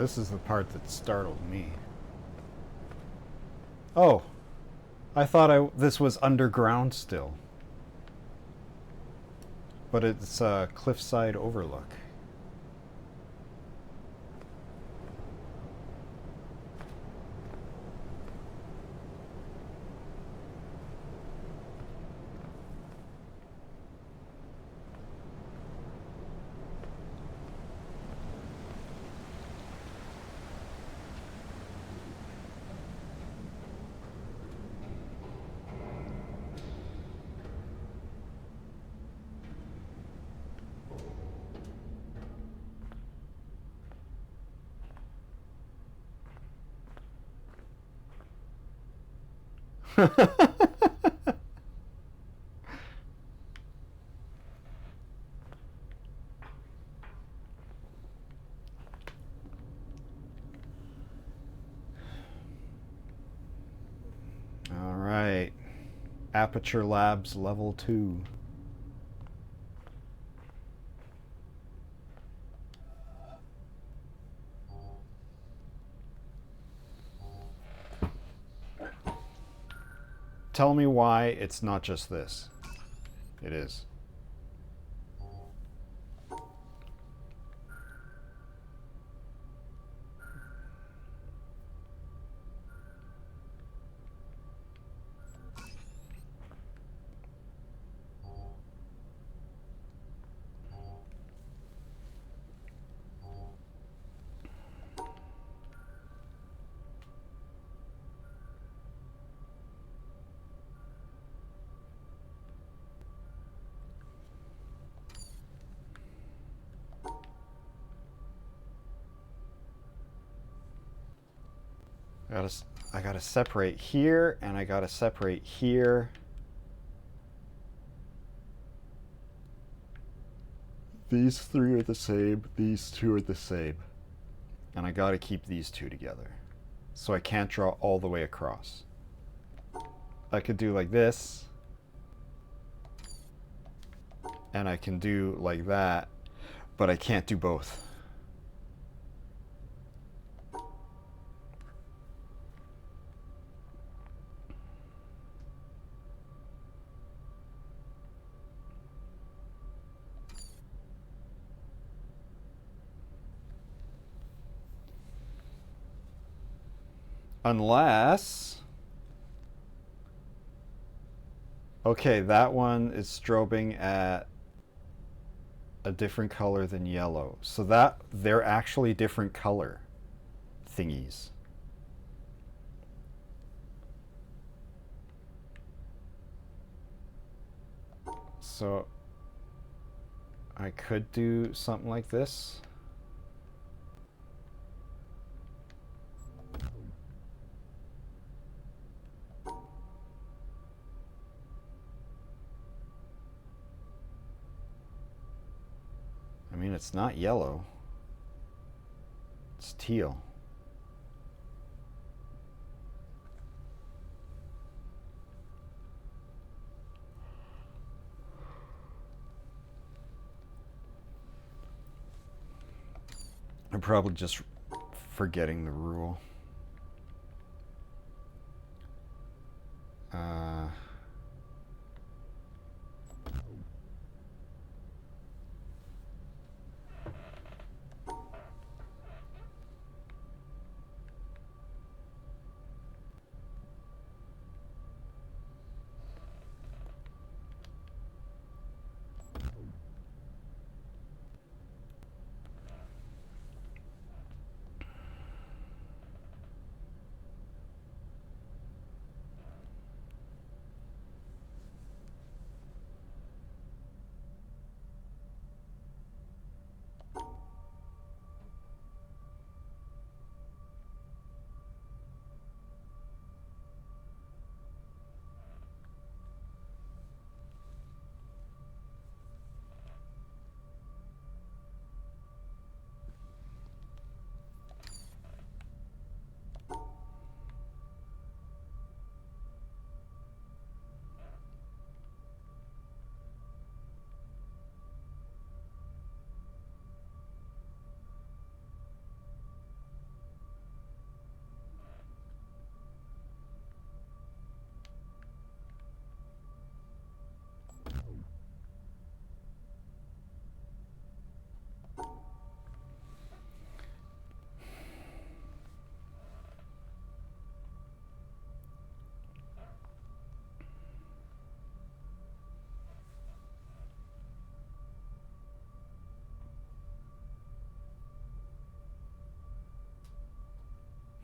this is the part that startled me. Oh, I thought this was underground still. But it's a cliffside overlook. All right. Aperture Labs level 2. Tell me why it's not just this. It is. I gotta separate here, and I gotta separate here. These three are the same, these two are the same. And I gotta keep these two together. So I can't draw all the way across. I could do like this. And I can do like that, but I can't do both. Unless... Okay, that one is strobing at a different color than yellow. So that they're actually different color thingies. So I could do something like this. I mean, it's not yellow. It's teal. I'm probably just forgetting the rule.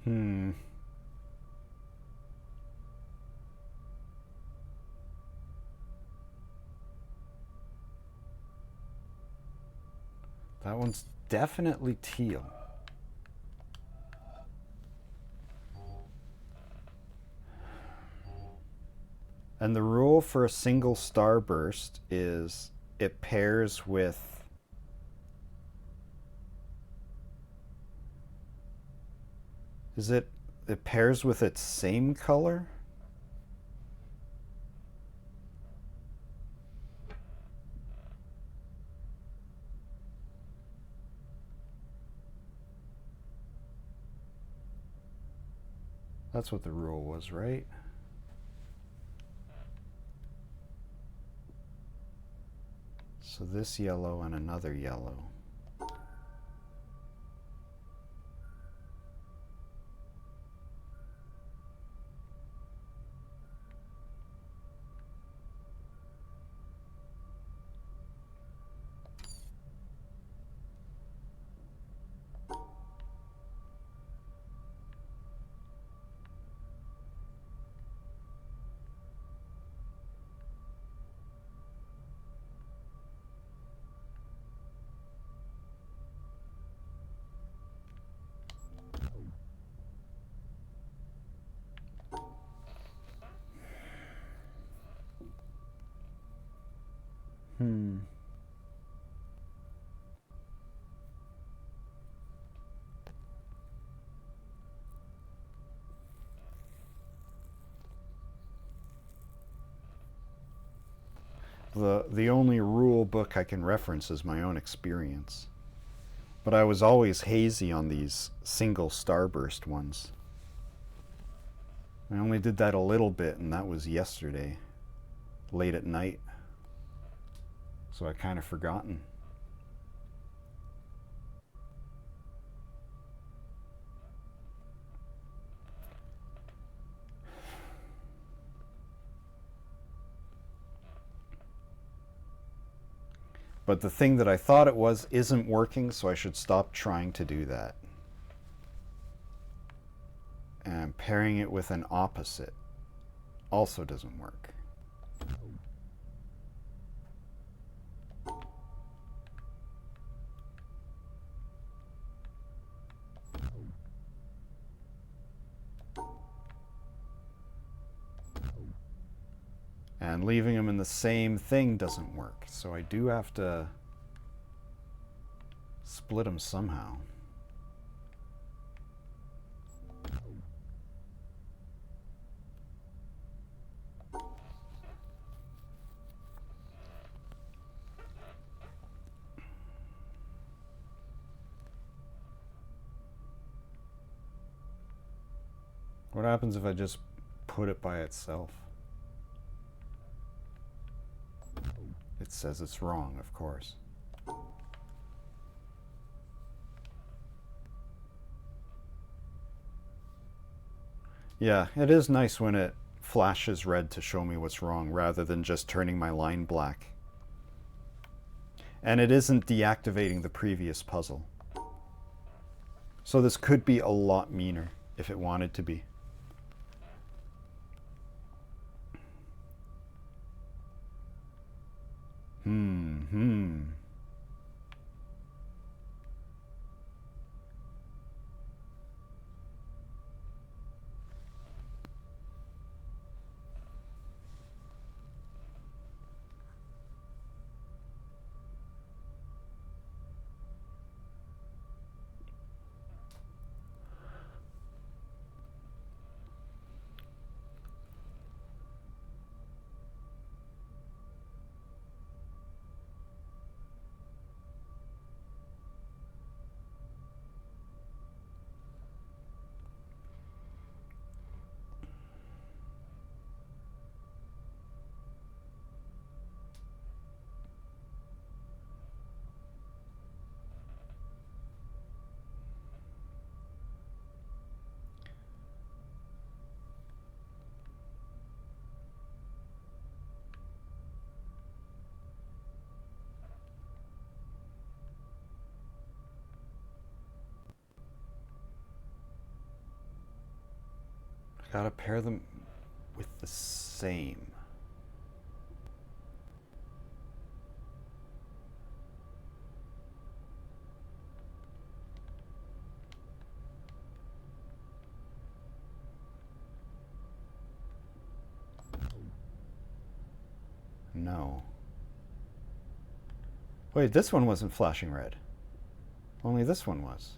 Hmm. That one's definitely teal. And the rule for a single starburst is it pairs with it pairs with its same color? That's what the rule was, right? So this yellow and another yellow. Hmm. The only rule book I can reference is my own experience. But I was always hazy on these single starburst ones. I only did that a little bit, and that was yesterday, late at night. So I kind of forgotten. But the thing that I thought it was isn't working, so I should stop trying to do that. And pairing it with an opposite also doesn't work. And leaving them in the same thing doesn't work. So I do have to split them somehow. What happens if I just put it by itself? It says it's wrong, of course. Yeah, it is nice when it flashes red to show me what's wrong rather than just turning my line black. And it isn't deactivating the previous puzzle. So this could be a lot meaner if it wanted to be. Hmm. Gotta pair them with the same. No. Wait, this one wasn't flashing red. Only this one was.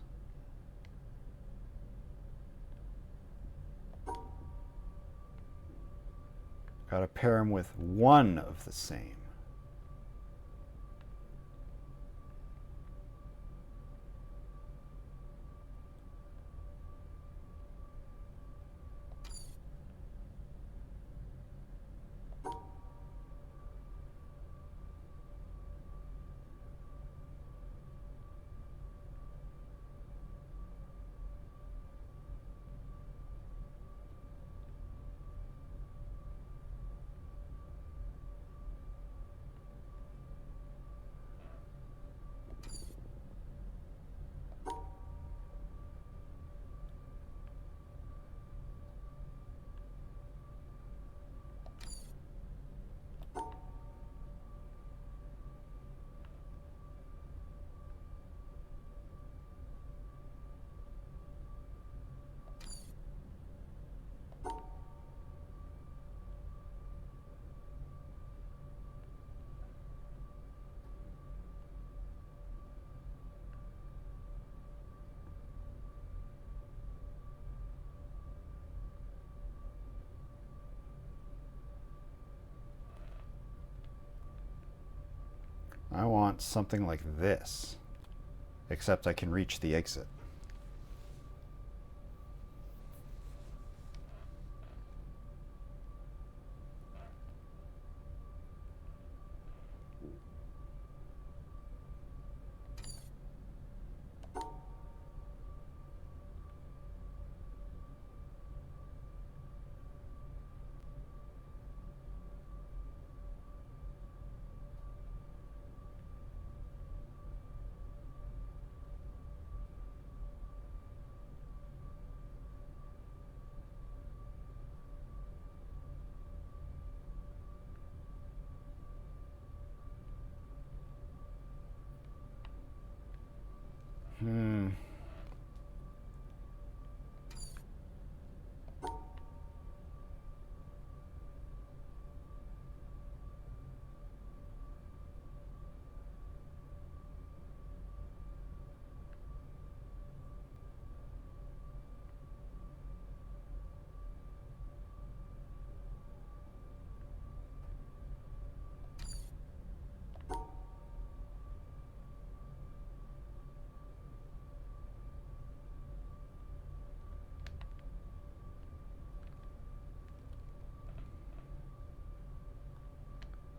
Gotta pair them with one of the same. I want something like this, except I can reach the exit.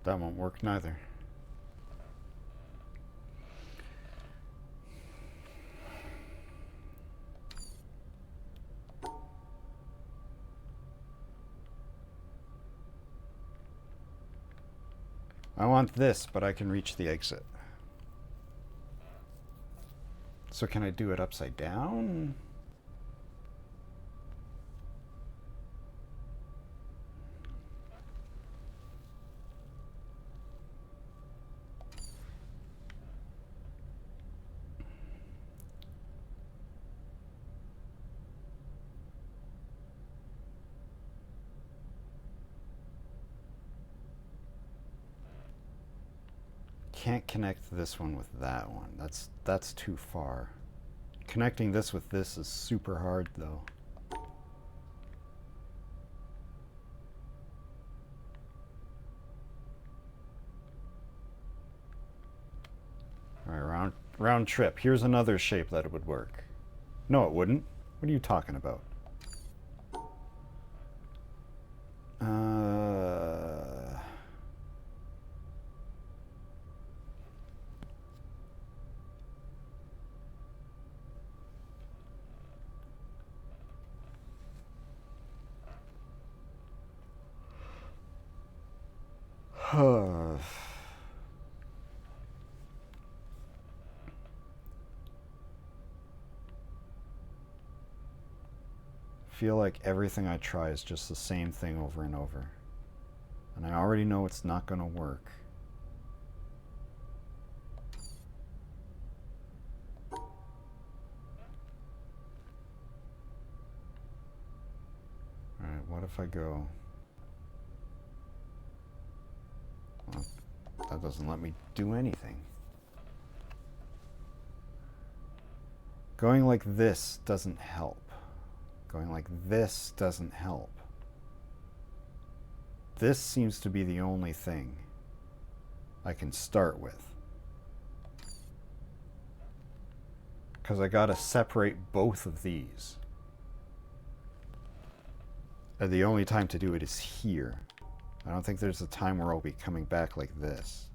That won't work neither. I want this, but I can reach the exit. So can I do it upside down? Can't connect this one with that one. That's too far. Connecting this with this is super hard though. All right, round trip. Here's another shape that it would work. No, it wouldn't. What are you talking about? feel like everything I try is just the same thing over and over. And I already know it's not going to work. Alright, what if I go... Well, that doesn't let me do anything. Going like this doesn't help. Going like this doesn't help. This seems to be the only thing I can start with. Because I gotta separate both of these. And the only time to do it is here. I don't think there's a time where I'll be coming back like this.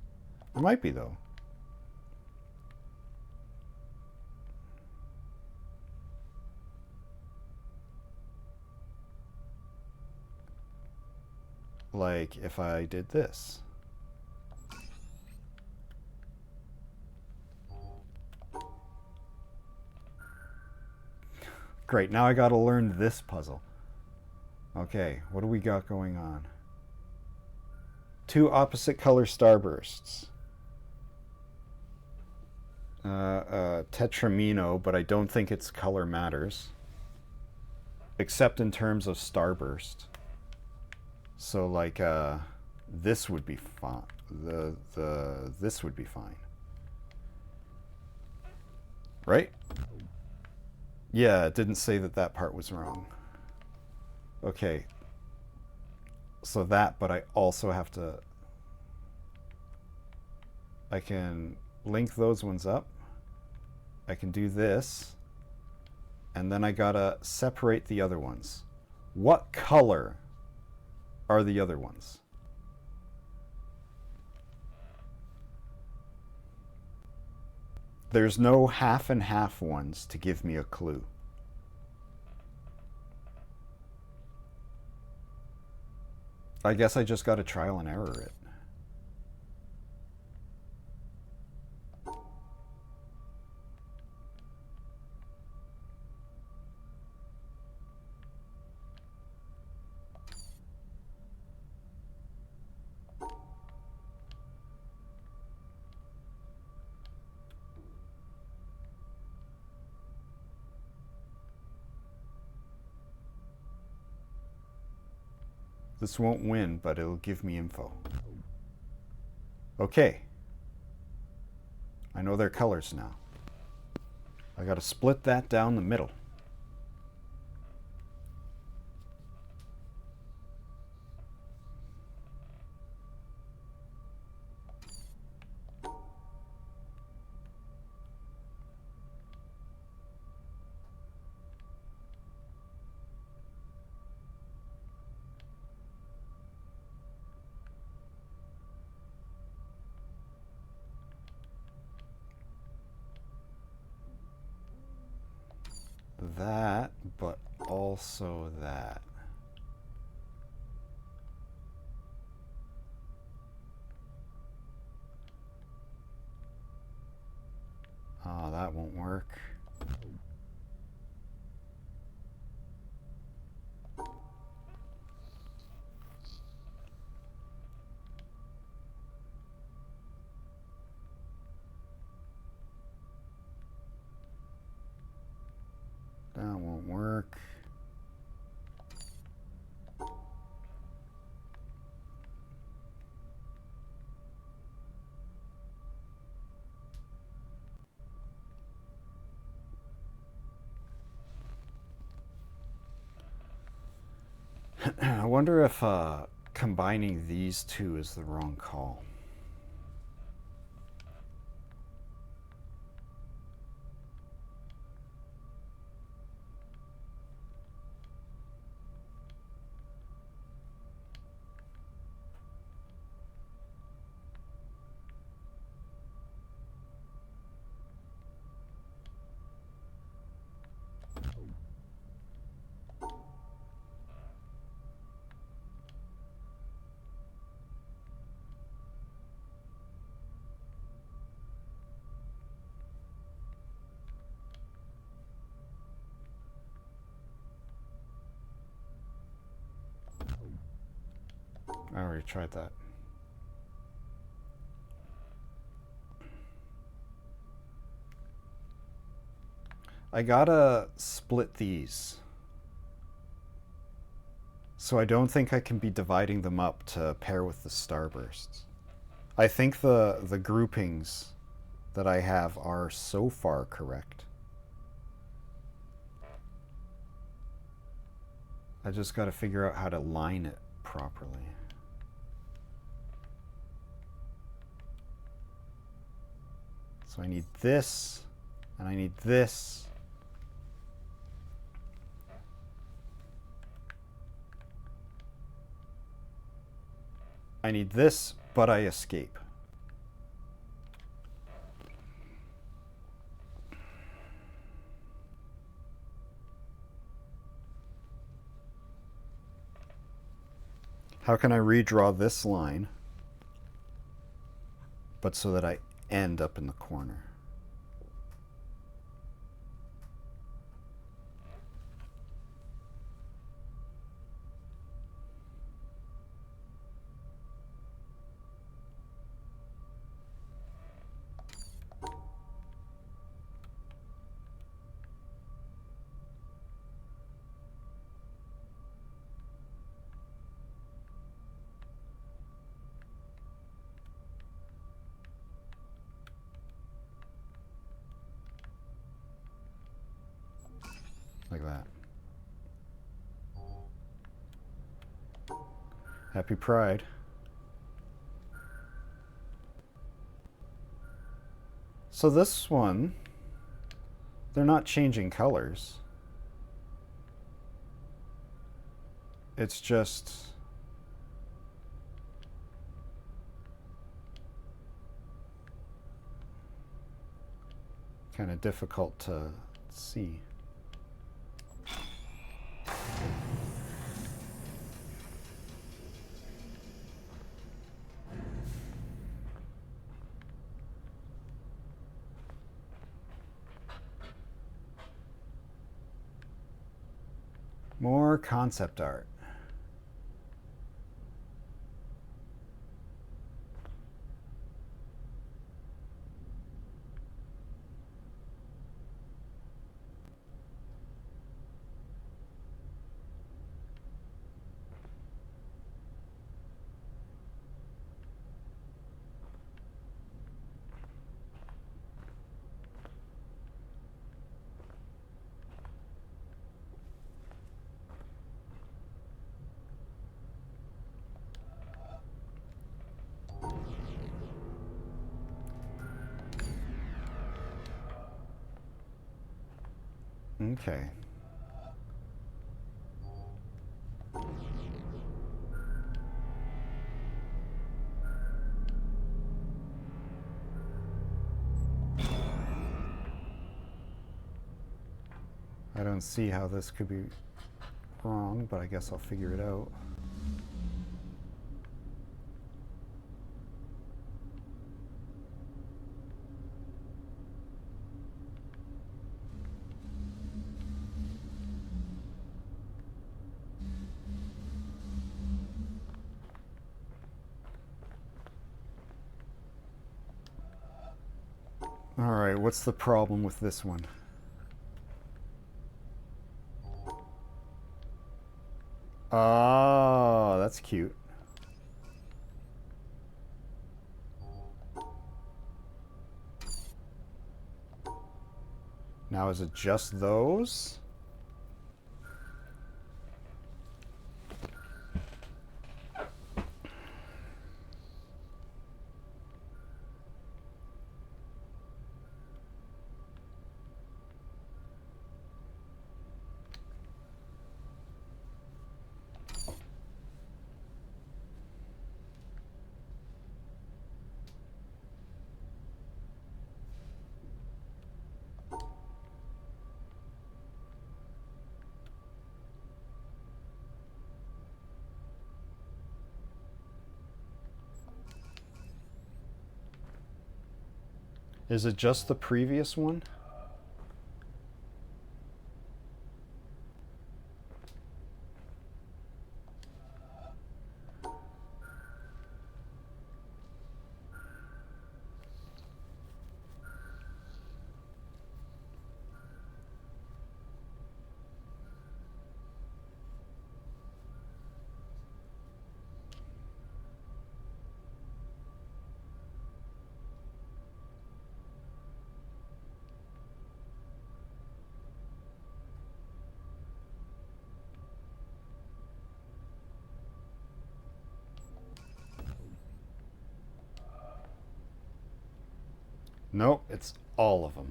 There might be, though. Like if I did this. Great, now I gotta learn this puzzle. Okay, what do we got going on? Two opposite color starbursts. Tetramino, but I don't think its color matters. Except in terms of starburst. So like this would be fine. This would be fine. Right? Yeah, it didn't say that that part was wrong. Okay. So that, but I also have to... I can link those ones up. I can do this. And then I gotta separate the other ones. What color are the other ones? There's no half and half ones to give me a clue. I guess I just got to trial and error it. This won't win, but it'll give me info. Okay. I know their colors now. I gotta split that down the middle. That, but also that. Oh, that won't work. That won't work. I wonder if combining these two is the wrong call. I already tried that. I gotta split these. So I don't think I can be dividing them up to pair with the starbursts. I think the groupings that I have are so far correct. I just gotta figure out how to line it properly. So I need this, and I need this. I need this, but I escape. How can I redraw this line, but so that I end up in the corner? Like that. Happy Pride. So this one, they're not changing colors. It's just kind of difficult to see. More concept art. Okay. I don't see how this could be wrong, but I guess I'll figure it out. All right, what's the problem with this one? Oh, that's cute. Now, is it just those? Is it just the previous one? Nope, it's all of them.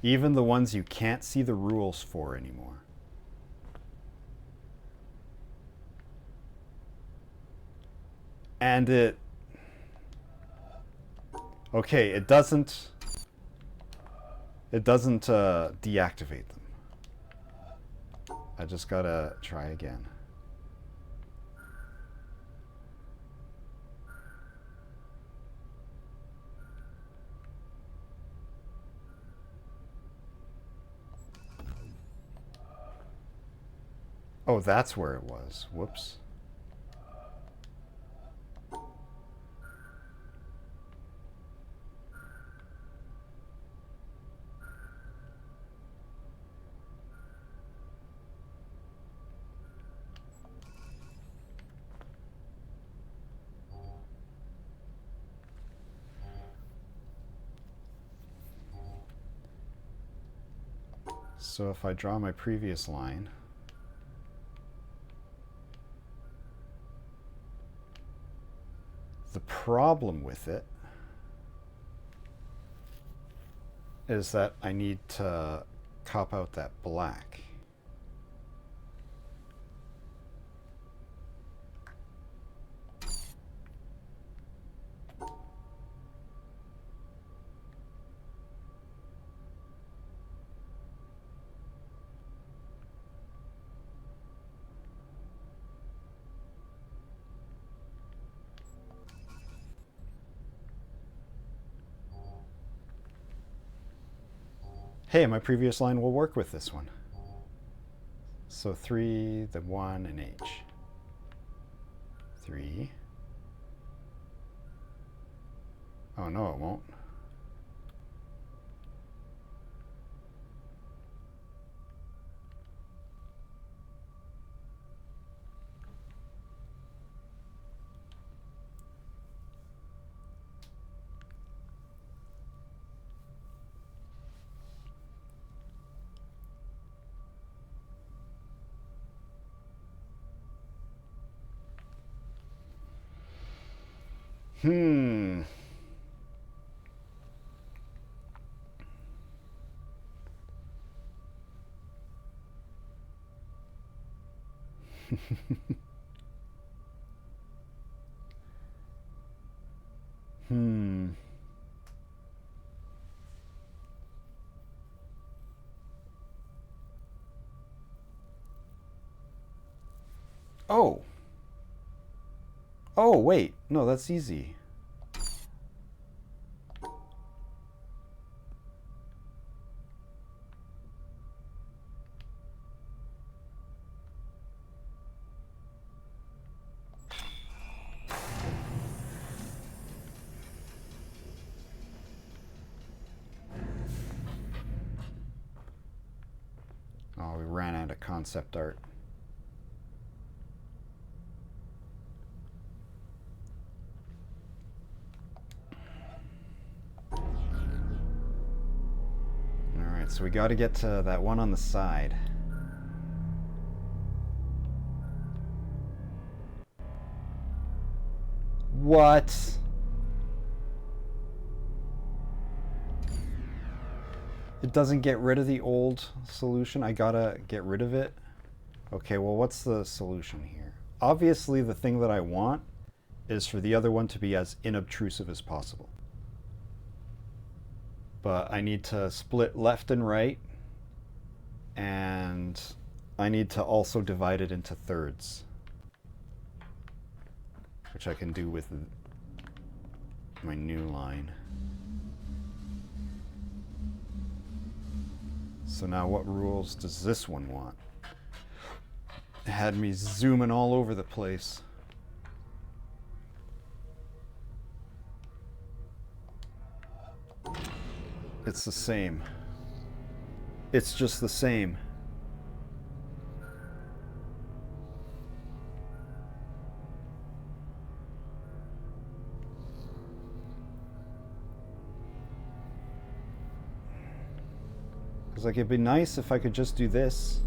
Even the ones you can't see the rules for anymore. And okay, it doesn't deactivate them. I just gotta try again. Oh, that's where it was. Whoops. So if I draw my previous line, the problem with it is that I need to cop out that black. Hey, my previous line will work with this one. So 3, the 1, and H. 3. Oh no, it won't. Hmm. Hmm. Oh. Oh, wait. No, that's easy. Oh, we ran out of concept art. Alright, so we got to get to that one on the side. What? It doesn't get rid of the old solution? I gotta get rid of it? Okay, well, what's the solution here? Obviously, the thing that I want is for the other one to be as inobtrusive as possible. But I need to split left and right, and I need to also divide it into thirds, which I can do with my new line. So now what rules does this one want? It had me zooming all over the place. It's the same. It's just the same. Because like it'd be nice if I could just do this.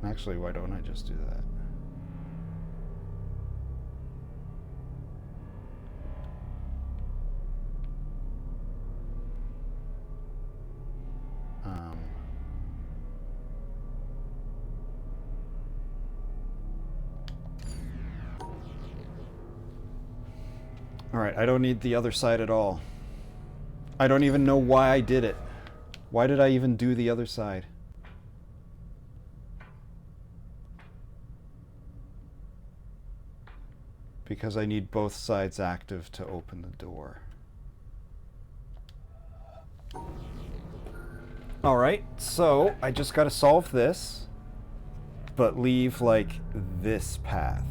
Actually, why don't I just do that? Alright, I don't need the other side at all. I don't even know why I did it. Why did I even do the other side? Because I need both sides active to open the door. Alright, so I just gotta solve this, but leave like this path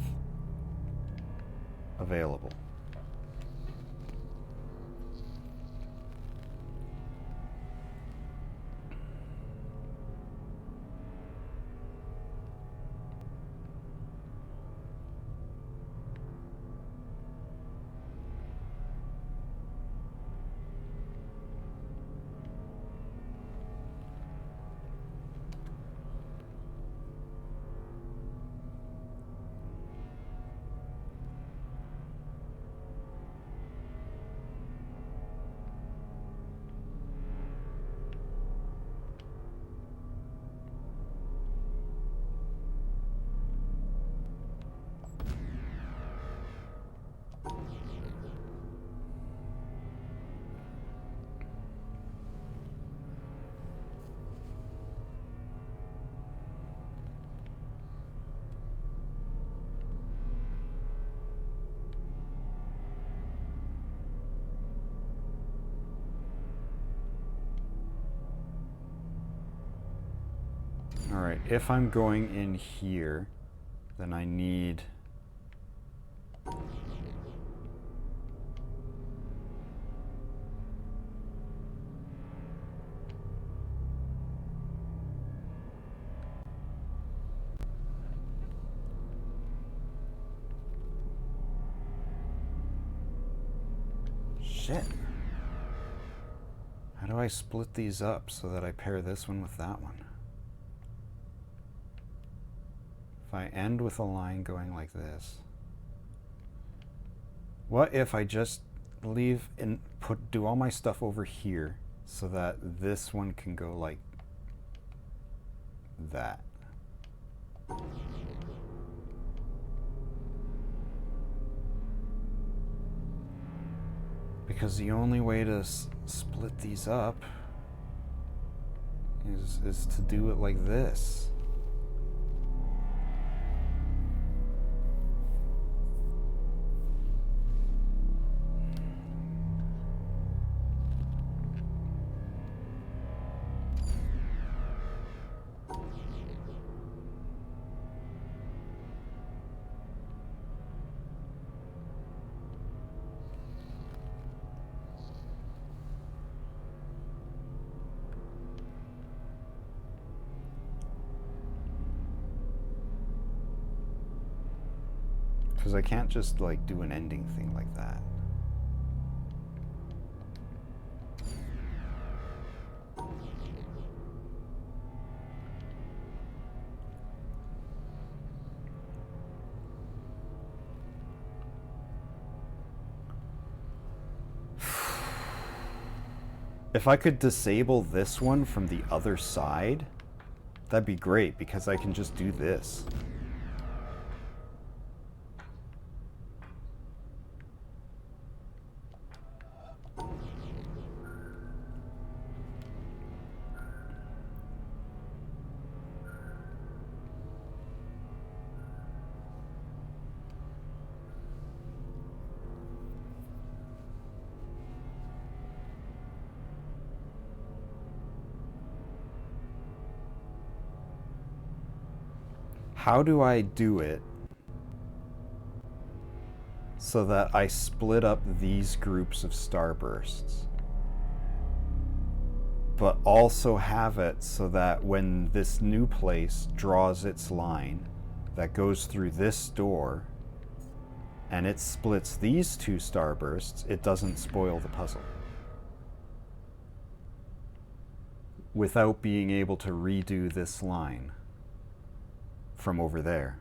available. Alright, if I'm going in here, then I need... Shit. How do I split these up so that I pair this one with that one? If I end with a line going like this, what if I just leave and do all my stuff over here so that this one can go like that? Because the only way to split these up is to do it like this. Because I can't just like do an ending thing like that. If I could disable this one from the other side, that'd be great because I can just do this. How do I do it so that I split up these groups of starbursts, but also have it so that when this new place draws its line that goes through this door and it splits these two starbursts, it doesn't spoil the puzzle without being able to redo this line? from over there.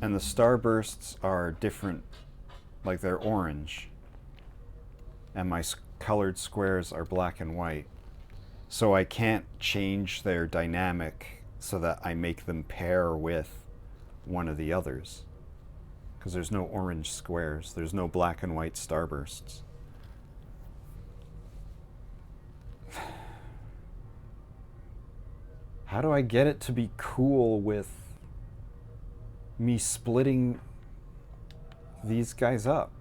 And the starbursts are different, like they're orange. And my colored squares are black and white. So I can't change their dynamic so that I make them pair with one of the others. Because there's no orange squares. There's no black and white starbursts. How do I get it to be cool with me splitting these guys up?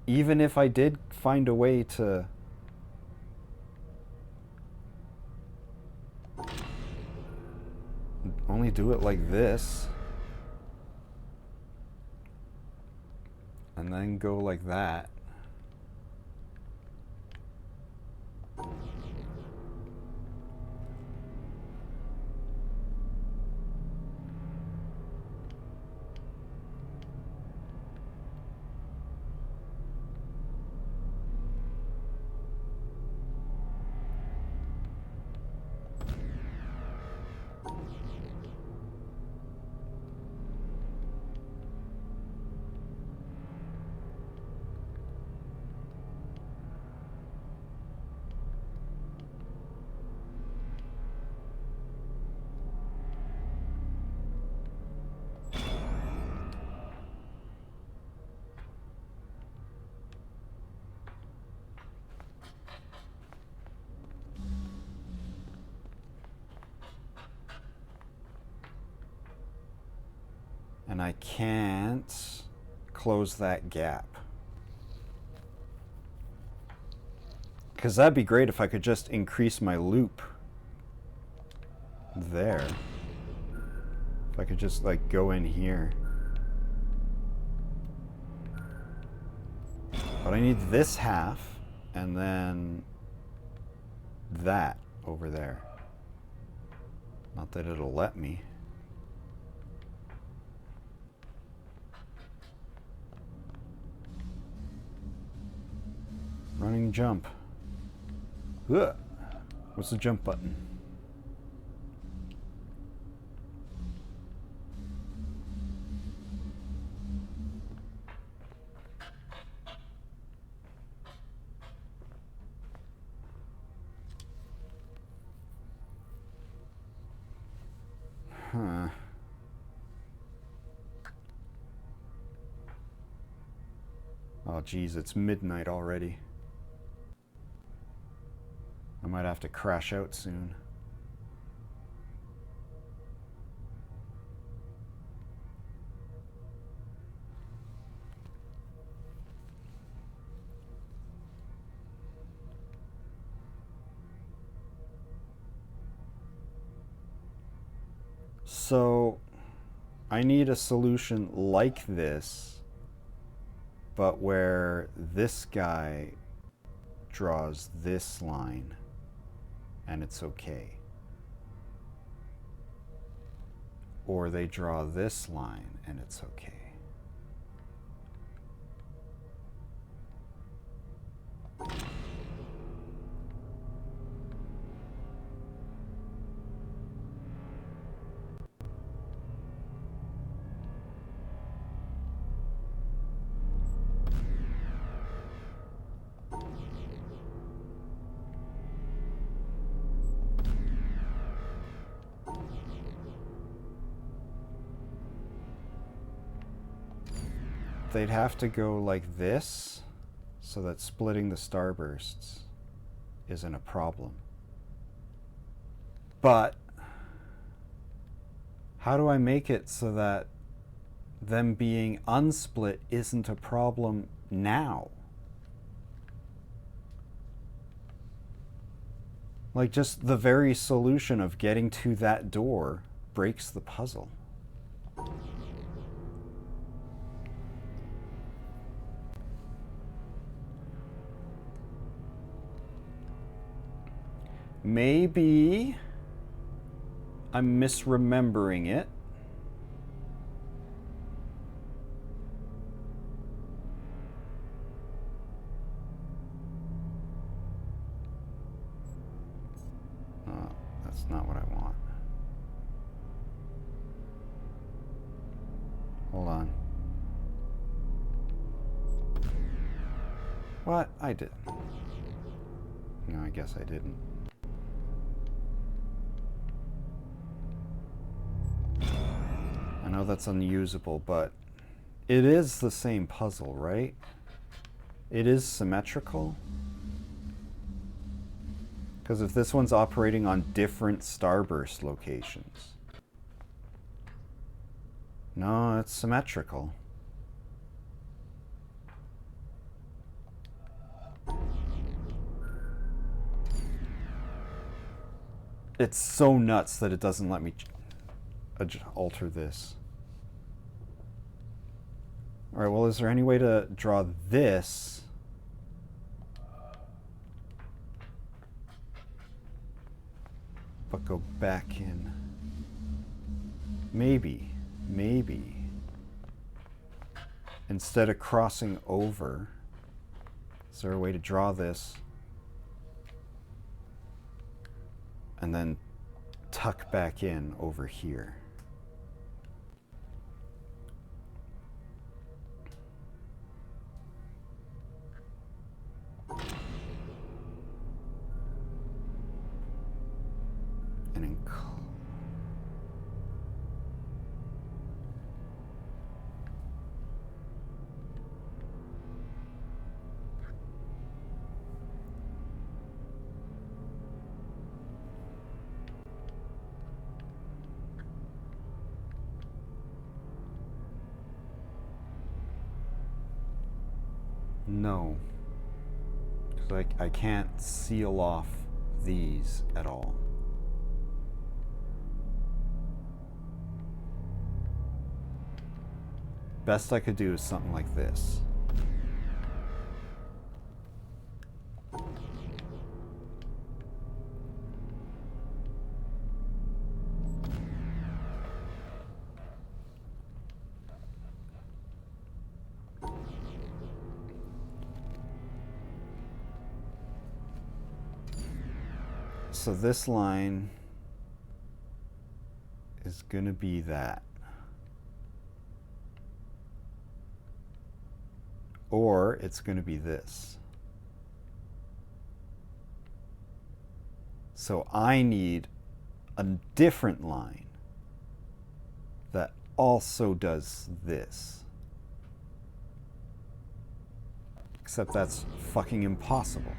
Even if I did find a way to only do it like this, and then go like that. And I can't close that gap. Because that'd be great if I could just increase my loop there. If I could just like go in here. But I need this half and then that over there. Not that it'll let me. Running jump. Ugh. What's the jump button? Huh. Oh geez, it's midnight already. I might have to crash out soon. So I need a solution like this, but where this guy draws this line and it's okay. Or they draw this line and it's okay. they'd have to go like this so that splitting the starbursts isn't a problem. But how do I make it so that them being unsplit isn't a problem now? Like, just the very solution of getting to that door breaks the puzzle. Maybe I'm misremembering it. That's not what I want. Hold on. What? I did. No, I guess I didn't. I know that's unusable, but it is the same puzzle, right? It is symmetrical. Because if this one's operating on different starburst locations. No, it's symmetrical. It's so nuts that it doesn't let me alter this. Alright, well, is there any way to draw this? But go back in. Maybe. Instead of crossing over, is there a way to draw this and then tuck back in over here? No, because I can't seal off these at all. Best I could do is something like this. So this line is going to be that. Or it's going to be this. So I need a different line that also does this. Except that's fucking impossible.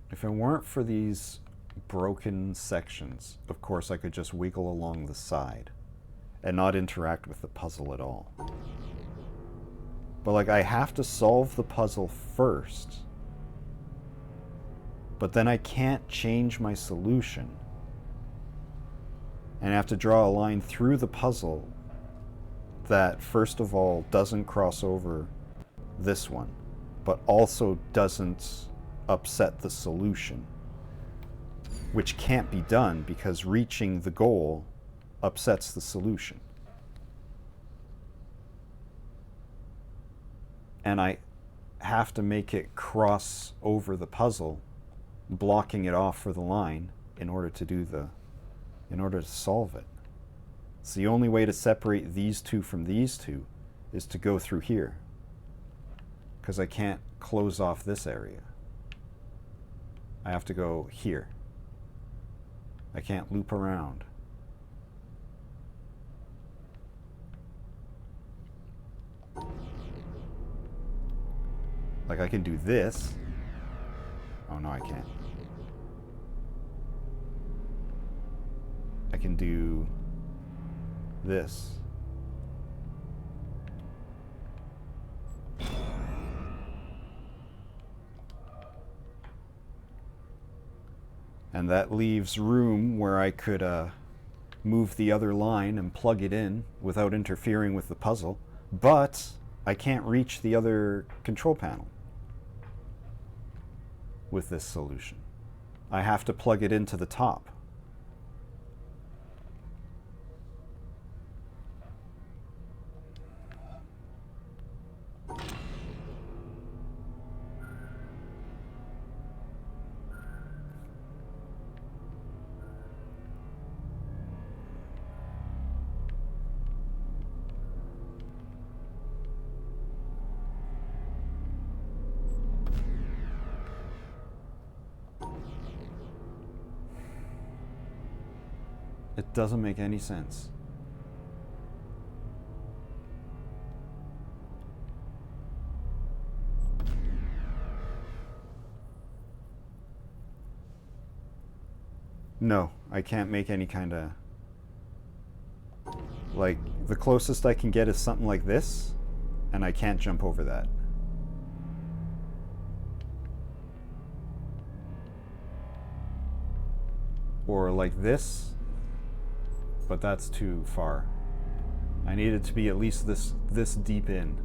If it weren't for these broken sections, of course I could just wiggle along the side and not interact with the puzzle at all. But like, I have to solve the puzzle first, but then I can't change my solution. And I have to draw a line through the puzzle that, first of all, doesn't cross over this one, but also doesn't upset the solution, which can't be done because reaching the goal upsets the solution. And I have to make it cross over the puzzle blocking it off for the line in order to solve it. So the only way to separate these two from these two is to go through here, because I can't close off this area. I have to go here. I can't loop around. Like I can do this. Oh no, I can't. I can do this. And that leaves room where I could move the other line and plug it in without interfering with the puzzle, but I can't reach the other control panel with this solution. I have to plug it into the top. It doesn't make any sense. No, I can't make any kind of... Like, the closest I can get is something like this, and I can't jump over that. Or like this, but that's too far. I need it to be at least this deep in.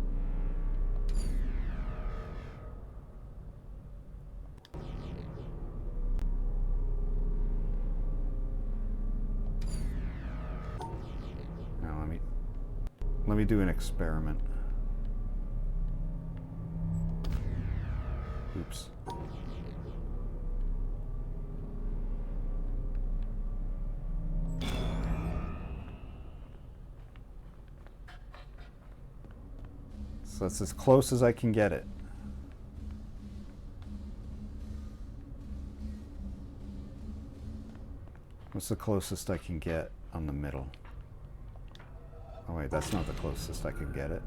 Now let me do an experiment. Oops. So that's as close as I can get it. What's the closest I can get on the middle? Oh wait, that's not the closest I can get it.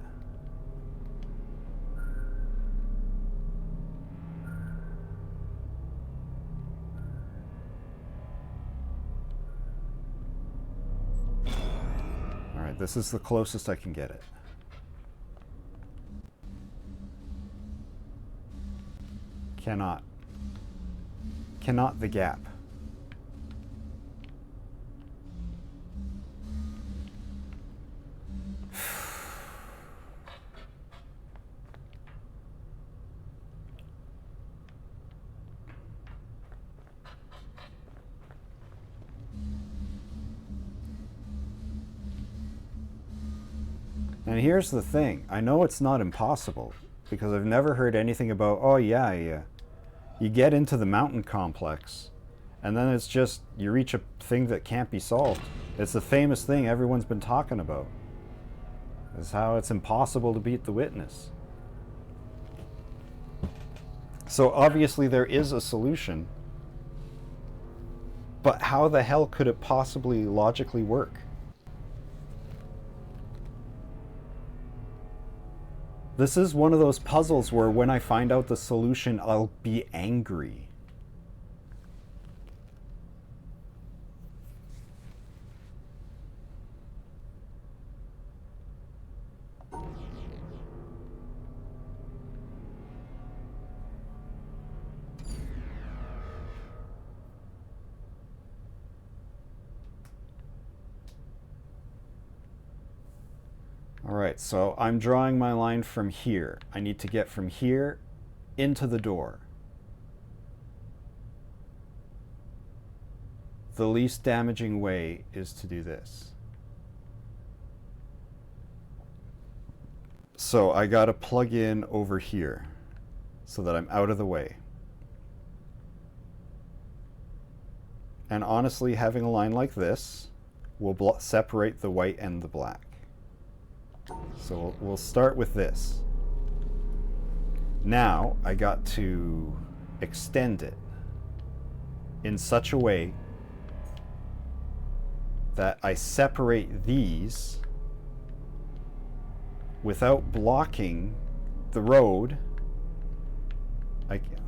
Alright, this is the closest I can get it. Cannot the gap. And here's the thing, I know it's not impossible, because I've never heard anything about, oh yeah, you get into the mountain complex, and then it's just, you reach a thing that can't be solved. It's the famous thing everyone's been talking about. It's how it's impossible to beat the witness. So obviously there is a solution, but how the hell could it possibly logically work? This is one of those puzzles where when I find out the solution, I'll be angry. Alright, so I'm drawing my line from here. I need to get from here into the door. The least damaging way is to do this. So I gotta plug in over here so that I'm out of the way. And honestly, having a line like this will separate the white and the black. So we'll start with this. Now I got to extend it in such a way that I separate these without blocking the road.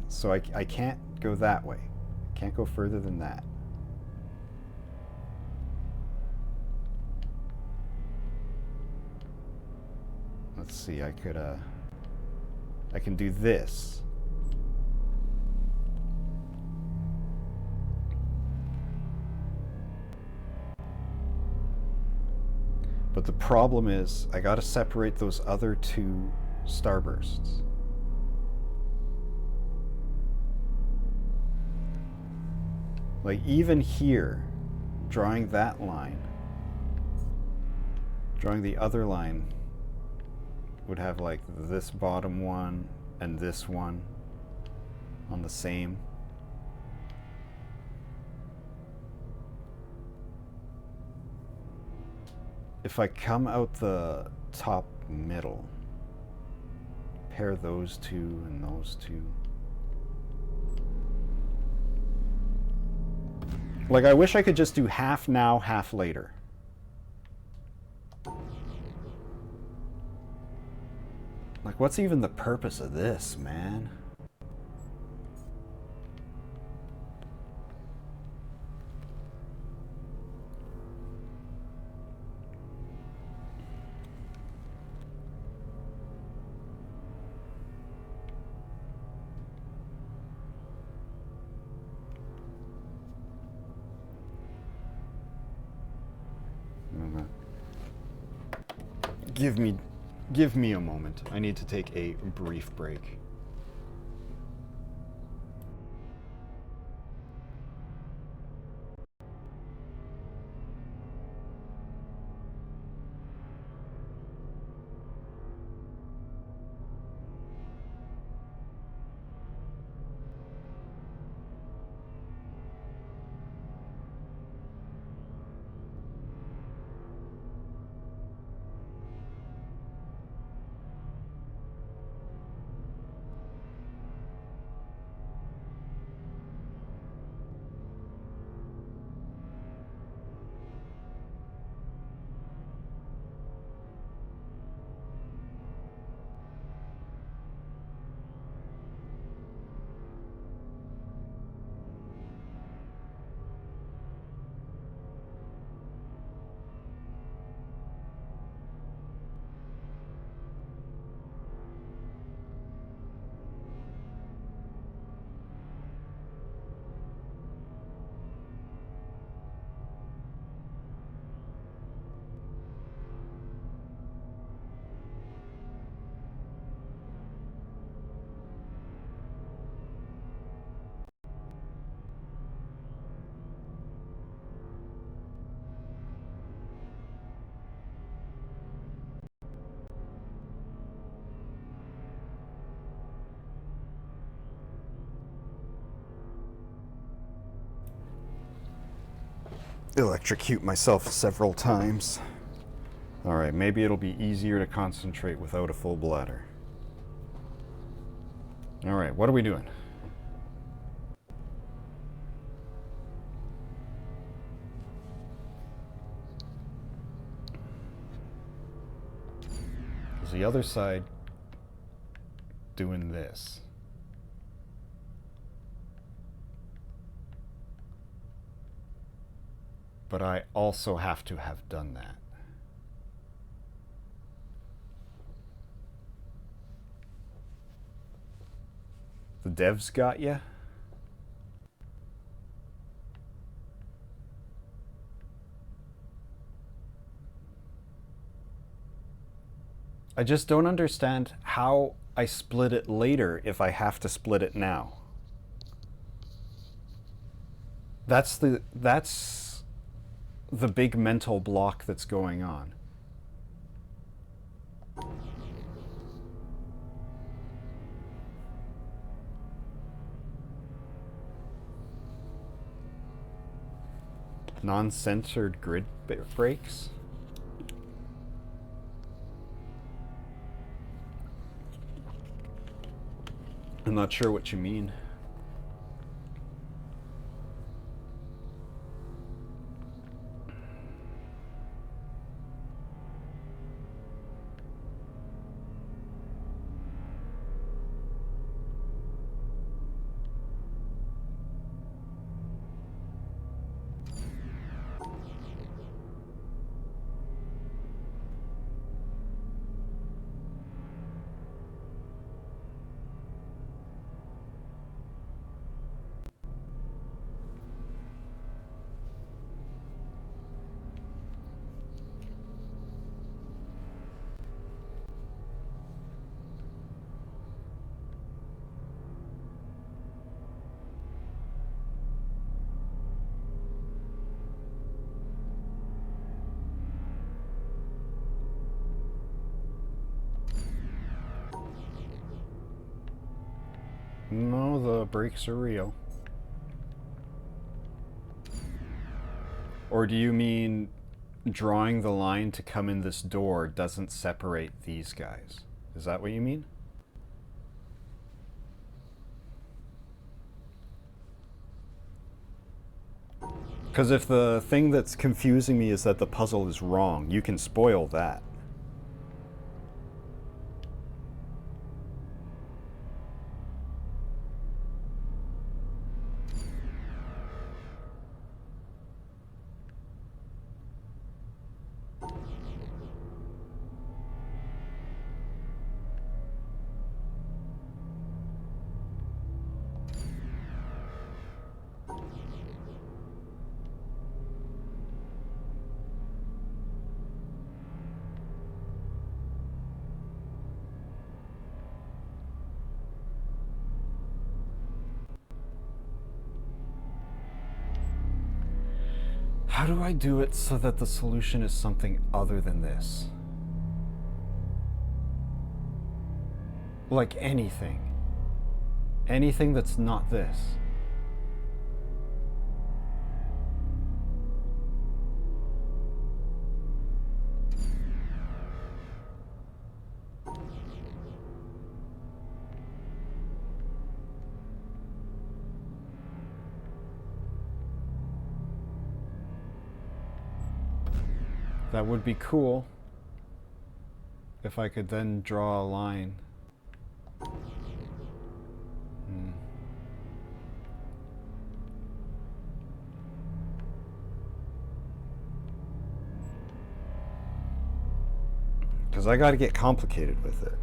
So I can't go that way. I can't go further than that. Let's see, I can do this. But the problem is, I gotta separate those other two starbursts. Like even here, drawing that line, drawing the other line would have like this bottom one and this one on the same. If I come out the top middle, pair those two and those two. Like I wish I could just do half now, half later. Like what's even the purpose of this, man? Give me a moment. I need to take a brief break. Electrocute myself several times. Alright, maybe it'll be easier to concentrate without a full bladder. Alright, what are we doing? Is the other side doing this? But I also have to have done that. The devs got ya? I just don't understand how I split it later if I have to split it now. That's the big mental block that's going on. Non-centered grid breaks? I'm not sure what you mean. No, the breaks are real. Or do you mean drawing the line to come in this door doesn't separate these guys? Is that what you mean? Because if the thing that's confusing me is that the puzzle is wrong, you can spoil that. How do I do it so that the solution is something other than this? Like anything. Anything that's not this. That would be cool if I could then draw a line. Because I got to get complicated with it.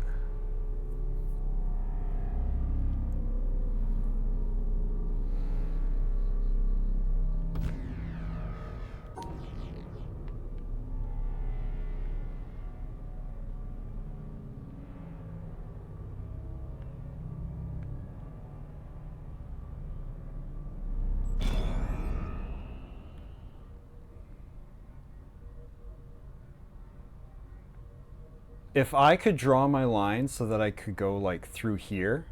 If I could draw my line so that I could go like through here,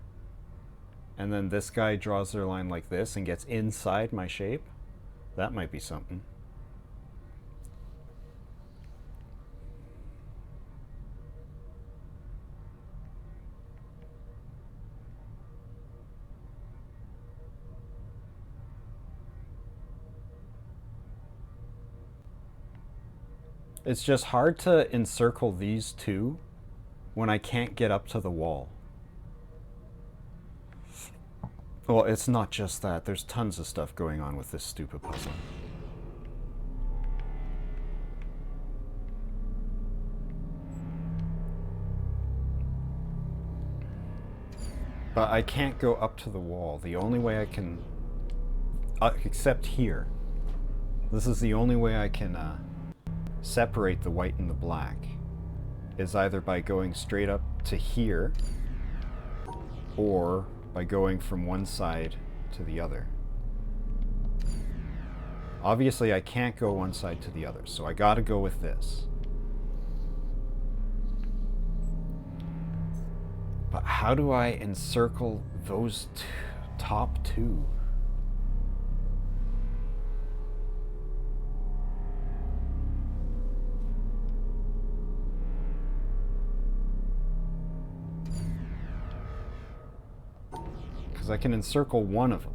and then this guy draws their line like this and gets inside my shape, that might be something. It's just hard to encircle these two when I can't get up to the wall. Well, it's not just that. There's tons of stuff going on with this stupid puzzle. But I can't go up to the wall. The only way I can... except here. This is the only way I can separate the white and the black. Is either by going straight up to here, or by going from one side to the other. Obviously I can't go one side to the other, so I gotta go with this. But how do I encircle those top two? I can encircle one of them.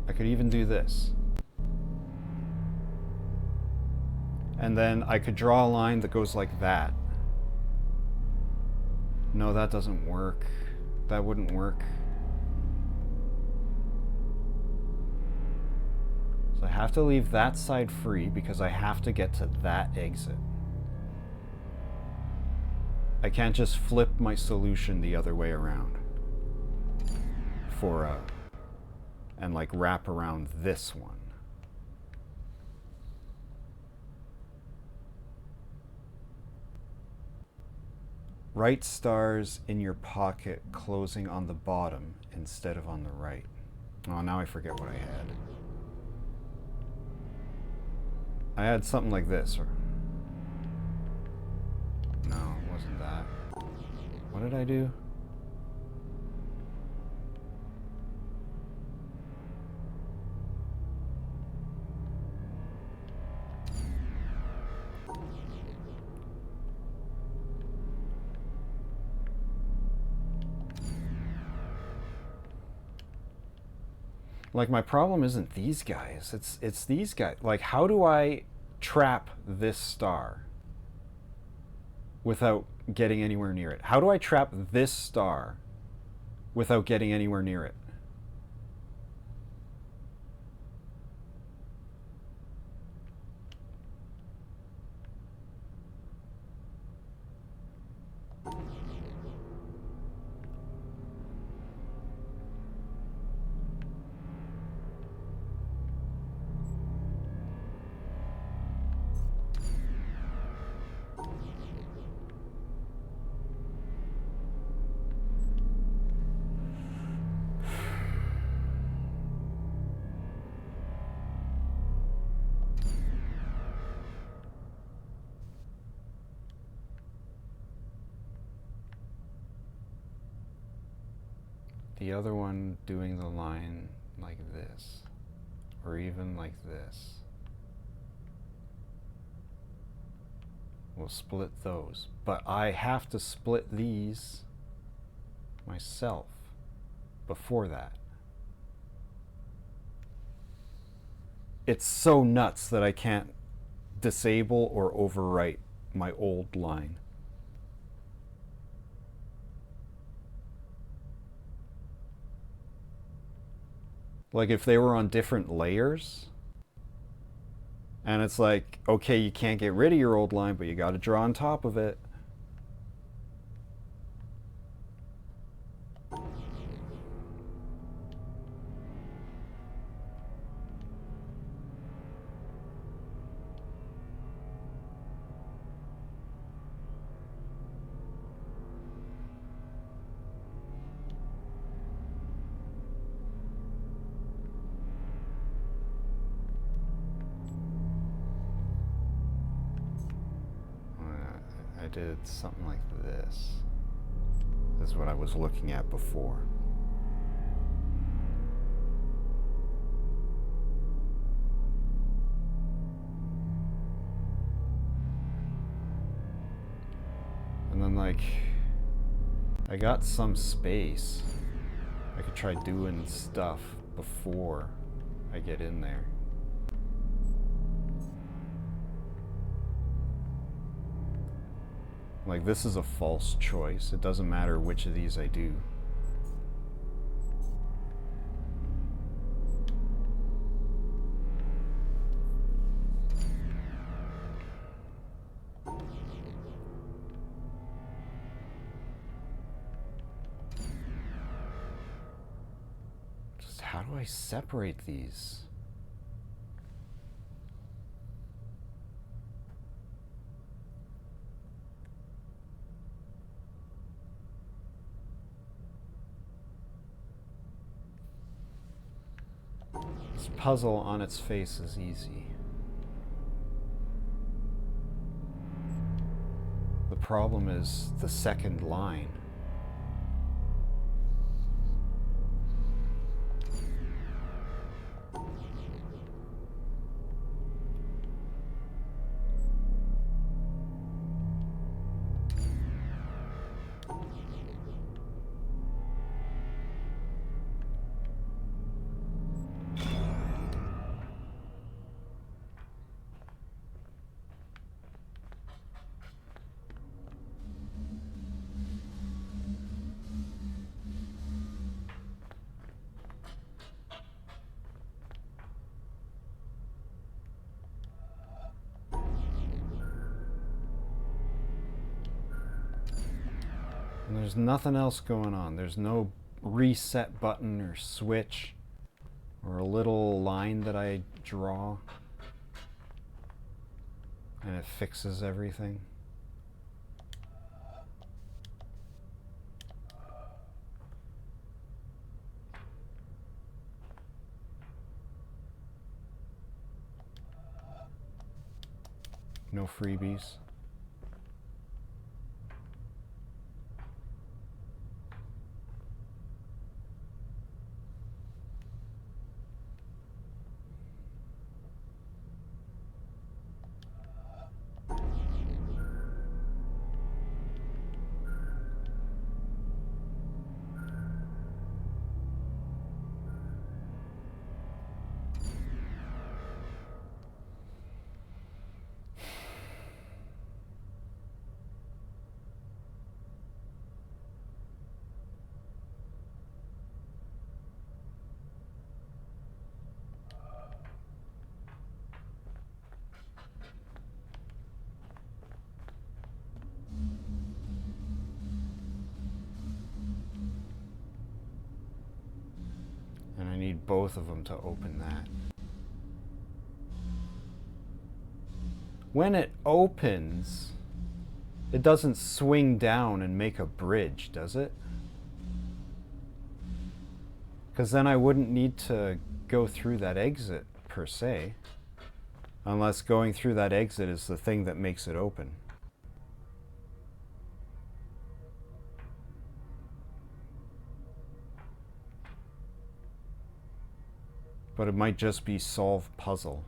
I could even do this. And then I could draw a line that goes like that. No, that doesn't work. That wouldn't work. So I have to leave that side free because I have to get to that exit. I can't just flip my solution the other way around and like wrap around this one. Write stars in your pocket closing on the bottom instead of on the right. Oh, now I forget what I had. I had something like this, or... No, it wasn't that. What did I do? Like, my problem isn't these guys, it's these guys. Like, how do I trap this star without getting anywhere near it? How do I trap this star without getting anywhere near it? The other one doing the line like this, or even like this. We'll split those, but I have to split these myself before that. It's so nuts that I can't disable or overwrite my old line. Like, if they were on different layers, and it's like, okay, you can't get rid of your old line, but you got to draw on top of it. I did something like this. This is what I was looking at before. And then, like, I got some space. I could try doing stuff before I get in there. Like, this is a false choice. It doesn't matter which of these I do. Just how do I separate these? This puzzle on its face is easy. The problem is the second line. And there's nothing else going on. There's no reset button or switch or a little line that I draw and it fixes everything. No freebies. And I need both of them to open that. When it opens, it doesn't swing down and make a bridge, does it? Because then I wouldn't need to go through that exit, per se. Unless going through that exit is the thing that makes it open. But it might just be solve puzzle.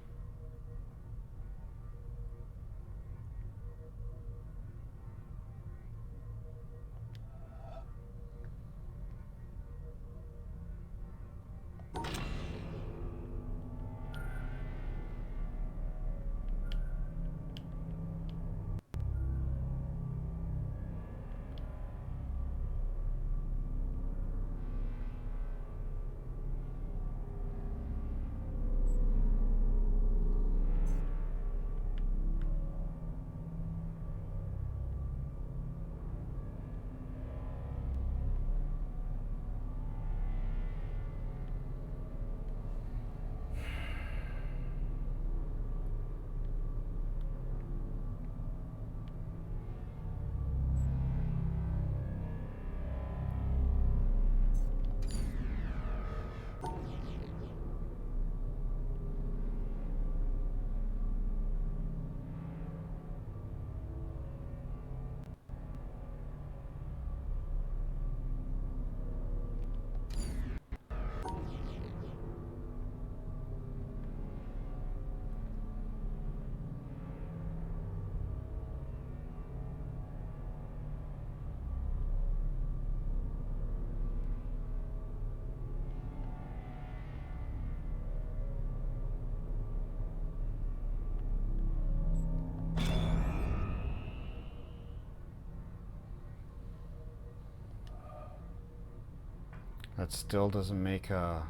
That still doesn't make a...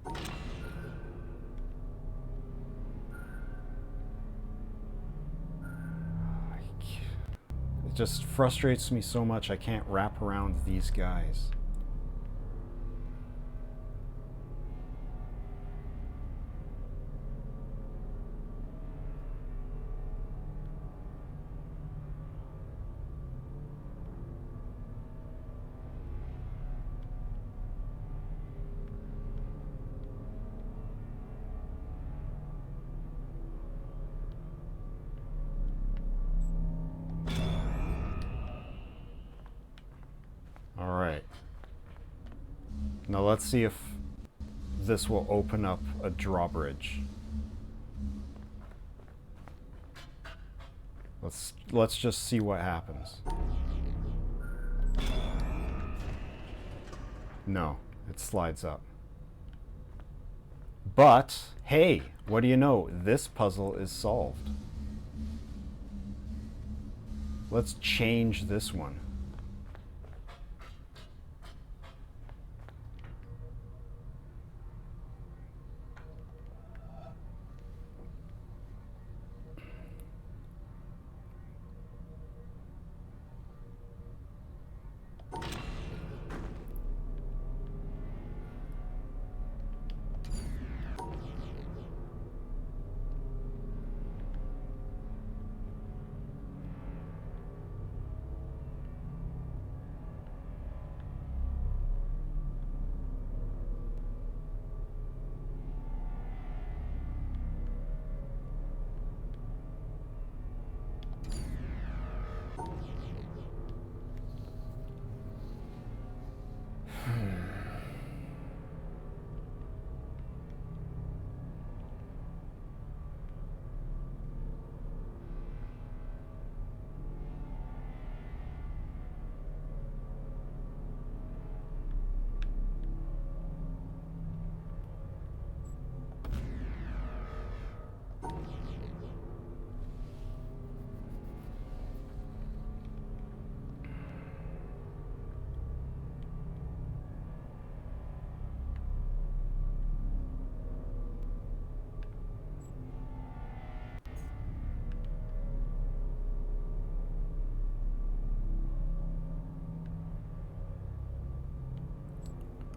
It just frustrates me so much I can't wrap around these guys. Alright. Now let's see if this will open up a drawbridge. Let's just see what happens. No, it slides up. But, hey, what do you know? This puzzle is solved. Let's change this one.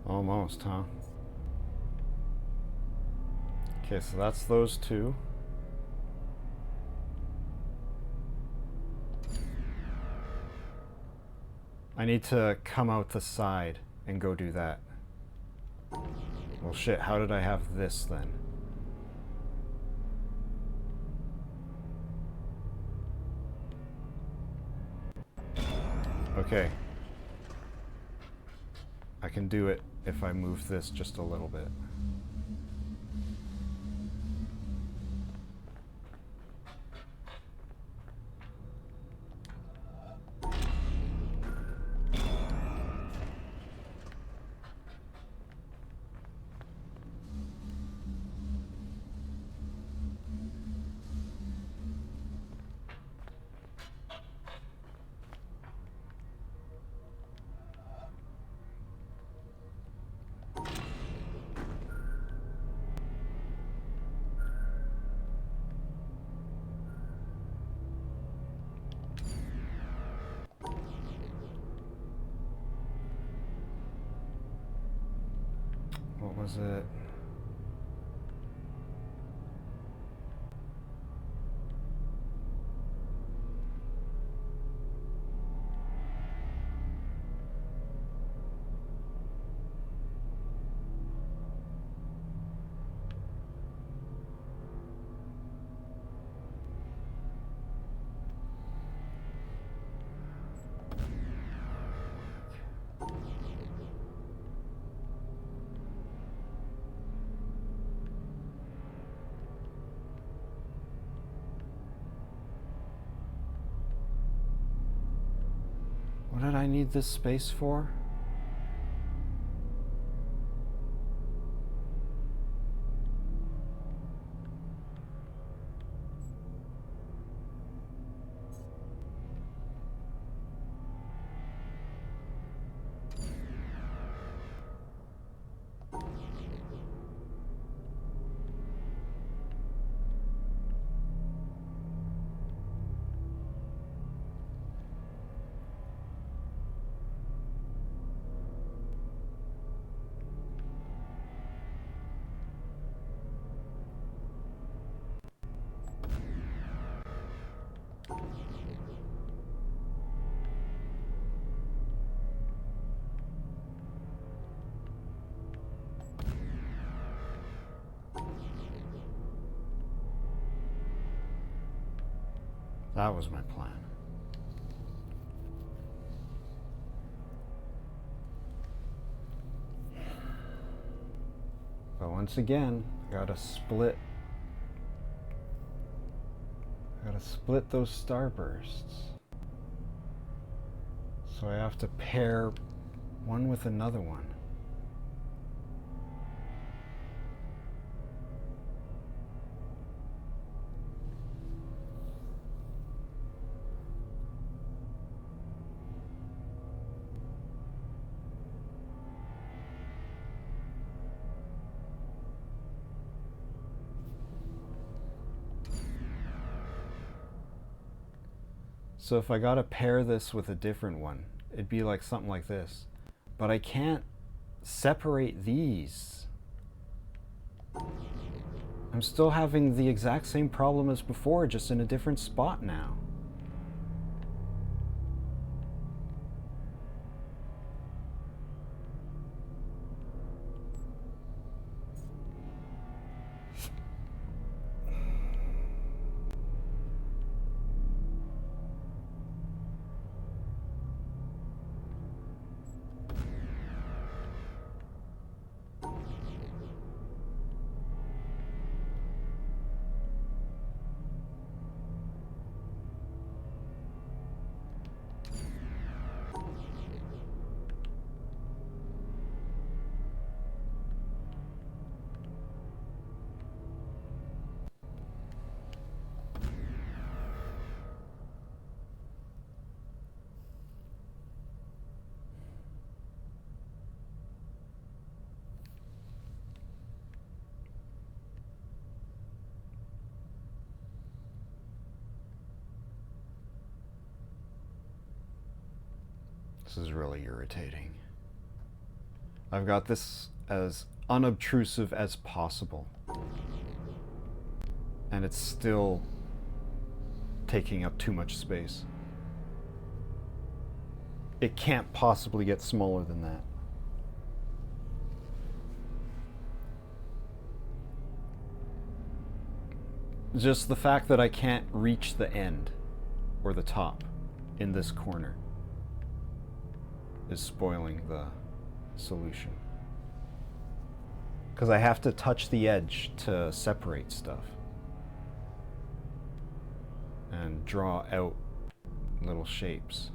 Almost, huh? Okay, so that's those two. I need to come out the side and go do that. Well, shit, how did I have this then? Okay. I can do it if I move this just a little bit. What was it? What did I need this space for? That was my plan. But once again, gotta split those starbursts. So I have to pair one with another one. So if I gotta pair this with a different one, it'd be like something like this. But I can't separate these. I'm still having the exact same problem as before, just in a different spot now. This is really irritating. I've got this as unobtrusive as possible. And it's still taking up too much space. It can't possibly get smaller than that. Just the fact that I can't reach the end or the top in this corner is spoiling the solution. Because I have to touch the edge to separate stuff and draw out little shapes.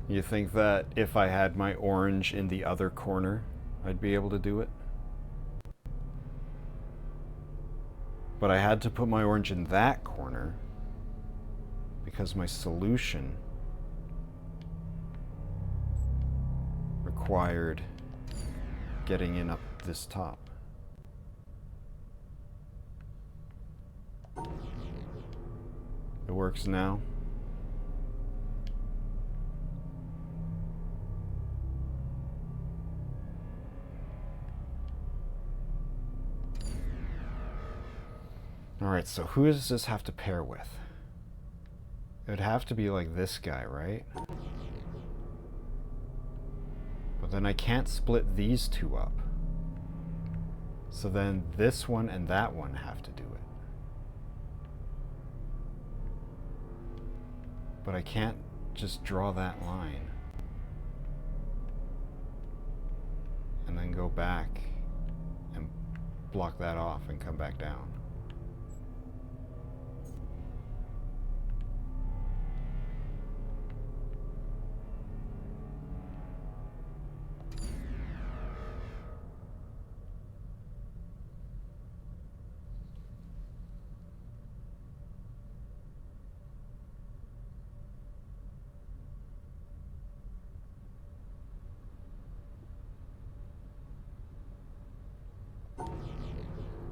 You think that if I had my orange in the other corner, I'd be able to do it? But I had to put my orange in that corner because my solution required getting in up this top. It works now. Alright, so who does this have to pair with? It would have to be like this guy, right? But then I can't split these two up. So then this one and that one have to do it. But I can't just draw that line and then go back and block that off and come back down.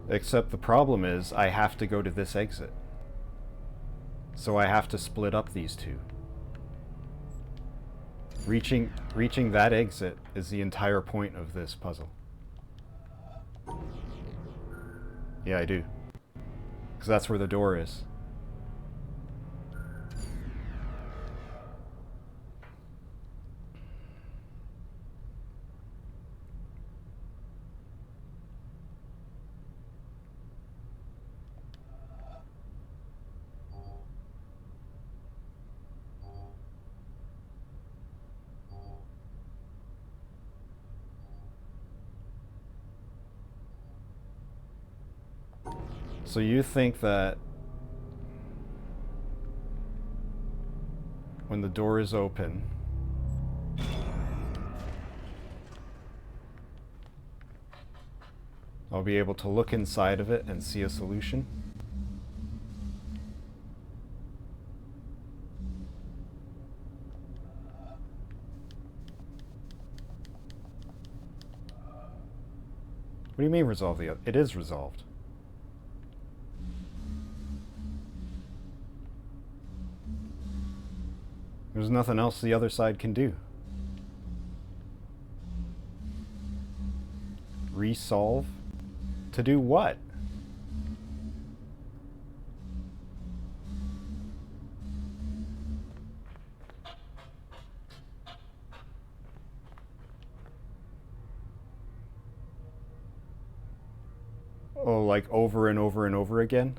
Except the problem is I have to go to this exit. So I have to split up these two. Reaching that exit is the entire point of this puzzle. Yeah, I do. Because that's where the door is. So you think that when the door is open, I'll be able to look inside of it and see a solution? What do you mean resolve the other? It is resolved. There's nothing else the other side can do. Resolve? To do what? Oh, like over and over and over again?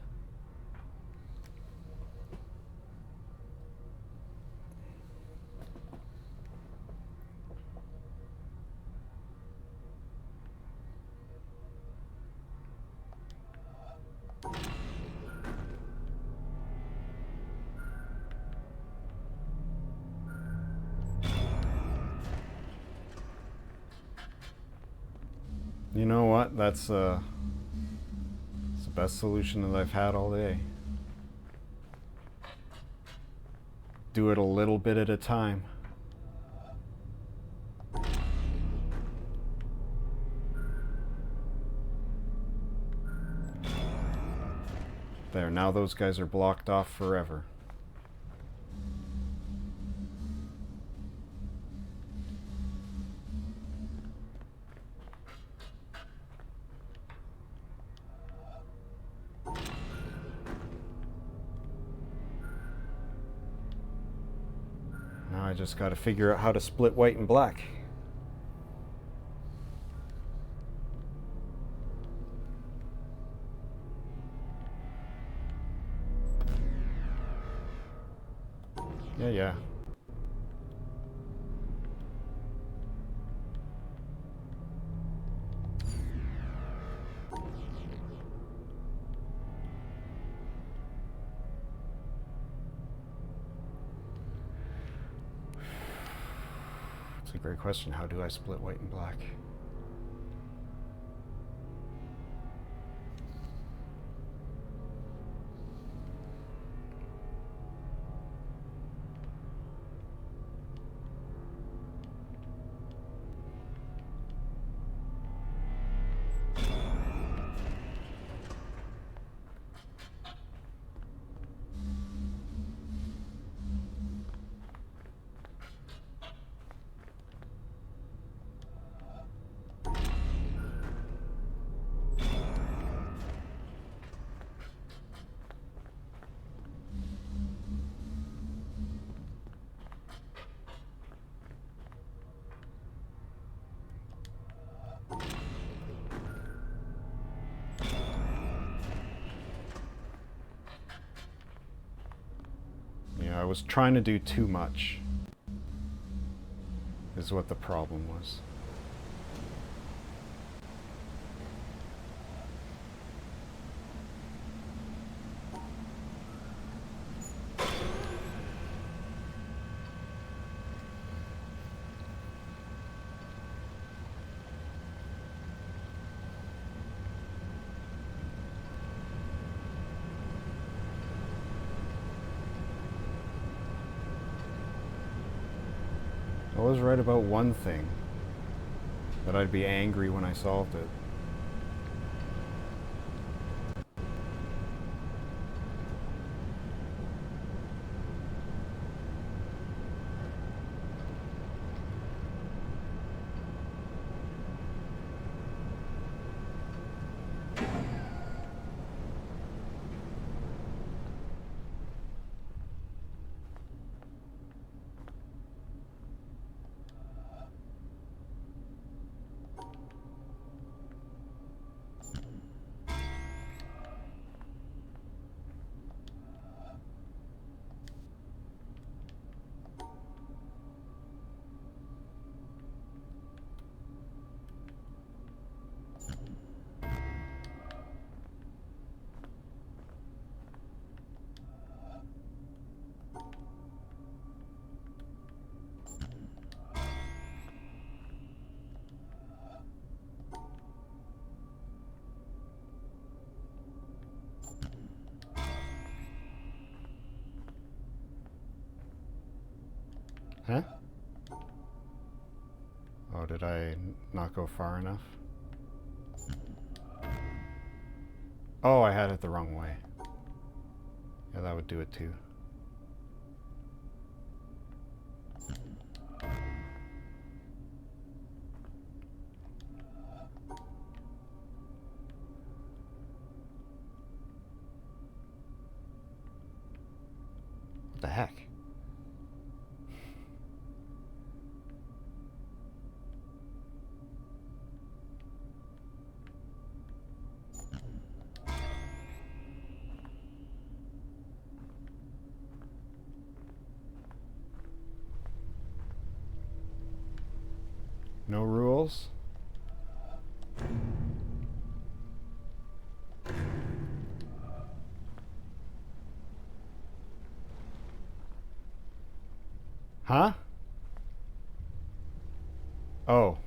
You know what? That's the best solution that I've had all day. Do it a little bit at a time. There, now those guys are blocked off forever. Now I just gotta figure out how to split white and black. Yeah. It's a great question. How do I split white and black? Yeah, I was trying to do too much, is what the problem was. I was right about one thing, that I'd be angry when I solved it. Huh? Oh, did I not go far enough? Oh, I had it the wrong way. Yeah, that would do it too. What the heck? No rules? Huh? Oh.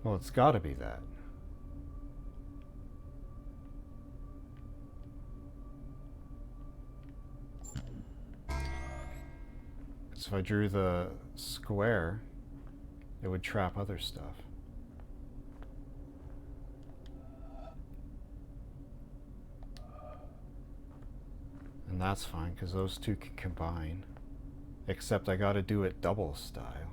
Well, it's gotta be that. So if I drew the square, it would trap other stuff. And that's fine, because those two can combine. Except I gotta do it double style.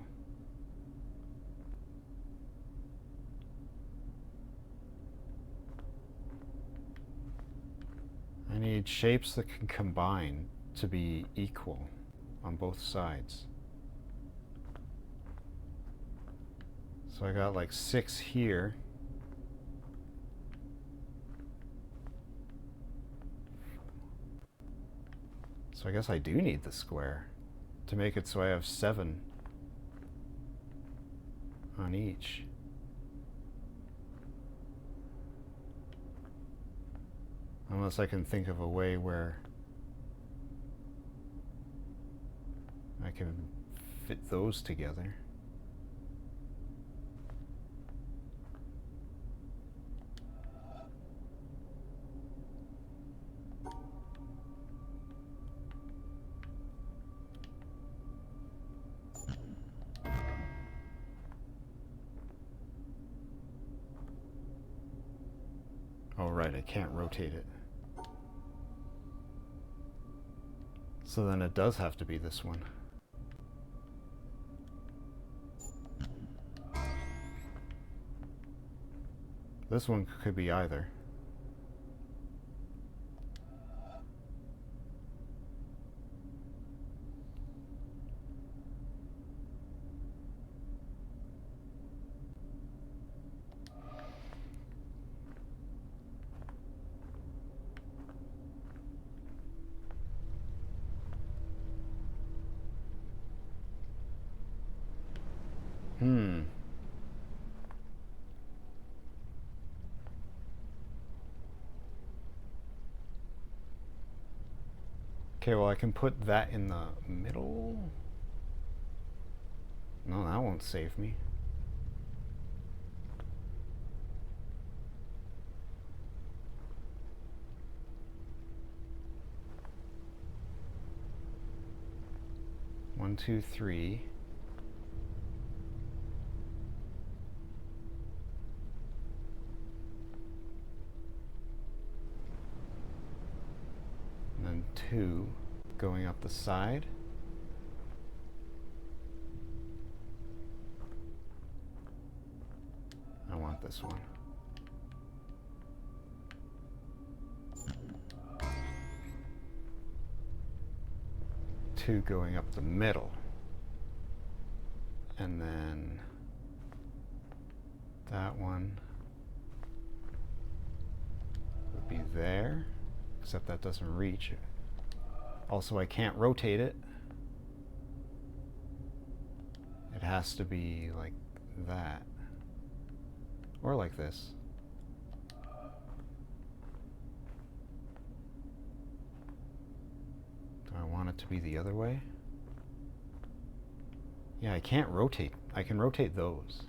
I need shapes that can combine to be equal on both sides. So I got like 6 here. So I guess I do need the square to make it so I have 7 on each. Unless I can think of a way where I can fit those together. Oh right, I can't rotate it. So then it does have to be this one. This one could be either. Okay, well I can put that in the middle. No, that won't save me. One, two, three. And then 2 going up the side. I want this one. Two going up the middle. And then that one would be there, except that doesn't reach it. Also, I can't rotate it. It has to be like that. Or like this. Do I want it to be the other way? Yeah, I can't rotate. I can rotate those.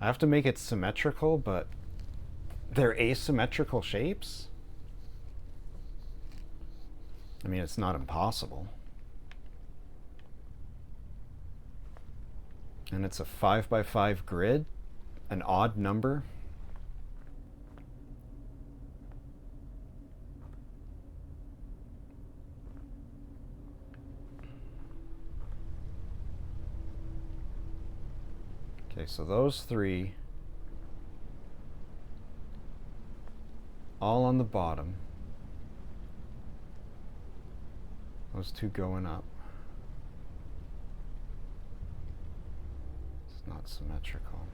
I have to make it symmetrical, but they're asymmetrical shapes? I mean, it's not impossible. And it's a 5x5 grid, an odd number. Okay, so those 3 all on the bottom. Those 2 going up. It's not symmetrical.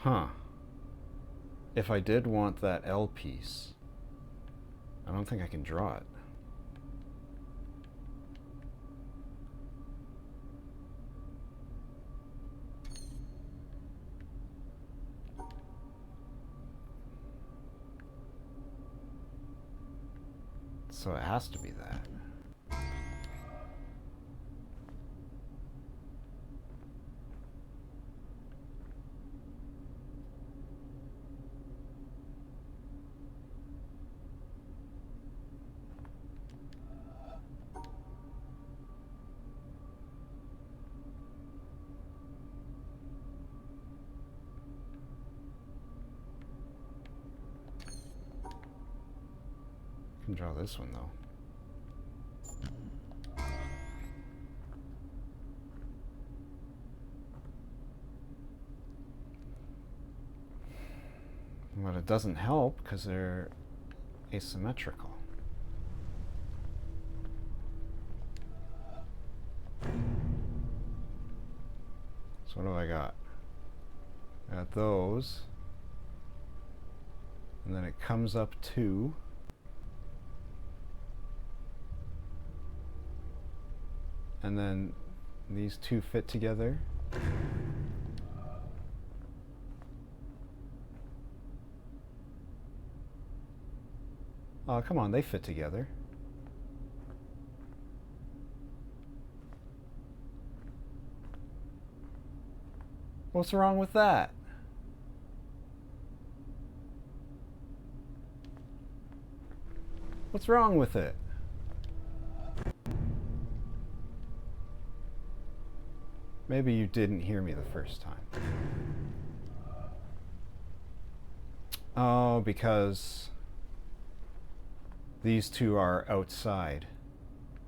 Huh. If I did want that L piece, I don't think I can draw it. So it has to be that. I can draw this one though. But it doesn't help because they're asymmetrical. So what do I got? I got those. And then it comes up two. And then these two fit together. Oh, come on, they fit together. What's wrong with that? What's wrong with it? Maybe you didn't hear me the first time. Oh, because these two are outside.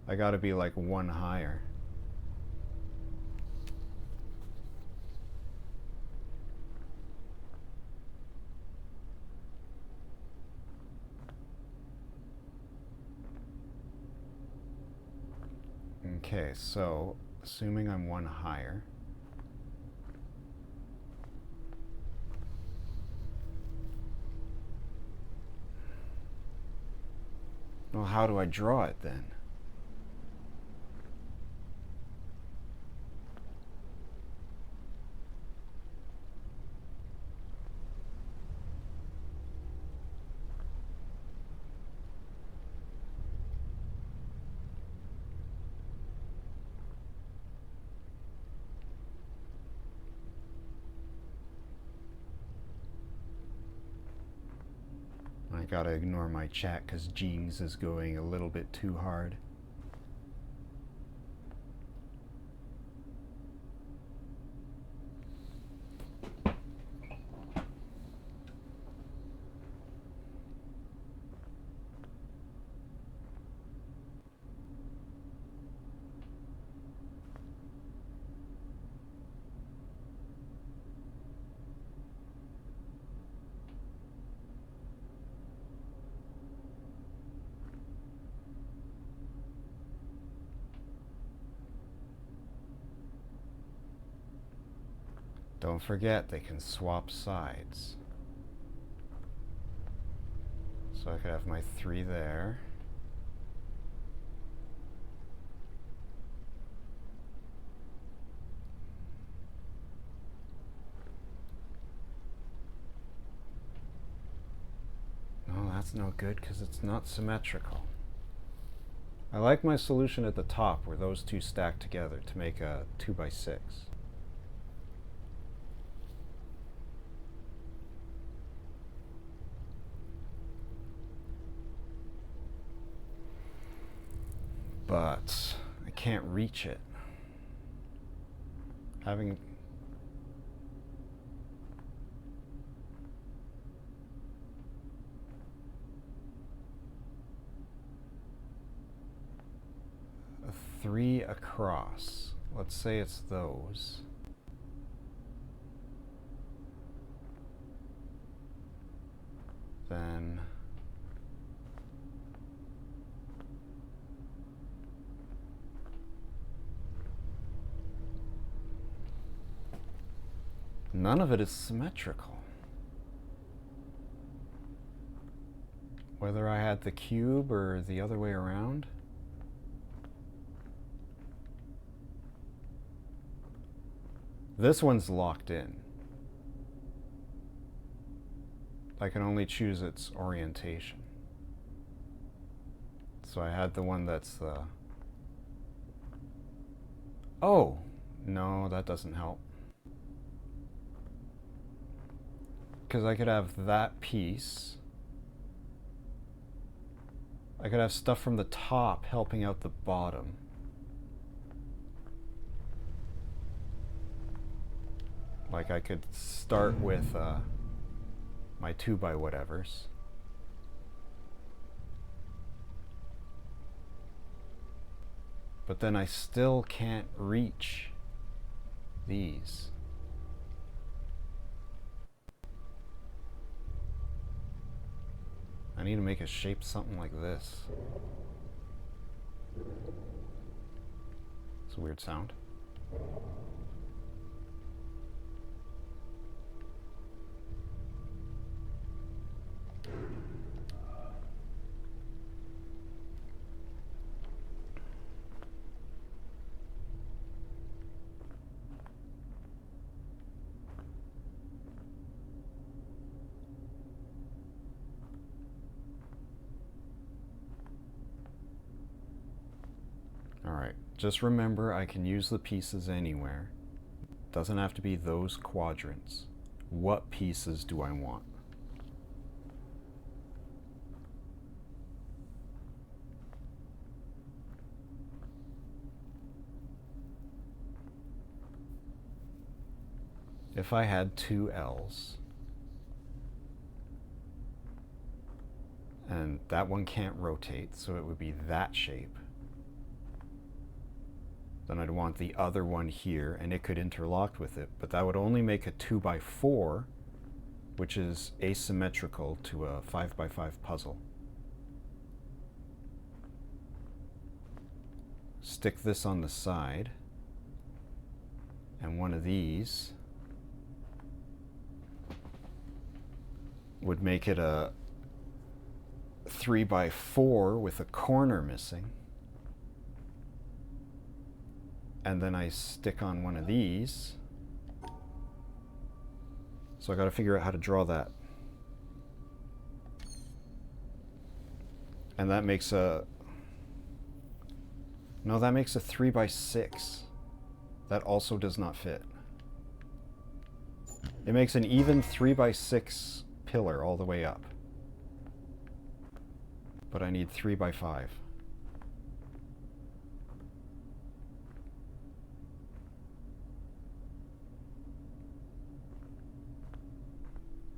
I gotta be like one higher. Okay, so assuming I'm one higher. Well, how do I draw it then? I gotta ignore my chat because Jeans is going a little bit too hard. Don't forget, they can swap sides. So I could have my 3 there. No, that's no good because it's not symmetrical. I like my solution at the top where those two stack together to make a 2x6. But I can't reach it. Having a 3 across, let's say it's those. Then None of it is symmetrical. Whether I had the cube or the other way around. This one's locked in. I can only choose its orientation. So I had the one that's the... Oh! No, that doesn't help. Because I could have that piece. I could have stuff from the top helping out the bottom. Like I could start with my 2x-whatevers. But then I still can't reach these. I need to make a shape something like this. It's a weird sound. Alright, just remember I can use the pieces anywhere. Doesn't have to be those quadrants. What pieces do I want? If I had two L's, and that one can't rotate, so it would be that shape, then I'd want the other one here, and it could interlock with it, but that would only make a 2x4, which is asymmetrical to a 5x5 puzzle. Stick this on the side, and one of these would make it a 3x4 with a corner missing. And then I stick on one of these. So I got to figure out how to draw that. And that makes a... No, that makes a 3x6. That also does not fit. It makes an even 3x6 pillar all the way up. But I need 3x5.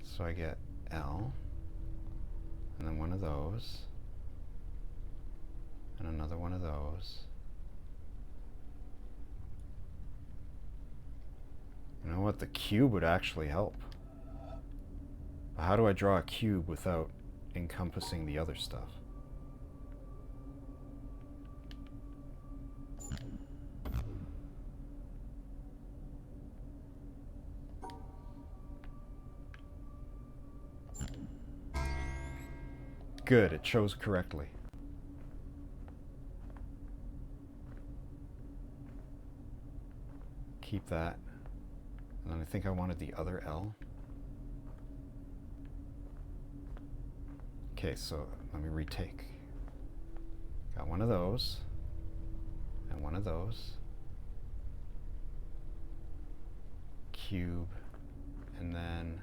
So I get L, and then one of those, and another one of those. You know what? The cube would actually help. But how do I draw a cube without encompassing the other stuff? Good, it chose correctly. Keep that. And then I think I wanted the other L. Okay, so let me retake. Got one of those, and one of those. Cube, and then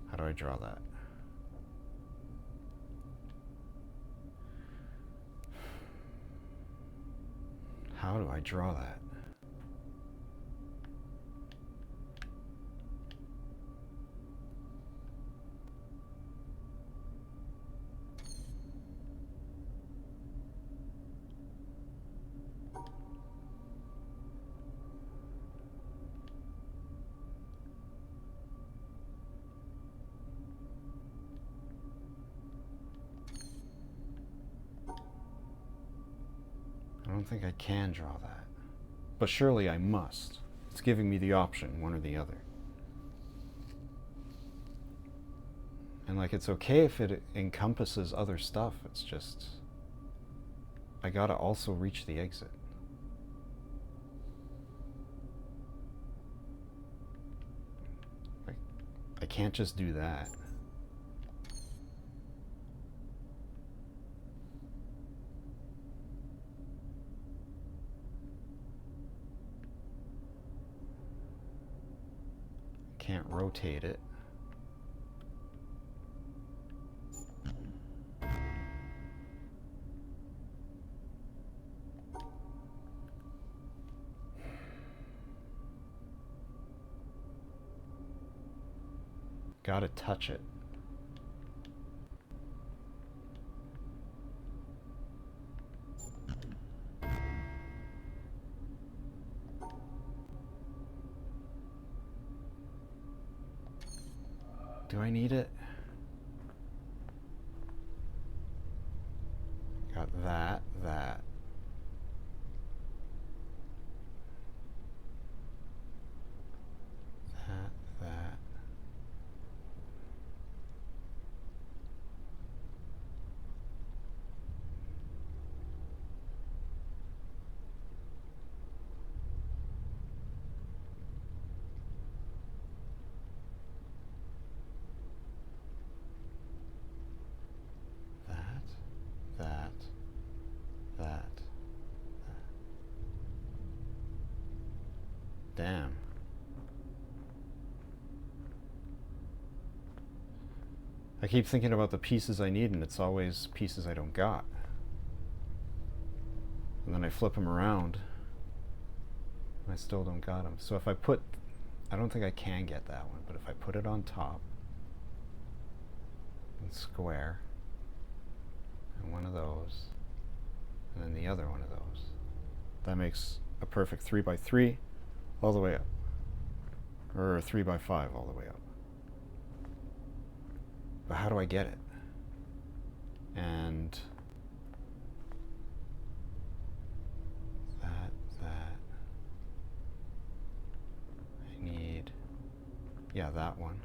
how do I draw that? How do I draw that? don't think I can draw that. But surely I must. It's giving me the option, one or the other. And like, it's okay if it encompasses other stuff. It's just, I gotta also reach the exit. Like, I can't just do that. Can't rotate it. Gotta touch it. Do I need it? Got that, that. That. Damn. I keep thinking about the pieces I need, and it's always pieces I don't got. And then I flip them around, and I still don't got them. So if I put, I don't think I can get that one, but if I put it on top, and square, and one of those, and then the other one of those, that makes a perfect 3x3 all the way up, or a 3x5 all the way up. But how do I get it? And that, I need, yeah, that one.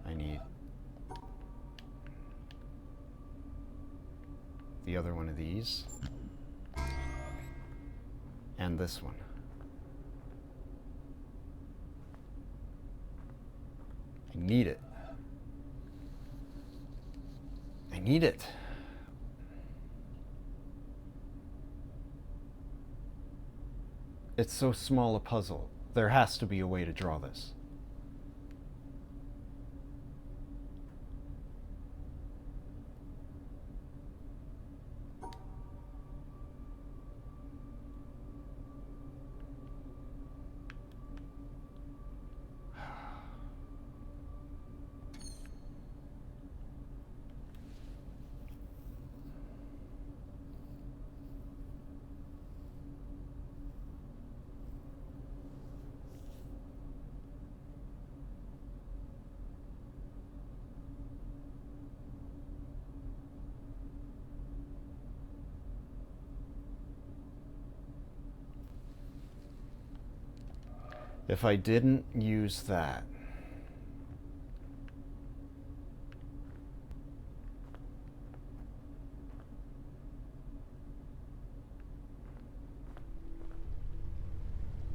I need the other one of these, and this one. I need it. I need it. It's so small a puzzle. There has to be a way to draw this. If I didn't use that,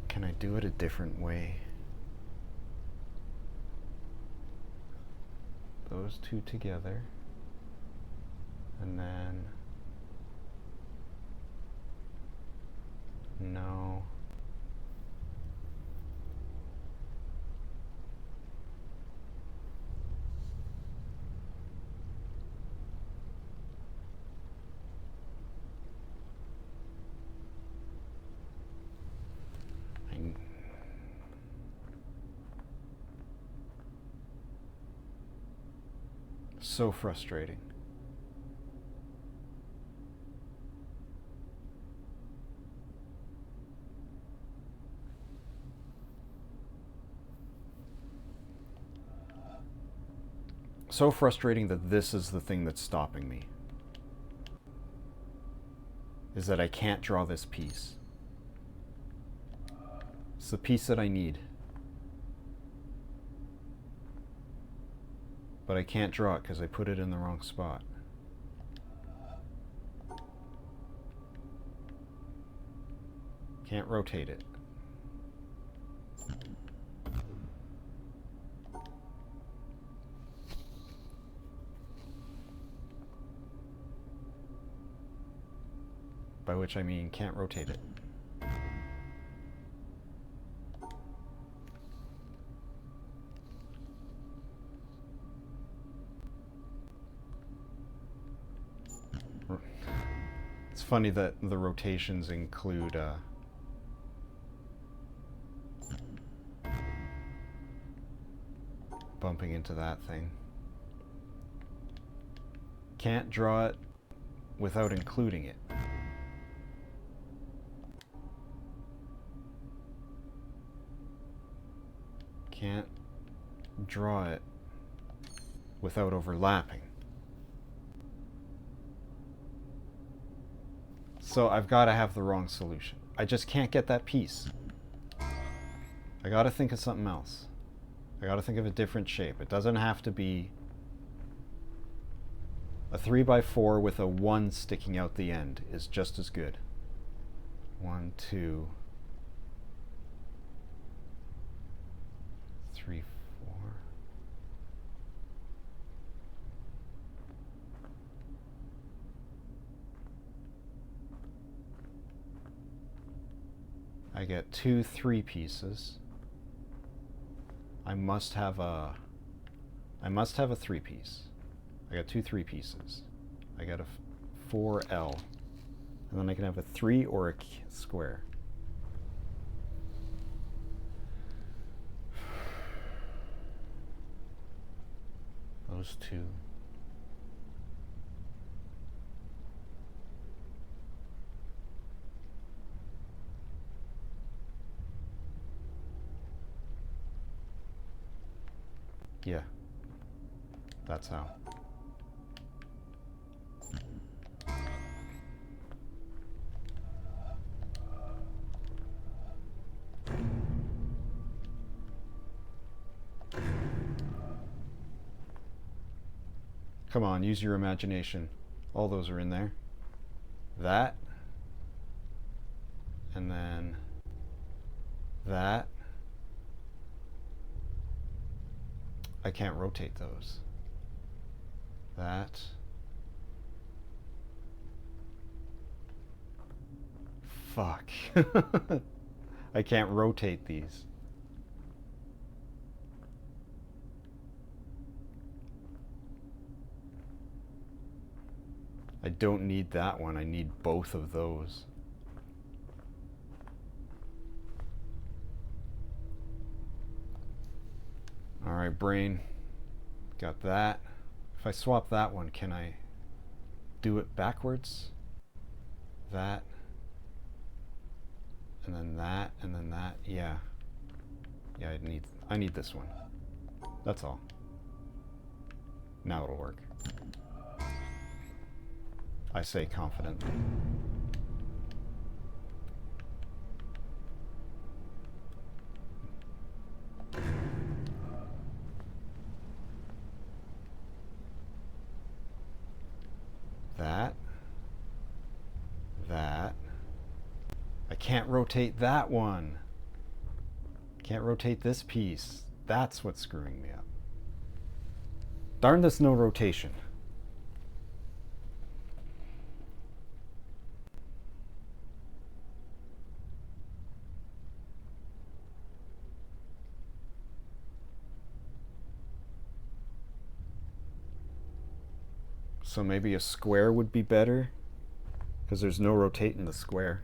can I do it a different way? Those two together, and then, no. So frustrating. So frustrating that this is the thing that's stopping me. is that I can't draw this piece. It's the piece that I need. But I can't draw it because I put it in the wrong spot. Can't rotate it. By which I mean can't rotate it. It's funny that the rotations include bumping into that thing. Can't draw it without including it. Can't draw it without overlapping. So I've got to have the wrong solution. I just can't get that piece. I got to think of something else. I got to think of a different shape. It doesn't have to be a 3x4 with a 1 sticking out the end is just as good. 1, 2, 3, 4. I get 2 3 pieces. I must have a 3 piece. I got 2 3 pieces. I got a 4L. And then I can have a 3 or a square. Those two. Yeah, that's how. Come on, use your imagination. All those are in there. That. And then that. I can't rotate those. That. Fuck. I can't rotate these. I don't need that one. I need both of those. All right, brain. Got that. If I swap that one, can I do it backwards? That. And then that, and then that. Yeah. Yeah, I need this one. That's all. Now it'll work. I say confidently. That. That. I can't rotate that one. Can't rotate this piece. That's what's screwing me up. Darn this no rotation. So maybe a square would be better, because there's no rotating the square.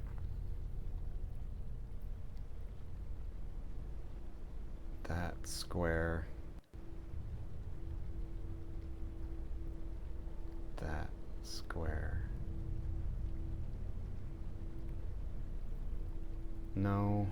That square. That square. No.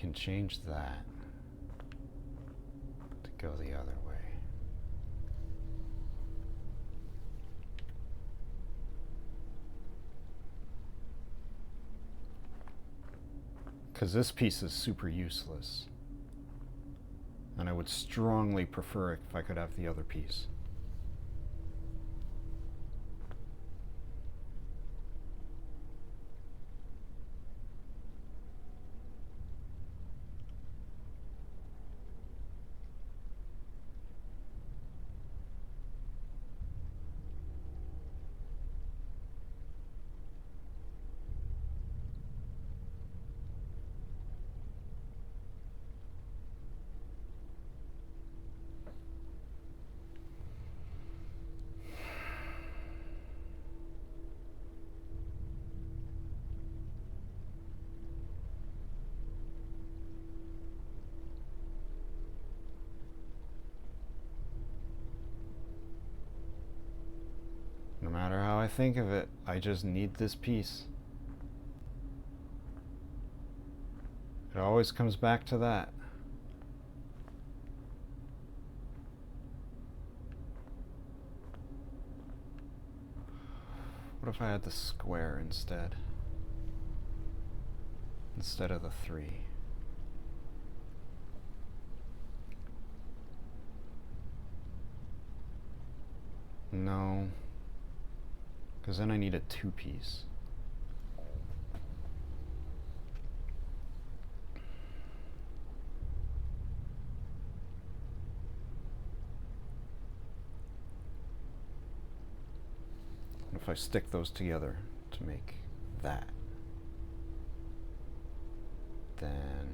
can change that to go the other way. Because this piece is super useless. And I would strongly prefer it if I could have the other piece. No matter how I think of it, I just need this piece. It always comes back to that. What if I had the square instead? Instead of the 3. No. Because then I need a 2-piece. If I stick those together to make that, then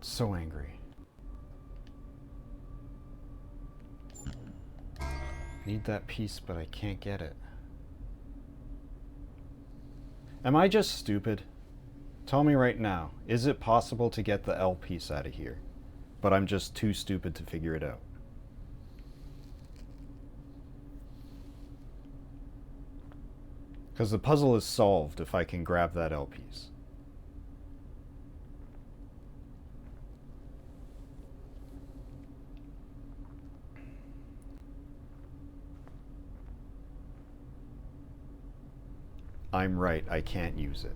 so angry. Need that piece, but I can't get it. Am I just stupid? Tell me right now, is it possible to get the L piece out of here? But I'm just too stupid to figure it out. Because the puzzle is solved if I can grab that L piece. I'm right, I can't use it.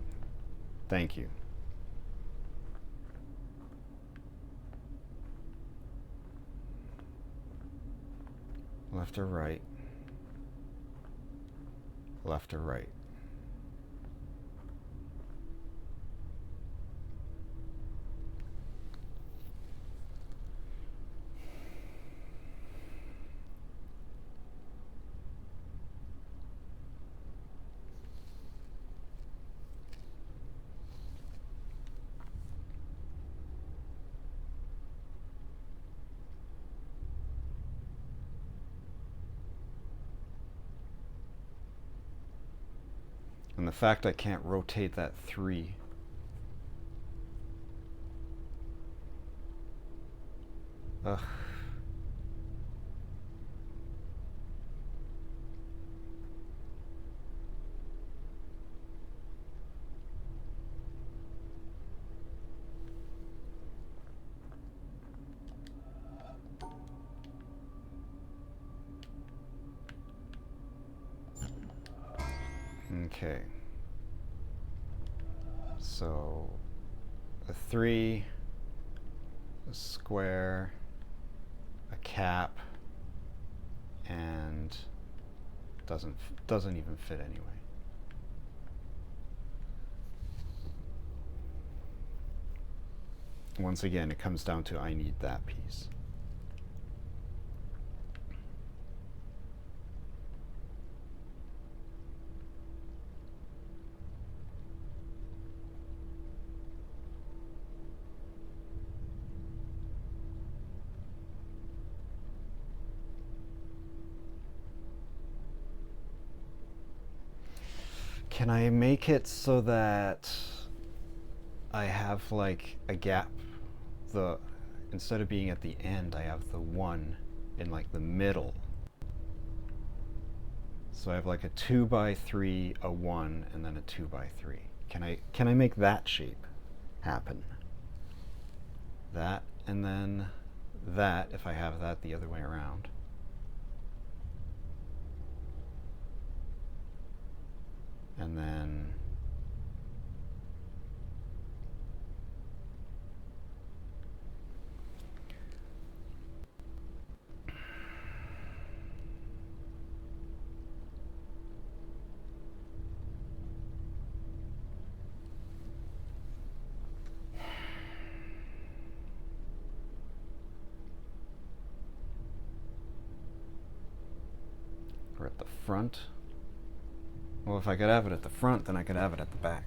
Thank you. Left or right? Left or right? And the fact I can't rotate that 3. Ugh. Okay. So a 3, a square, a cap, and doesn't even fit anyway. Once again, it comes down to I need that piece. Can I make it so that I have like a gap? Instead of being at the end, I have the 1 in like the middle. So I have like a 2 by 3, a 1, and then a 2 by 3. Can I make that shape happen? That, and then that, if I have that the other way around. And then or at the front. Well, if I could have it at the front, then I could have it at the back.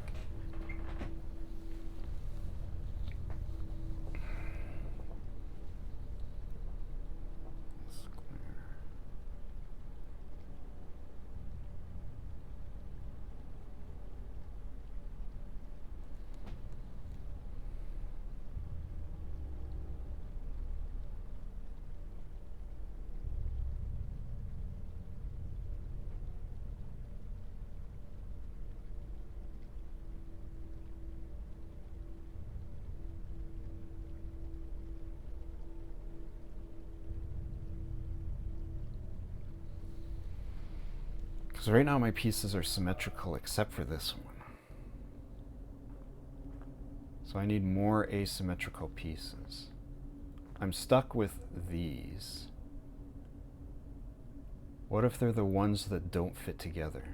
Because right now my pieces are symmetrical except for this one. So I need more asymmetrical pieces. I'm stuck with these. What if they're the ones that don't fit together?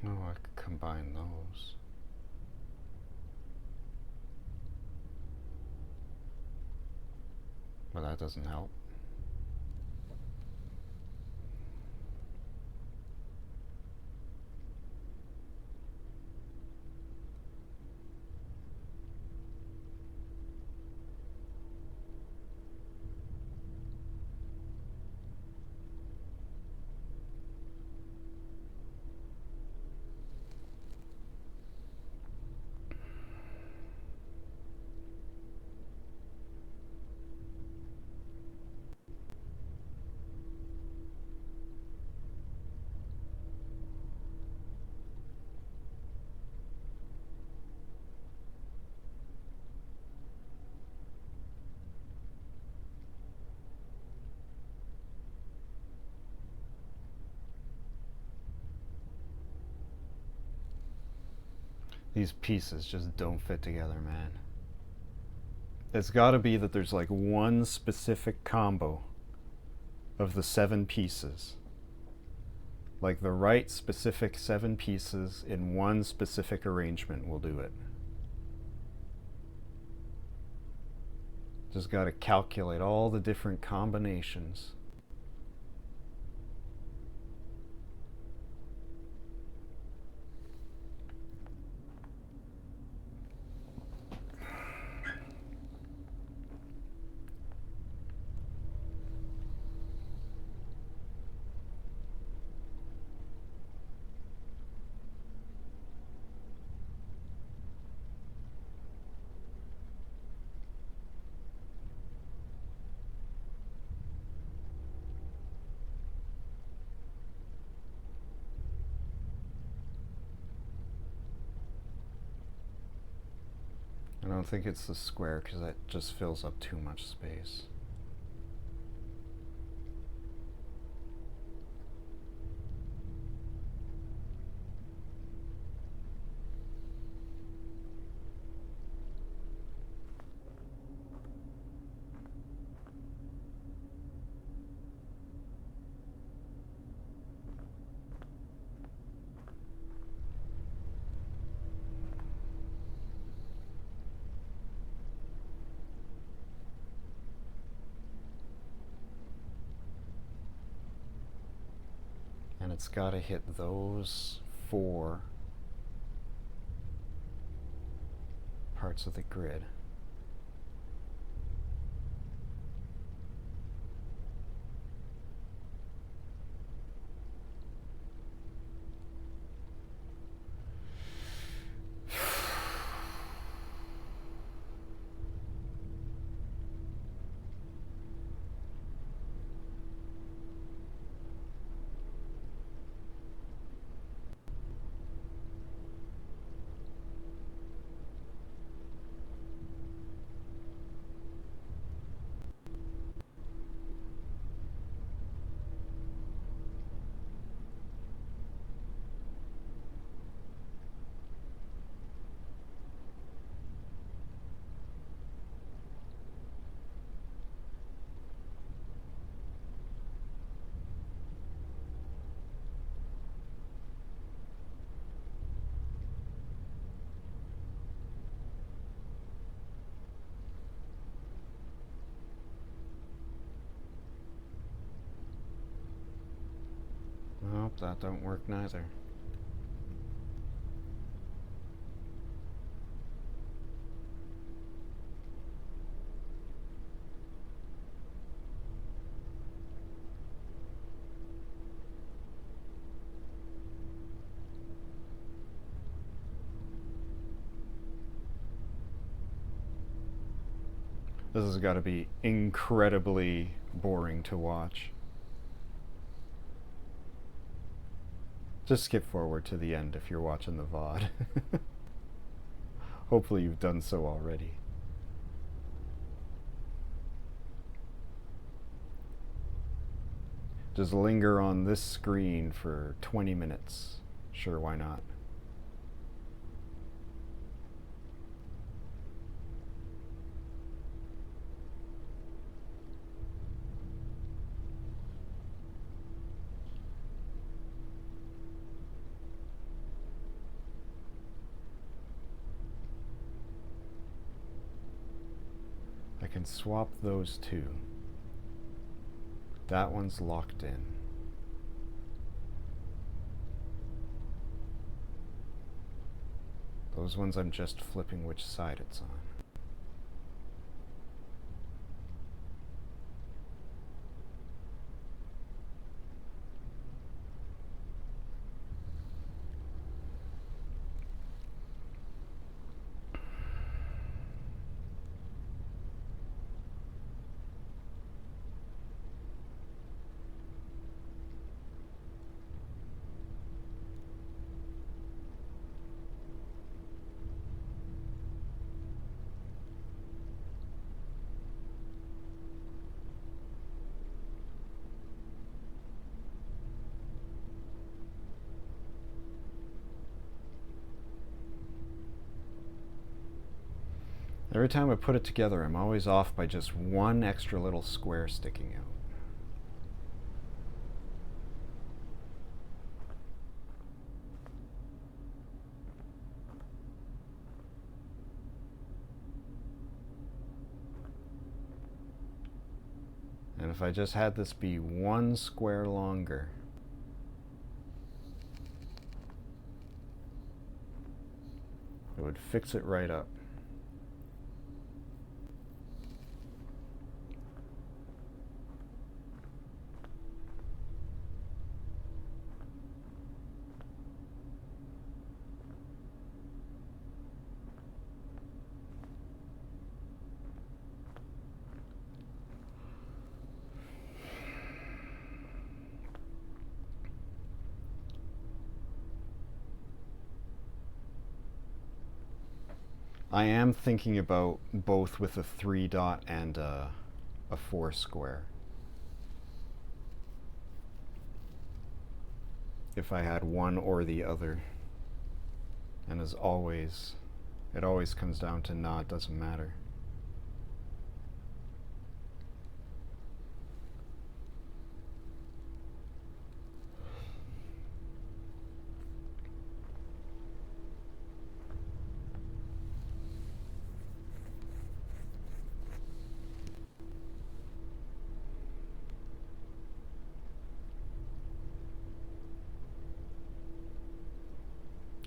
Oh, I could combine those. But that doesn't help. These pieces just don't fit together, man. It's gotta be that there's like one specific combo of the 7 pieces. Like the right specific 7 pieces in one specific arrangement will do it. Just gotta calculate all the different combinations. I don't think it's the square because that just fills up too much space. And it's got to hit those 4 parts of the grid. Nope, that don't work neither. This has got to be incredibly boring to watch. Just skip forward to the end if you're watching the VOD. Hopefully you've done so already. Just linger on this screen for 20 minutes. Sure, why not? I can swap those 2. That one's locked in. Those ones I'm just flipping which side it's on. Every time I put it together, I'm always off by just one extra little square sticking out. And if I just had this be one square longer, it would fix it right up. I am thinking about both with a 3 dot and a 4 square. If I had one or the other. And as always, it always comes down to nah, it doesn't matter.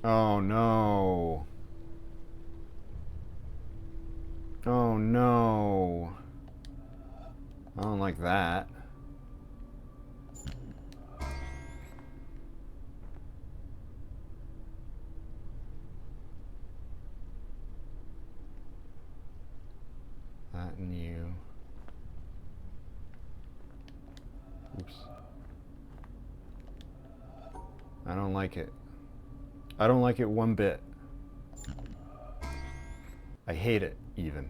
Oh no. Oh no. I don't like that. That and you. Oops. I don't like it. I don't like it one bit. I hate it, even.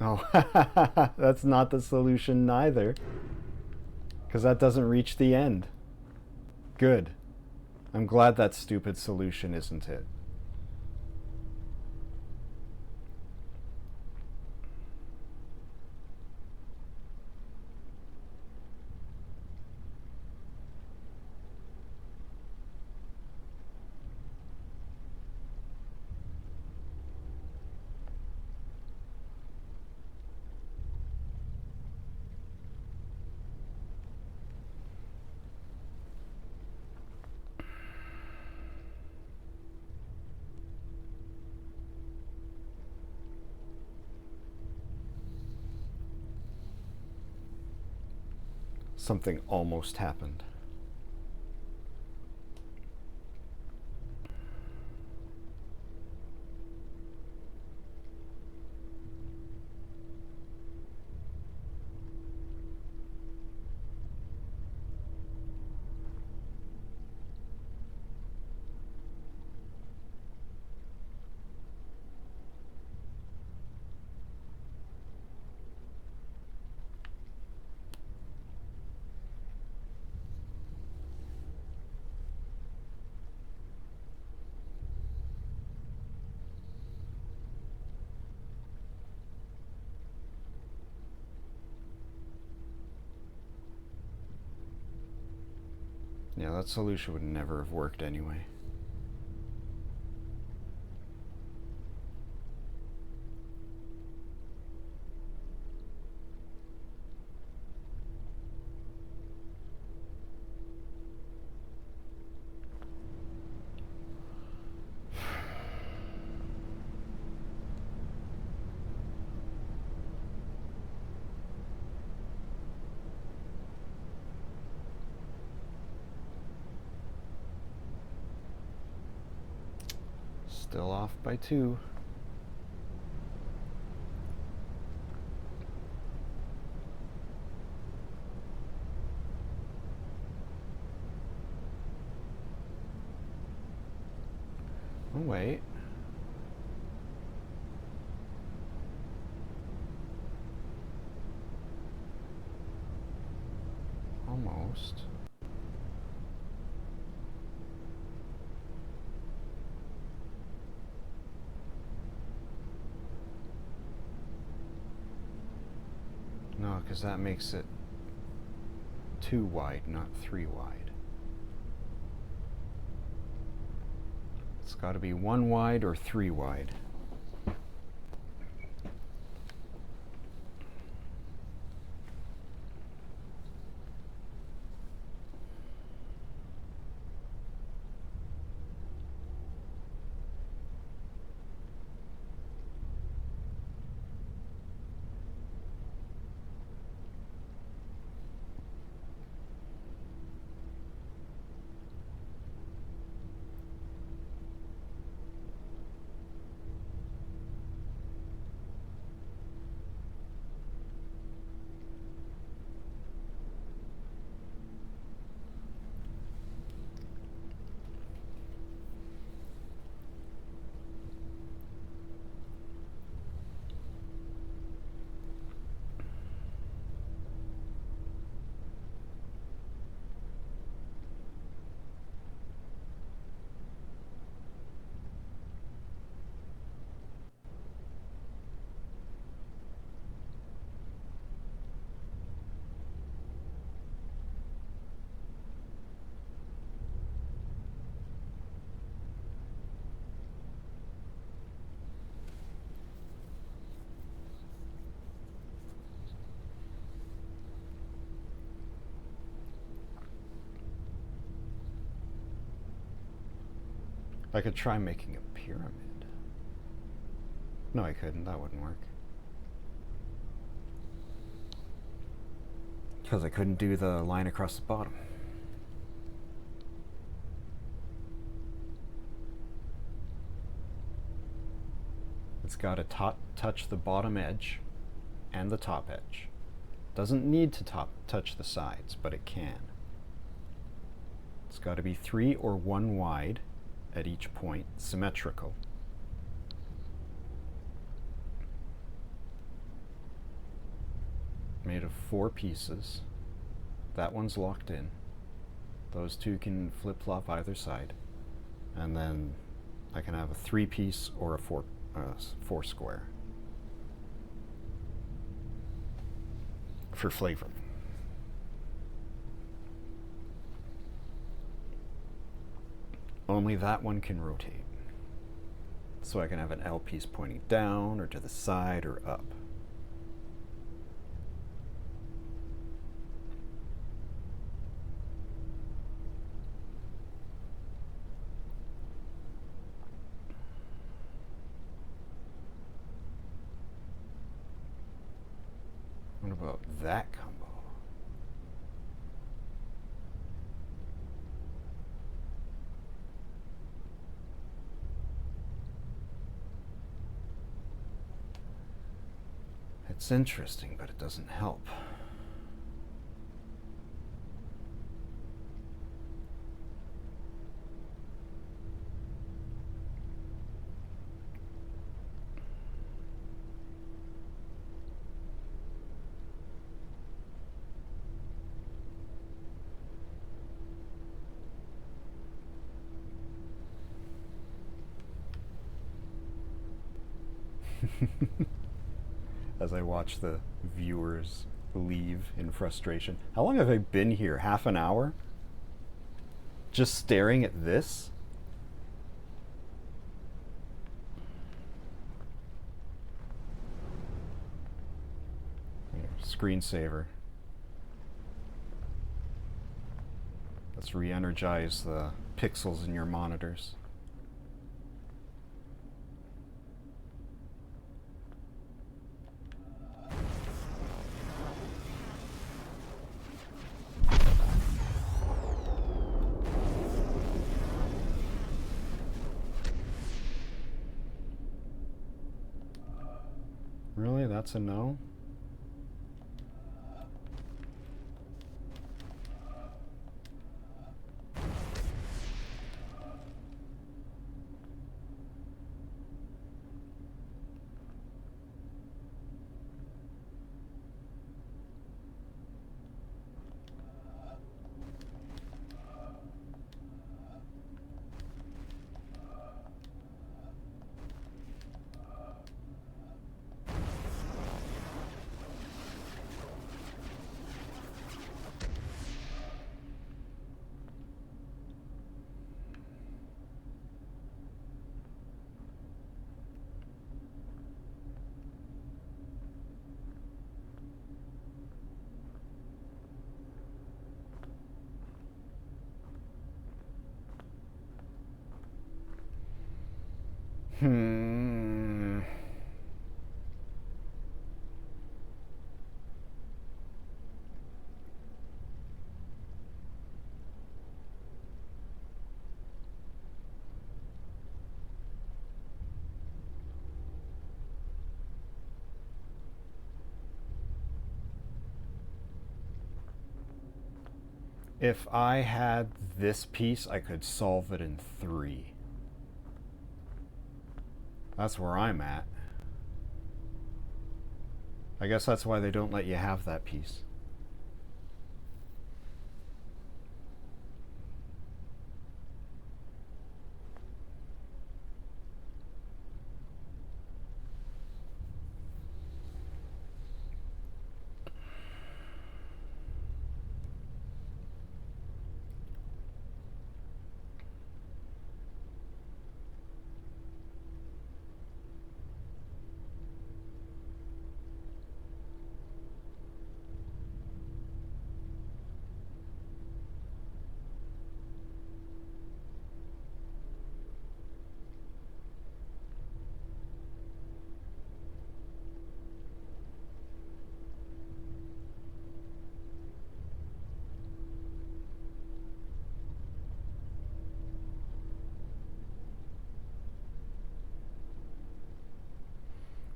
Oh, that's not the solution neither. Because that doesn't reach the end. Good. I'm glad that stupid solution isn't it. Something almost happened. Yeah, that solution would never have worked anyway. Still off by 2. Oh, wait. Almost. No, because that makes it 2 wide, not 3 wide. It's got to be 1 wide or 3 wide. I could try making a pyramid. No, I couldn't. That wouldn't work. Because I couldn't do the line across the bottom. It's got to touch the bottom edge and the top edge. Doesn't need to touch the sides, but it can. It's got to be 3 or 1 wide at each point, symmetrical. Made of 4 pieces. That one's locked in. Those 2 can flip-flop either side. And then I can have a 3-piece or a 4 square. For flavor. Only that one can rotate. So I can have an L piece pointing down or to the side or up. What about that combo? It's interesting, but it doesn't help. As I watch the viewers leave in frustration. How long have I been here? Half an hour? Just staring at this? Here, screensaver. Let's re-energize the pixels in your monitors. Really? That's a no? Hmm. If I had this piece, I could solve it in 3. That's where I'm at. I guess that's why they don't let you have that piece.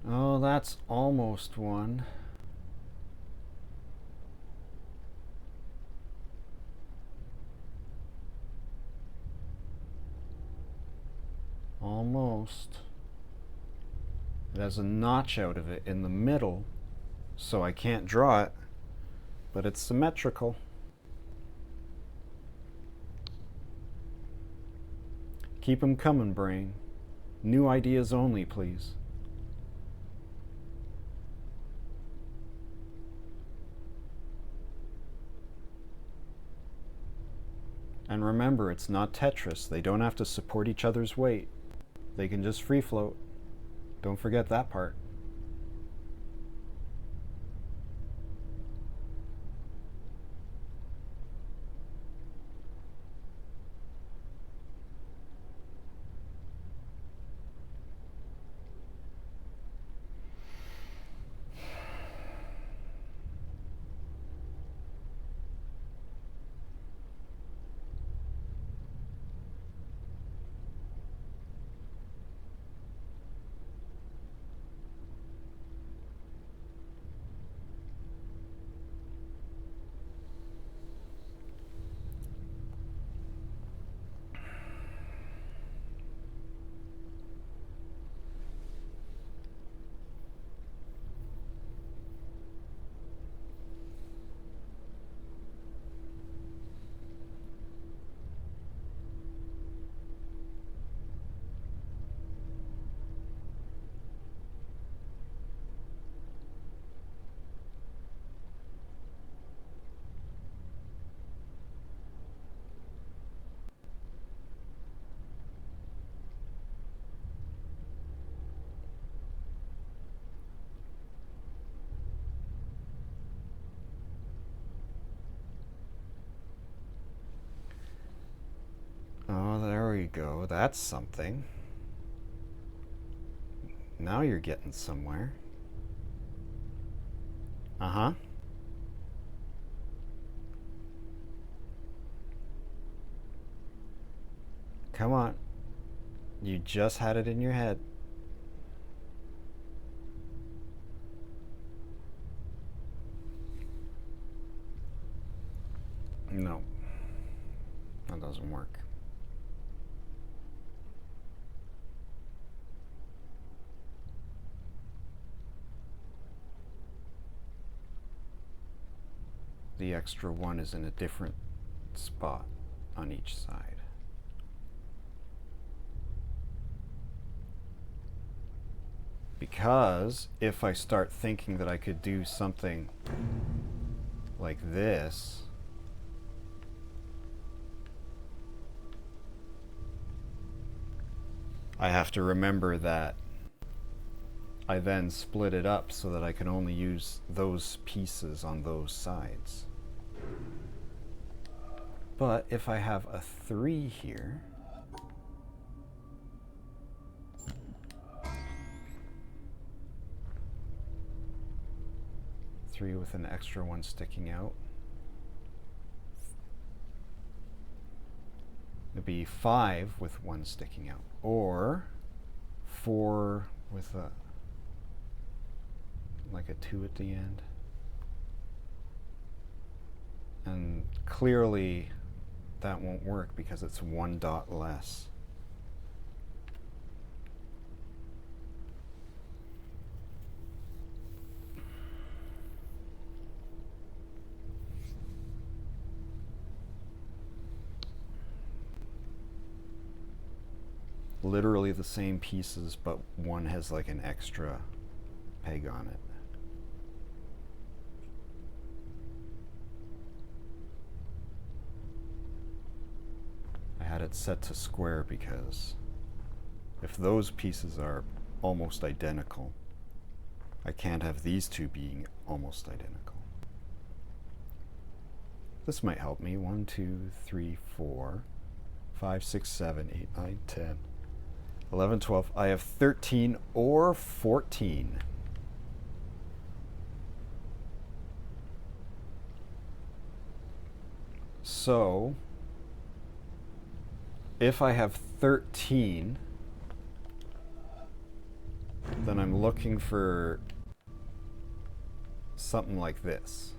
Oh, that's almost one. Almost. It has a notch out of it in the middle, so I can't draw it, but it's symmetrical. Keep 'em coming, brain. New ideas only, please. And remember, it's not Tetris. They don't have to support each other's weight. They can just free float. Don't forget that part. Oh, there we go. That's something. Now you're getting somewhere. Uh-huh. Come on. You just had it in your head. No. That doesn't work. The extra one is in a different spot on each side. Because if I start thinking that I could do something like this, I have to remember that I then split it up so that I can only use those pieces on those sides. But if I have a 3 here, 3 with an extra 1 sticking out. It'd be 5 with 1 sticking out, or 4 with a like a 2 at the end. And clearly that won't work because it's 1 dot less. Literally the same pieces, but one has like an extra peg on it. I had it set to square because if those pieces are almost identical, I can't have these two being almost identical. This might help me. 1, 2, 3, 4, 5, 6, 7, 8, 9, 10. 11, 12. I have 13 or 14. So, if I have 13, then I'm looking for something like this.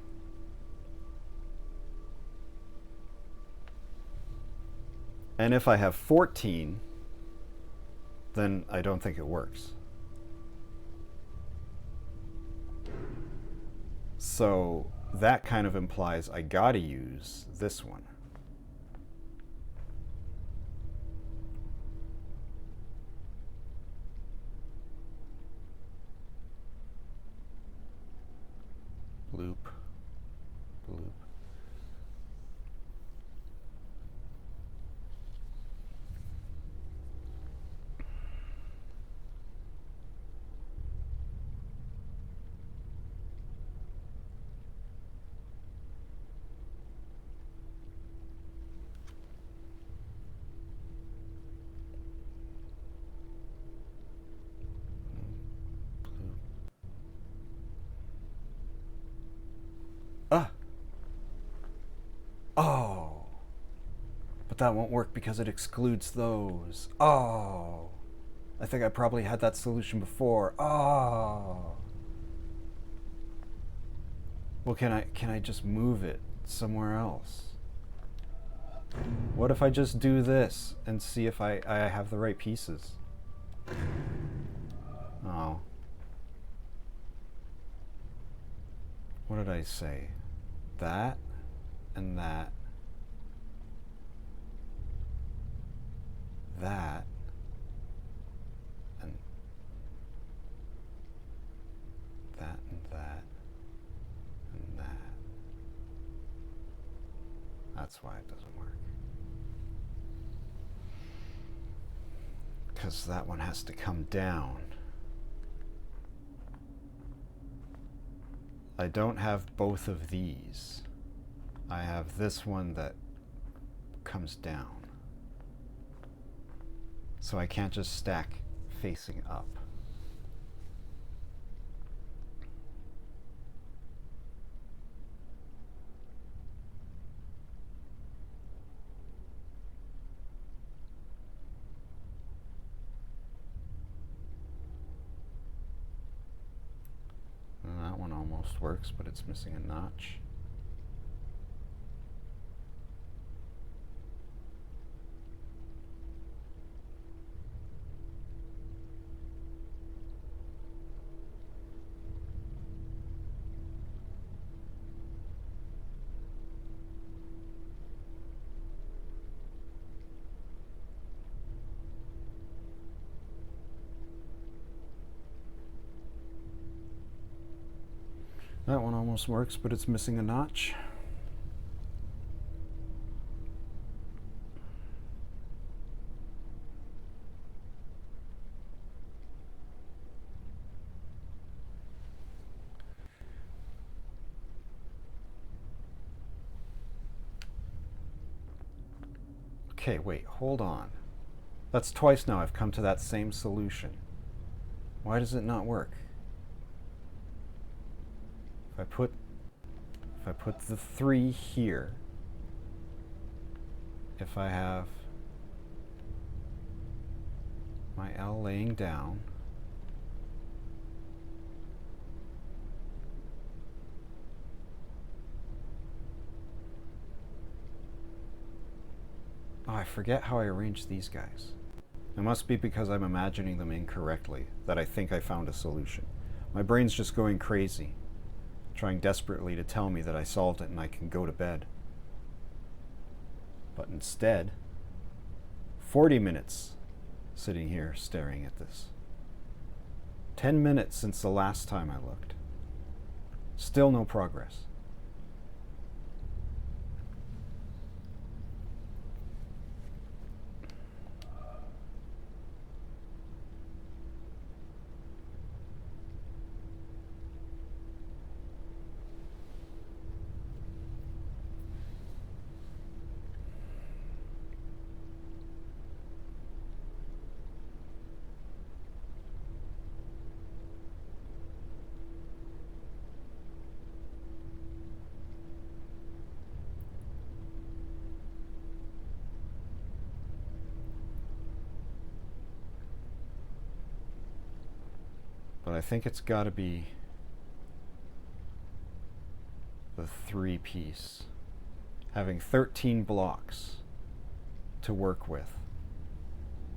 And if I have 14, then I don't think it works. So that kind of implies I gotta use this one. Bloop, bloop. Ah! Oh! But that won't work because it excludes those. Oh! I think I probably had that solution before. Oh! Well, can I just move it somewhere else? What if I just do this and see if I have the right pieces? Oh. What did I say? That and that. That and that and that and that. That's why it doesn't work. Because that one has to come down. I don't have both of these. I have this one that comes down. So I can't just stack facing up. And that one almost works, but it's missing a notch. That one almost works, but it's missing a notch. Okay, wait, hold on. That's twice now I've come to that same solution. Why does it not work? If I put the 3 here, if I have my L laying down, oh, I forget how I arranged these guys. It must be because I'm imagining them incorrectly that I think I found a solution. My brain's just going crazy, trying desperately to tell me that I solved it and I can go to bed. But instead, 40 minutes sitting here staring at this. 10 minutes since the last time I looked. Still no progress. But I think it's got to be the 3-piece. Having 13 blocks to work with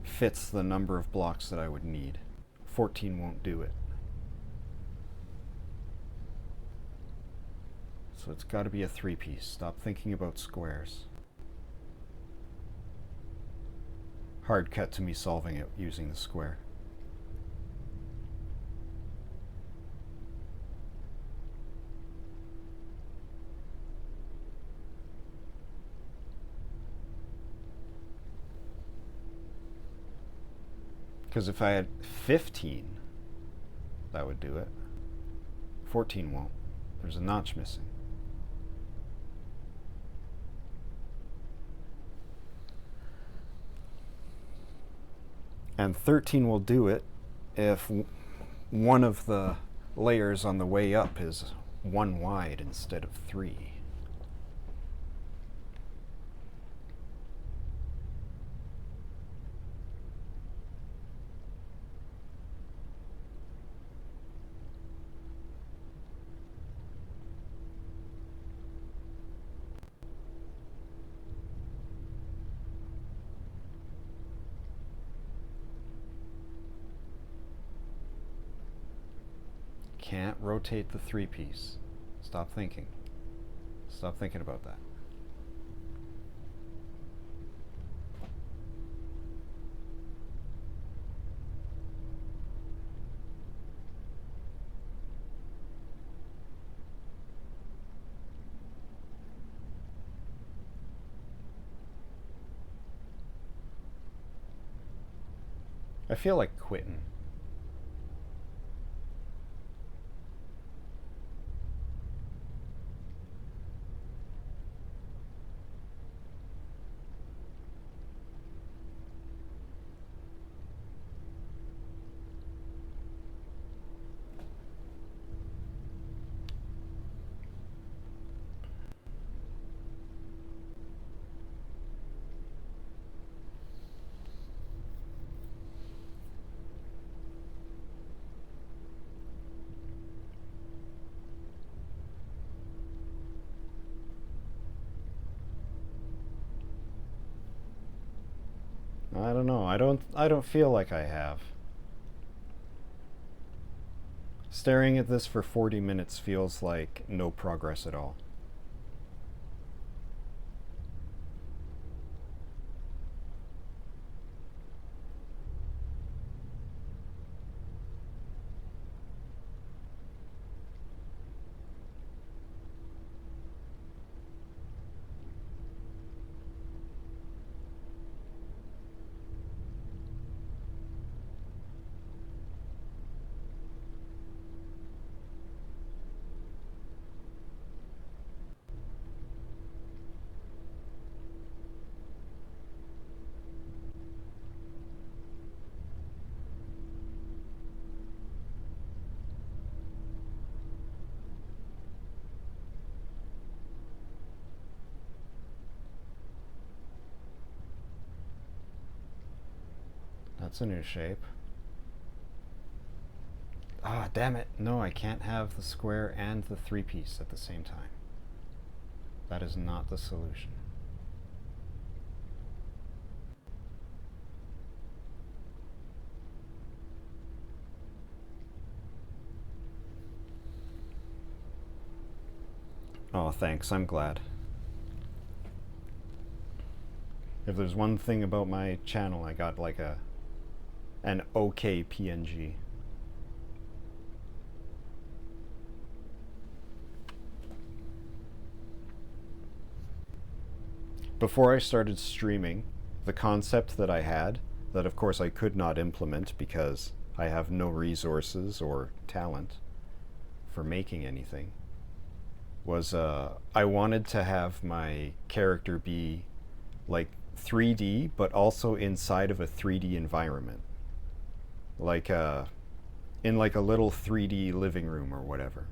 fits the number of blocks that I would need. 14 won't do it. So it's got to be a 3-piece. Stop thinking about squares. Hard cut to me solving it using the square. Because if I had 15, that would do it. 14 won't. There's a notch missing. And 13 will do it if one of the layers on the way up is 1 wide instead of 3. Can't rotate the 3-piece. Stop thinking. Stop thinking about that. I feel like quitting. I don't know. I don't feel like I have. Staring at this for 40 minutes feels like no progress at all. That's a new shape. Ah, damn it. No, I can't have the square and the three-piece at the same time. That is not the solution. Oh, thanks. I'm glad. If there's one thing about my channel, I got like an okay PNG. Before I started streaming, the concept that I had, that of course I could not implement because I have no resources or talent for making anything, was I wanted to have my character be like 3D, but also inside of a 3D environment. Like in like a little 3D living room or whatever.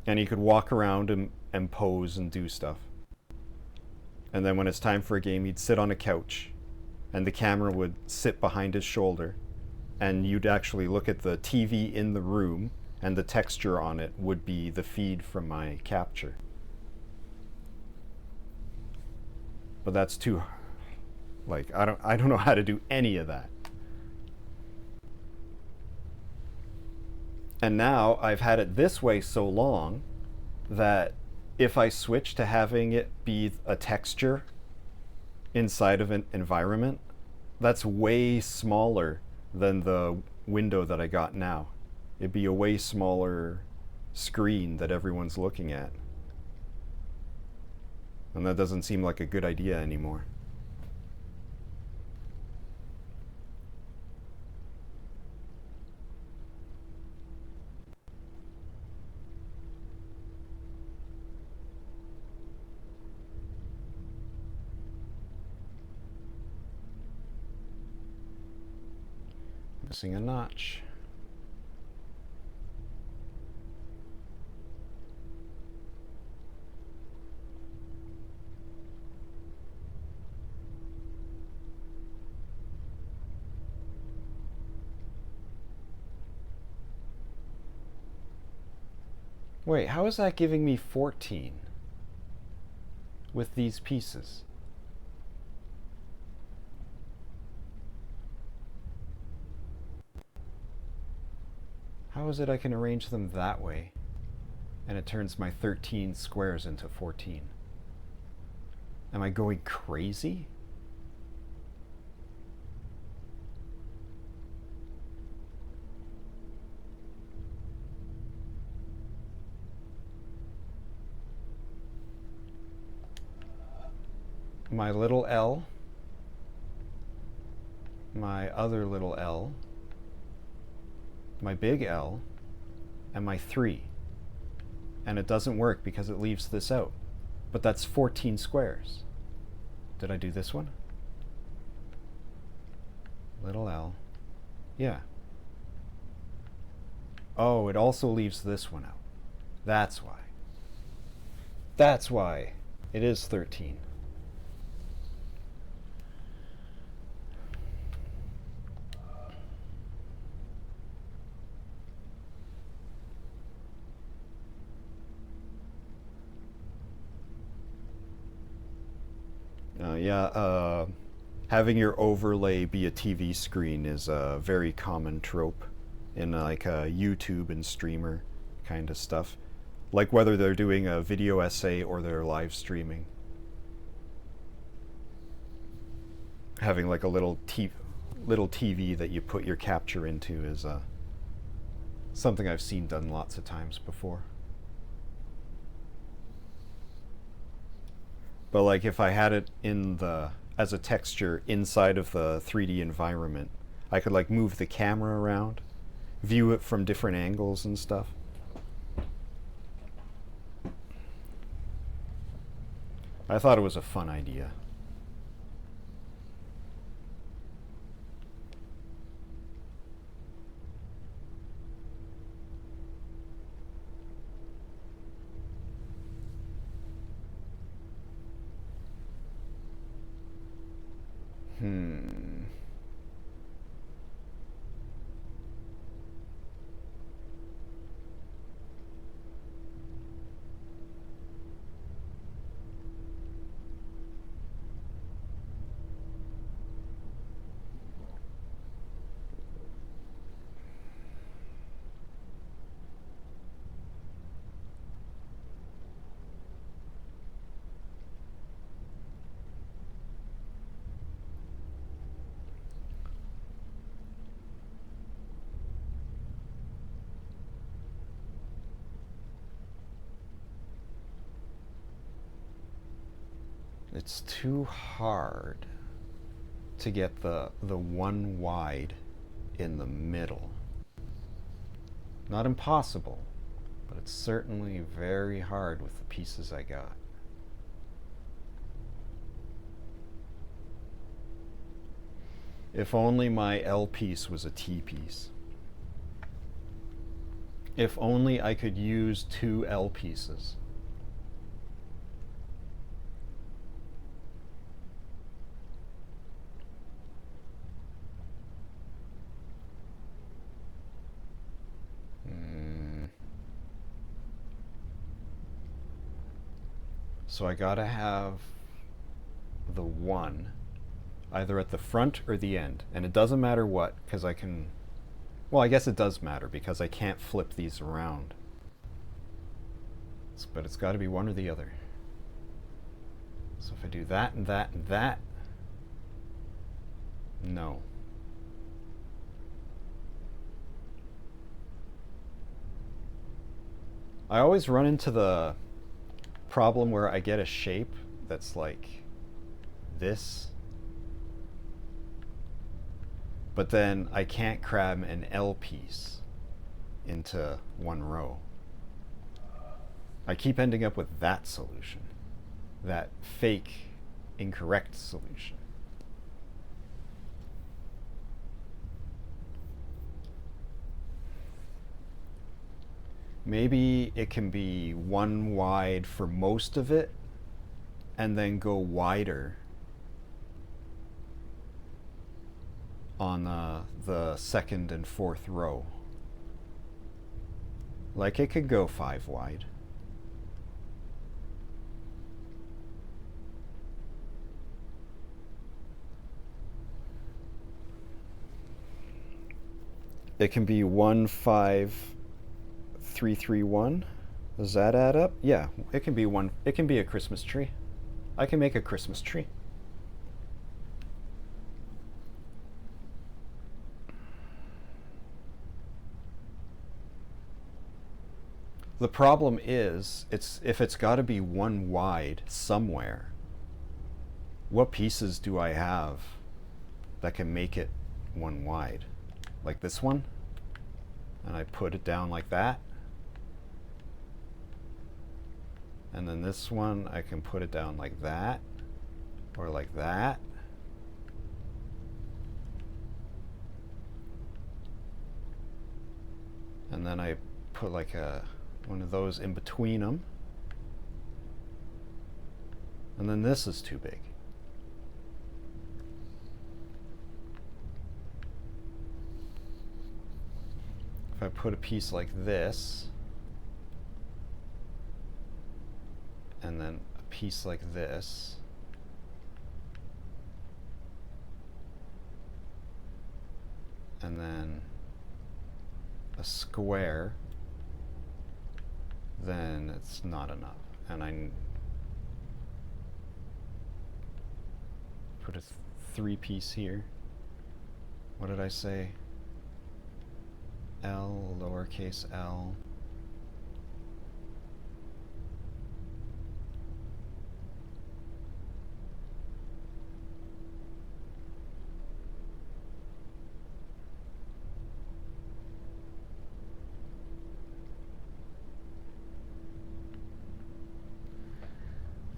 And he could walk around and pose and do stuff. And then when it's time for a game, he'd sit on a couch and the camera would sit behind his shoulder and you'd actually look at the TV in the room and the texture on it would be the feed from my capture. But that's too, like, I don't know how to do any of that. And now I've had it this way so long that if I switch to having it be a texture inside of an environment, that's way smaller than the window that I got now. It'd be a way smaller screen that everyone's looking at. And that doesn't seem like a good idea anymore. Missing a notch. Wait, how is that giving me 14 with these pieces? How is it I can arrange them that way and it turns my 13 squares into 14? Am I going crazy? My little L, my other little L, my big L, and my 3. And it doesn't work because it leaves this out. But that's 14 squares. Did I do this one? Little L. Yeah. Oh, it also leaves this one out. That's why. That's why it is 13. Having your overlay be a TV screen is a very common trope in like YouTube and streamer kind of stuff. Like whether they're doing a video essay or they're live streaming. Having like a little TV that you put your capture into is something I've seen done lots of times before. But like if I had it in as a texture inside of the 3D environment, I could like move the camera around, view it from different angles and stuff. I thought it was a fun idea. It's too hard to get the one wide in the middle. Not impossible, but it's certainly very hard with the pieces I got. If only my L piece was a T piece. If only I could use two L pieces. So I gotta have the one either at the front or the end. And it doesn't matter what, because I can... Well, I guess it does matter, because I can't flip these around. But it's got to be one or the other. So if I do that and that and that... No. I always run into the problem where I get a shape that's like this, but then I can't cram an L piece into one row. I keep ending up with that solution, that fake, incorrect solution. Maybe it can be one wide for most of it and then go wider on the second and fourth row. Like it could go 5 wide. It can be 1 5 3 3 1. Does that add up? Yeah, it can be one. It can be a Christmas tree. I can make a Christmas tree. The problem is, if it's got to be one wide somewhere, what pieces do I have that can make it one wide? Like this one, and I put it down like that. And then this one, I can put it down like that, or like that. And then I put like one of those in between them. And then this is too big. If I put a piece like this, and then a piece like this, and then a square, then it's not enough. And I put a 3-piece here. What did I say? L, lowercase l.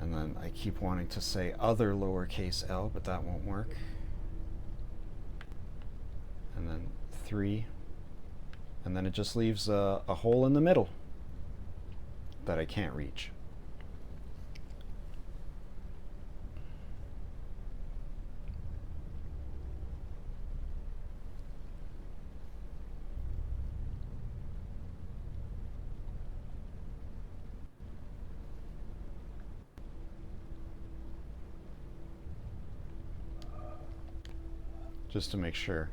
And then I keep wanting to say other lowercase l, but that won't work. And then 3. And then it just leaves a hole in the middle that I can't reach. Just to make sure.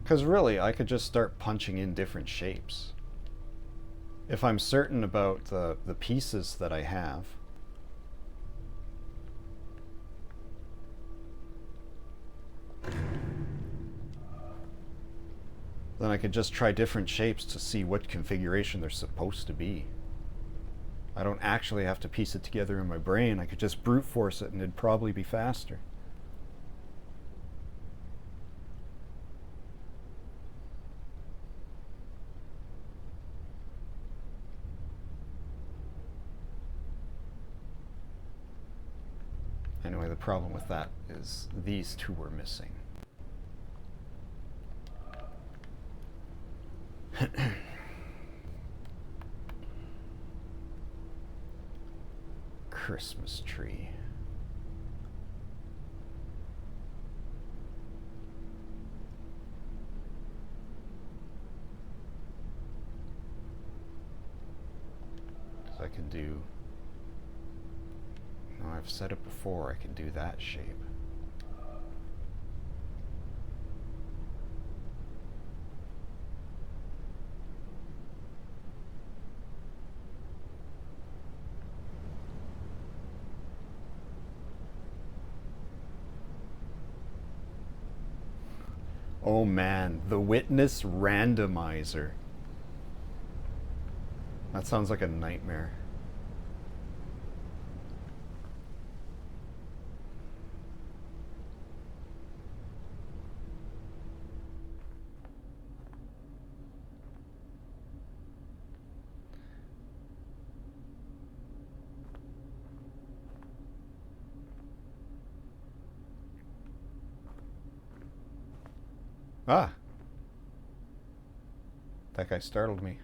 Because really, I could just start punching in different shapes. If I'm certain about the pieces that I have, then I could just try different shapes to see what configuration they're supposed to be. I don't actually have to piece it together in my brain. I could just brute force it and it'd probably be faster. Anyway, the problem with that is these two were missing. Christmas tree. So I can do... No, I've said it before, I can do that shape. Oh man, the witness randomizer. That sounds like a nightmare. Ah! That guy startled me.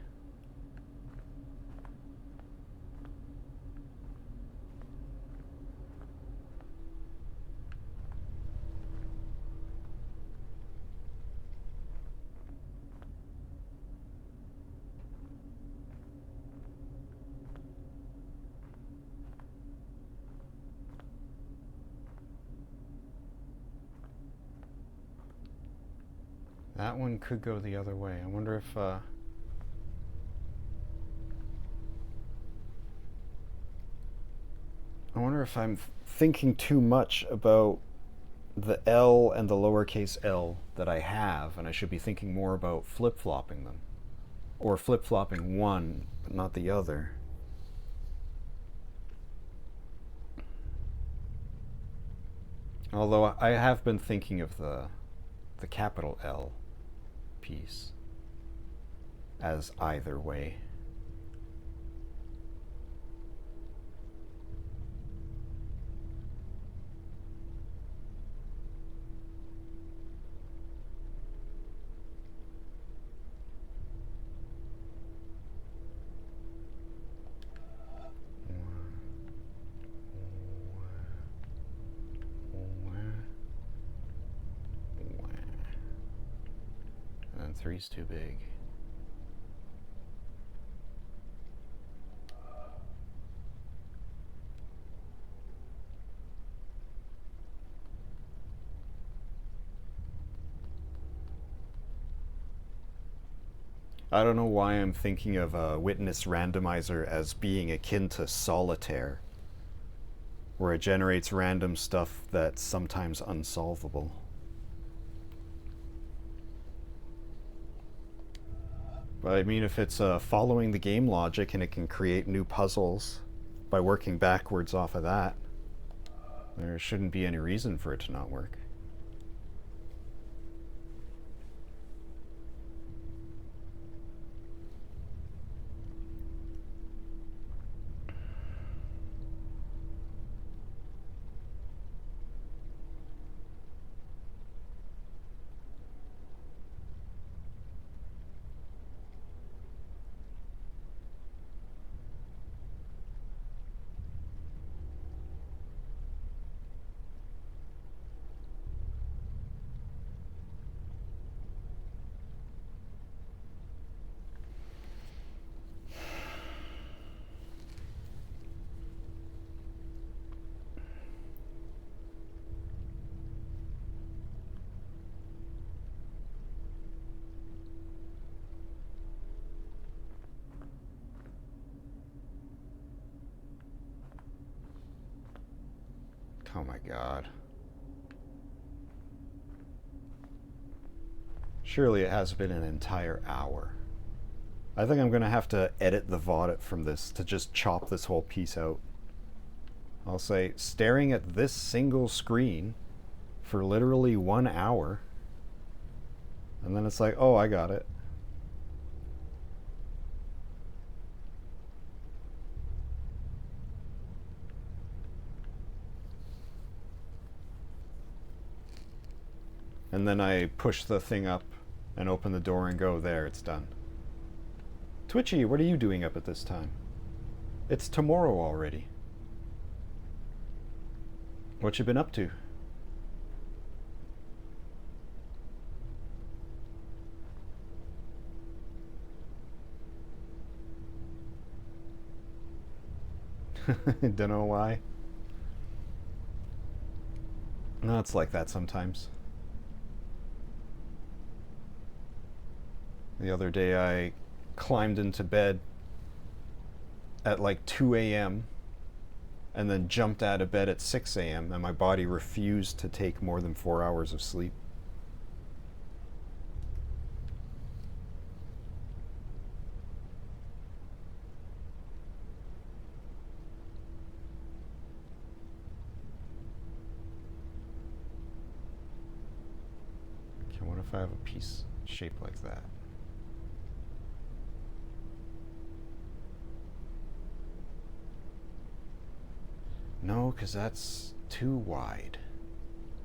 That one could go the other way. I wonder if, I wonder if I'm thinking too much about the L and the lowercase l that I have, and I should be thinking more about flip-flopping them. Or flip-flopping one, but not the other. Although I have been thinking of the capital L piece as either way. And three's too big. I don't know why I'm thinking of a witness randomizer as being akin to solitaire, where it generates random stuff that's sometimes unsolvable. But I mean, if it's following the game logic and it can create new puzzles by working backwards off of that, there shouldn't be any reason for it to not work. Oh my god. Surely it has been an entire hour I think I'm gonna have to edit the VOD from this to just chop this whole piece out. I'll say, staring at this single screen for literally 1 hour. And then it's like, oh, I got it. And then I push the thing up and open the door and go, there, it's done. Twitchy, what are you doing up at this time? It's tomorrow already. What you been up to? Don't know why. No, it's like that sometimes. The other day I climbed into bed at like 2 a.m. and then jumped out of bed at 6 a.m. and my body refused to take more than 4 hours of sleep. Okay, what if I have a piece shaped like that? No, because that's too wide.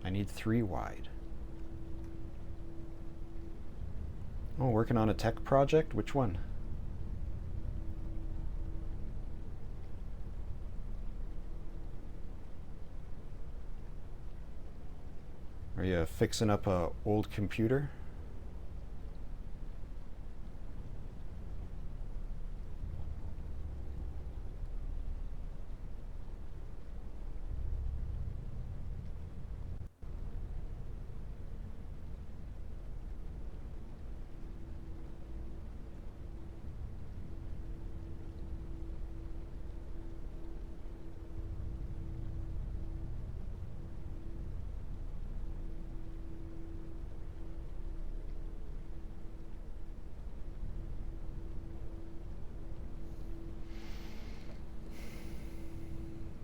I need 3 wide. Oh, working on a tech project? Which one? Are you fixing up a old computer?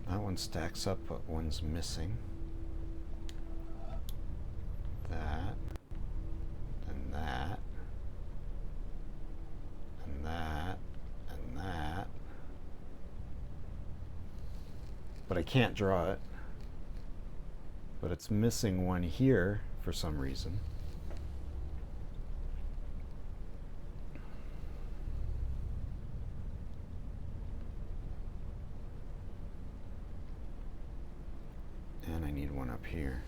That one stacks up, but one's missing. That, and that, and that, and that. But I can't draw it. But it's missing one here for some reason. And I need one up here.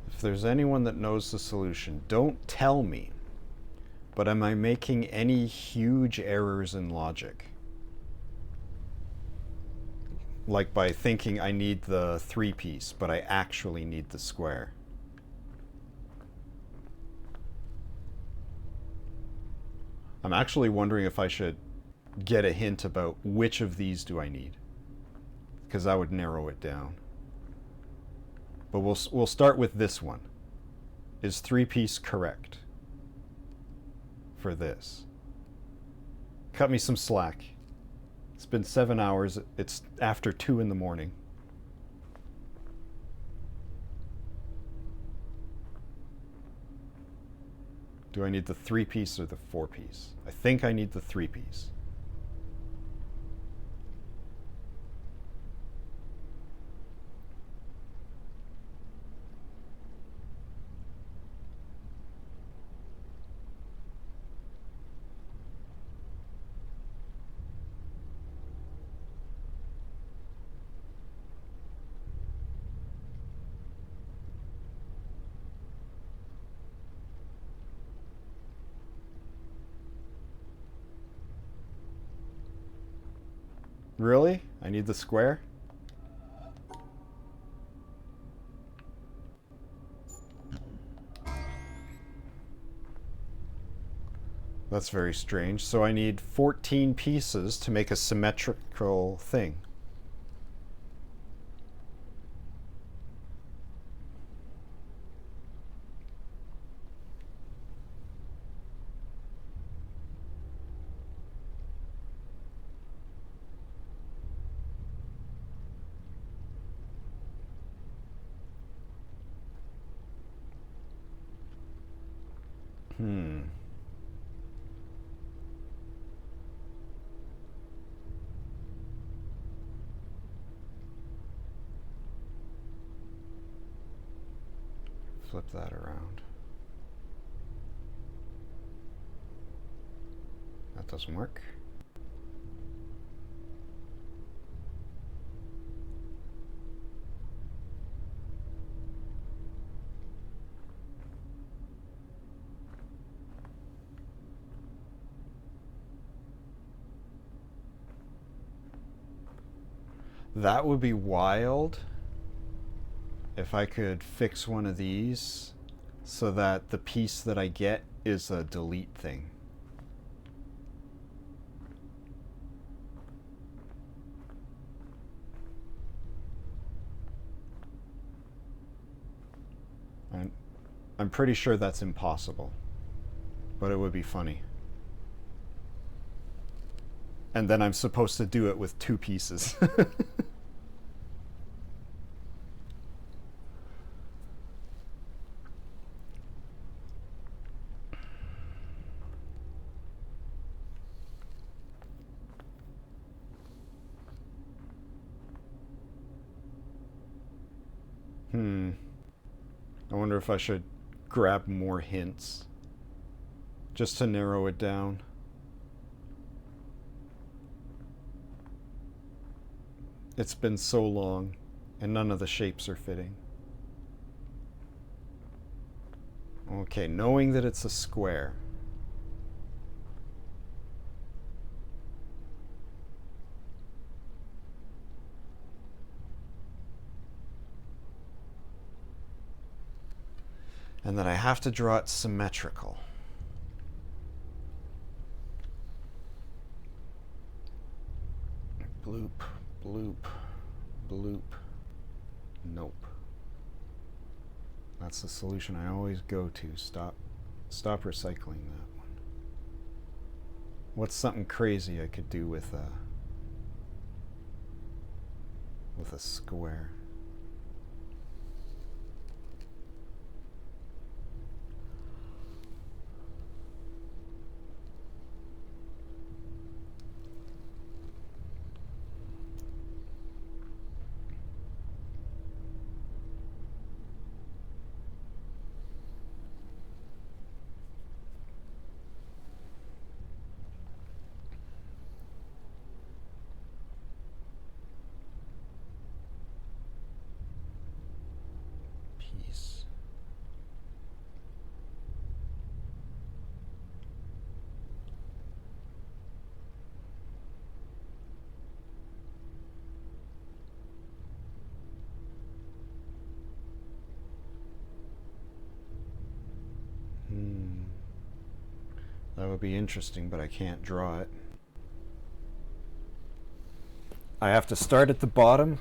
If there's anyone that knows the solution, don't tell me. But am I making any huge errors in logic? Like by thinking I need the 3-piece, but I actually need the square. I'm actually wondering if I should get a hint about which of these do I need, because that would narrow it down. But we'll start with this one. Is 3-piece correct for this? Cut me some slack. It's been 7 hours. It's after 2 in the morning. Do I need the 3-piece or the 4-piece? I think I need the 3-piece. Really? I need the square? That's very strange. So I need 14 pieces to make a symmetrical thing. Hmm. Flip that around. That doesn't work. That would be wild if I could fix one of these so that the piece that I get is a delete thing. I'm pretty sure that's impossible, but it would be funny. And then I'm supposed to do it with two pieces. I wonder if I should grab more hints just to narrow it down. It's been so long and none of the shapes are fitting. Okay, knowing that it's a square. And that I have to draw it symmetrical. Bloop, bloop, bloop. Nope. That's the solution I always go to. Stop recycling that one. What's something crazy I could do with a square? Piece. That would be interesting, but I can't draw it. I have to start at the bottom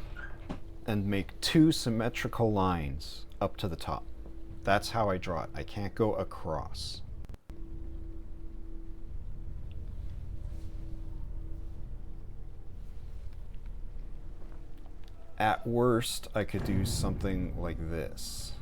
and make two symmetrical lines up to the top. That's how I draw it. I can't go across. At worst, I could do something like this.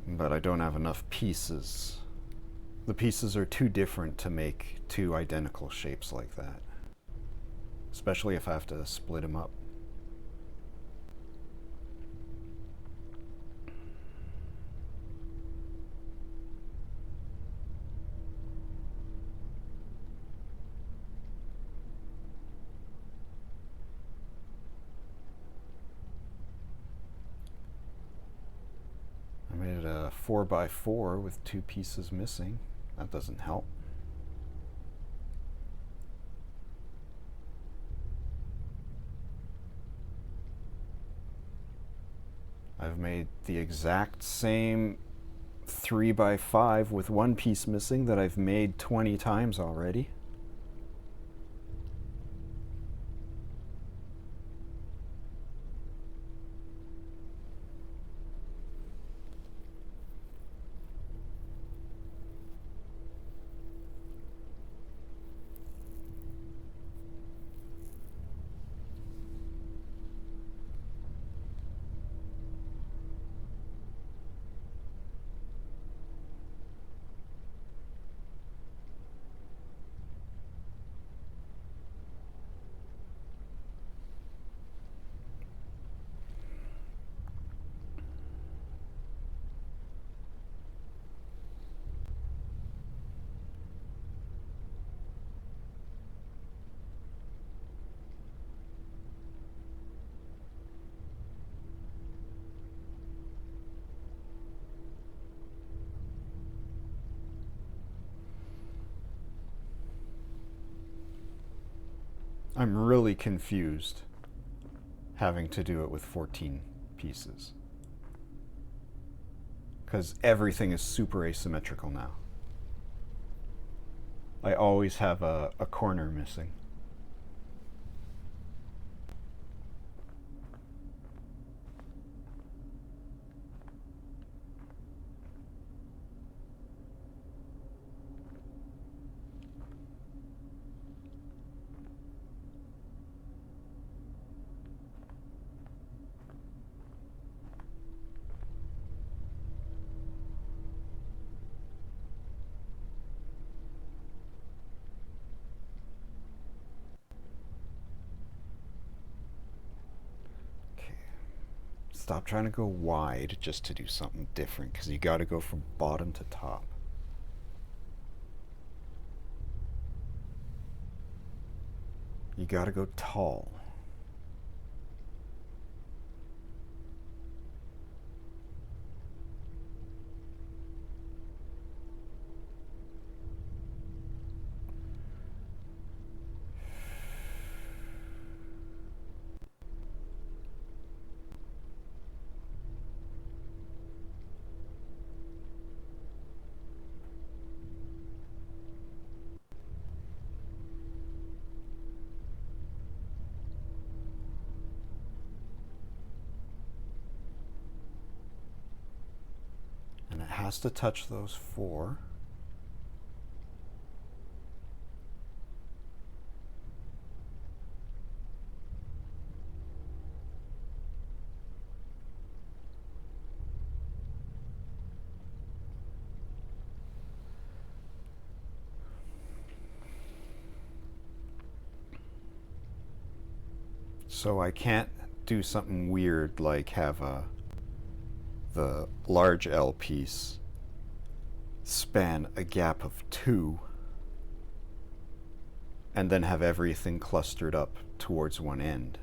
But I don't have enough pieces. The pieces are too different to make two identical shapes like that, especially if I have to split them up. 4x4 with 2 pieces missing. That doesn't help. I've made the exact same 3x5 with 1 piece missing that I've made 20 times already. I'm really confused having to do it with 14 pieces, because everything is super asymmetrical now. I always have a corner missing. Stop trying to go wide just to do something different, because you got to go from bottom to top. You got to go tall. And it has to touch those 4. So I can't do something weird like have the large L piece span a gap of 2 and then have everything clustered up towards one end.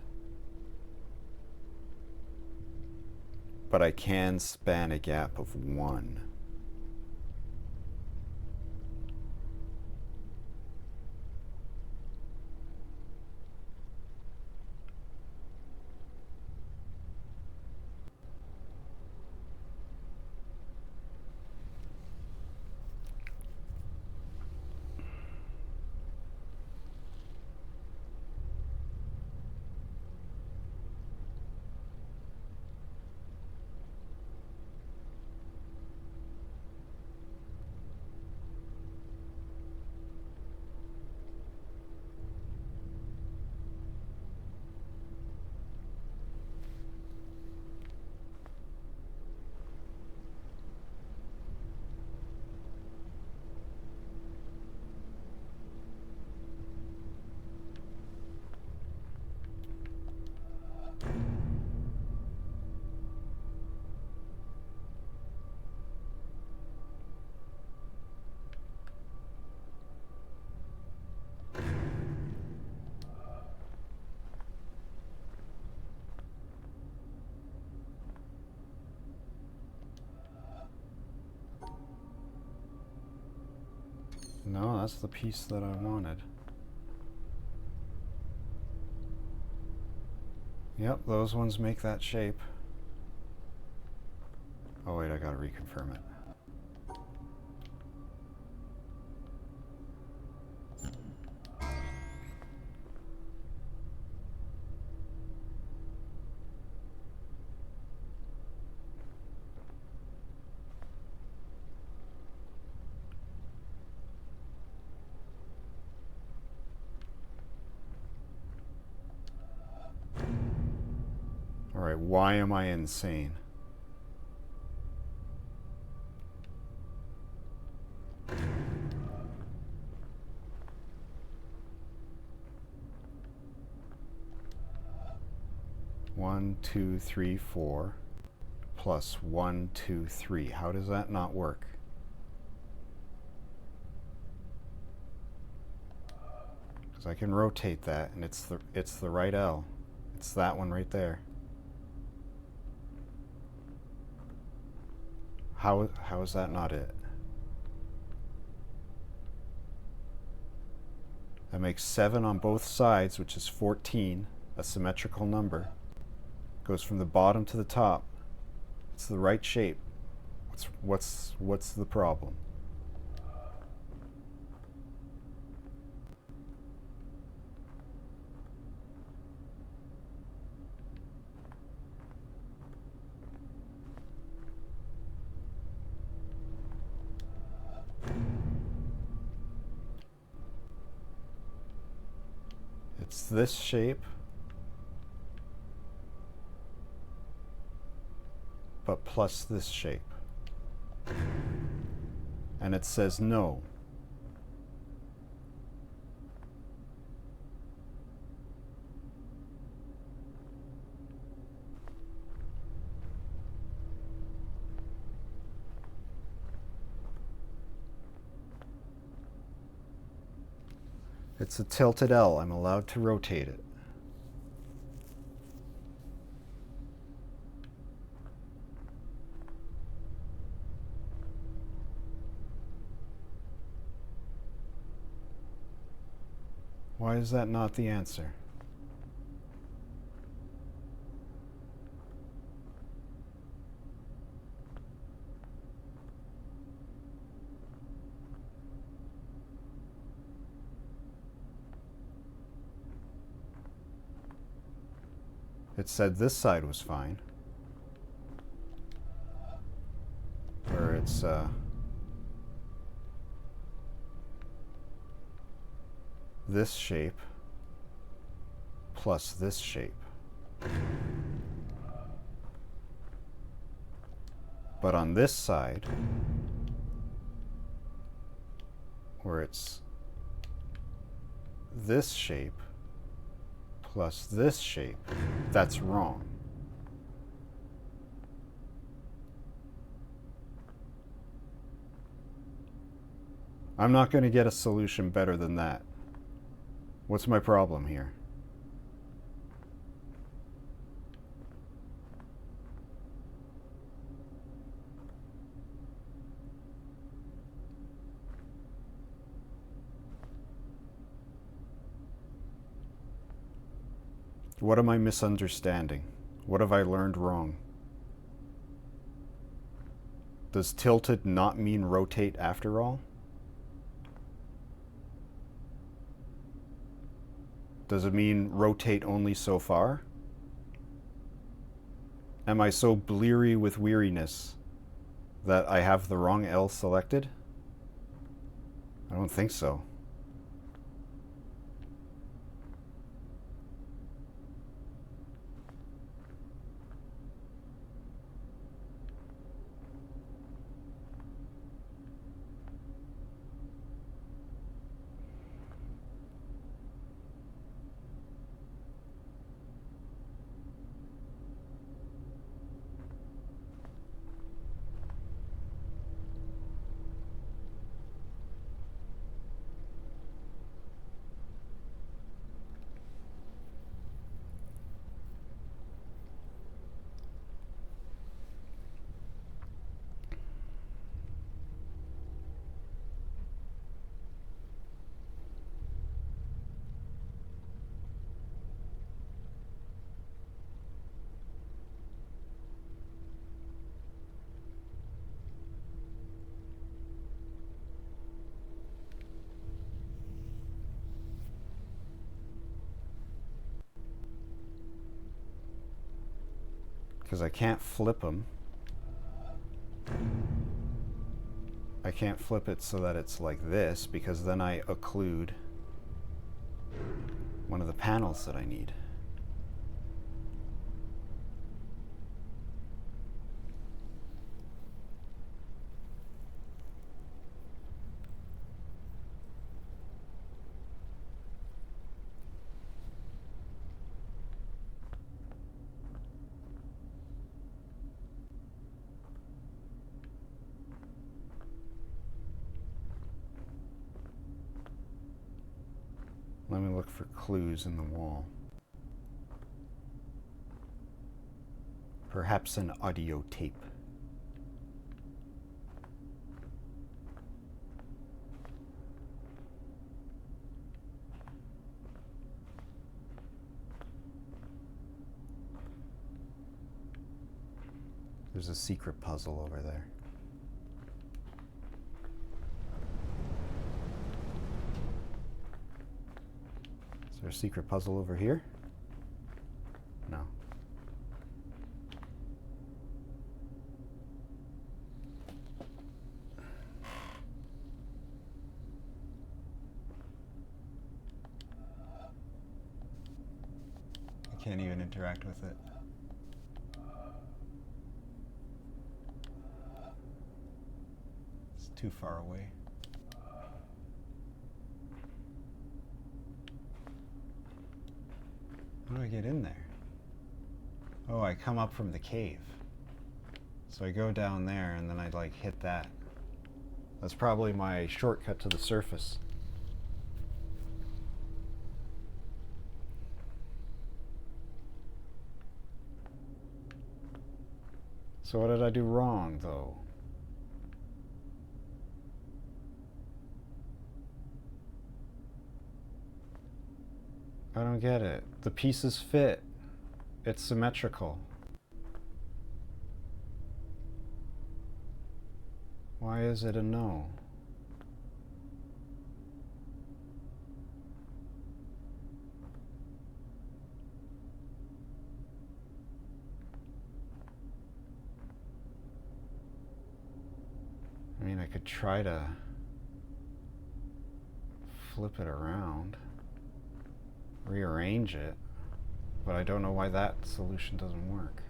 But I can span a gap of 1. that's the piece that I wanted. Yep, those ones make that shape. Oh wait, I gotta reconfirm it. Alright, why am I insane? One, two, three, four, plus 1, 2, 3. How does that not work? Because I can rotate that, and it's the right L. It's that one right there. How is that not it? That makes 7 on both sides, which is 14, a symmetrical number. Goes from the bottom to the top. It's the right shape. What's the problem? It's this shape, but plus this shape. And it says no. It's a tilted L. I'm allowed to rotate it. Why is that not the answer? It said this side was fine. Where it's this shape plus this shape. But on this side, where it's this shape plus this shape, that's wrong. I'm not going to get a solution better than that. What's my problem here? What am I misunderstanding? What have I learned wrong? Does tilted not mean rotate after all? Does it mean rotate only so far? Am I so bleary with weariness that I have the wrong L selected? I don't think so. Because I can't flip them. I can't flip it so that it's like this, because then I occlude one of the panels that I need. Let me look for clues in the wall. Perhaps an audio tape. There's a secret puzzle over there. Is there a secret puzzle over here? No. I can't even interact with it. It's too far away. How do I get in there? Oh, I come up from the cave. So I go down there and then I like hit that. That's probably my shortcut to the surface. So what did I do wrong, though? I don't get it. The pieces fit. It's symmetrical. Why is it a no? I mean, I could try to flip it around, rearrange it, but I don't know why that solution doesn't work.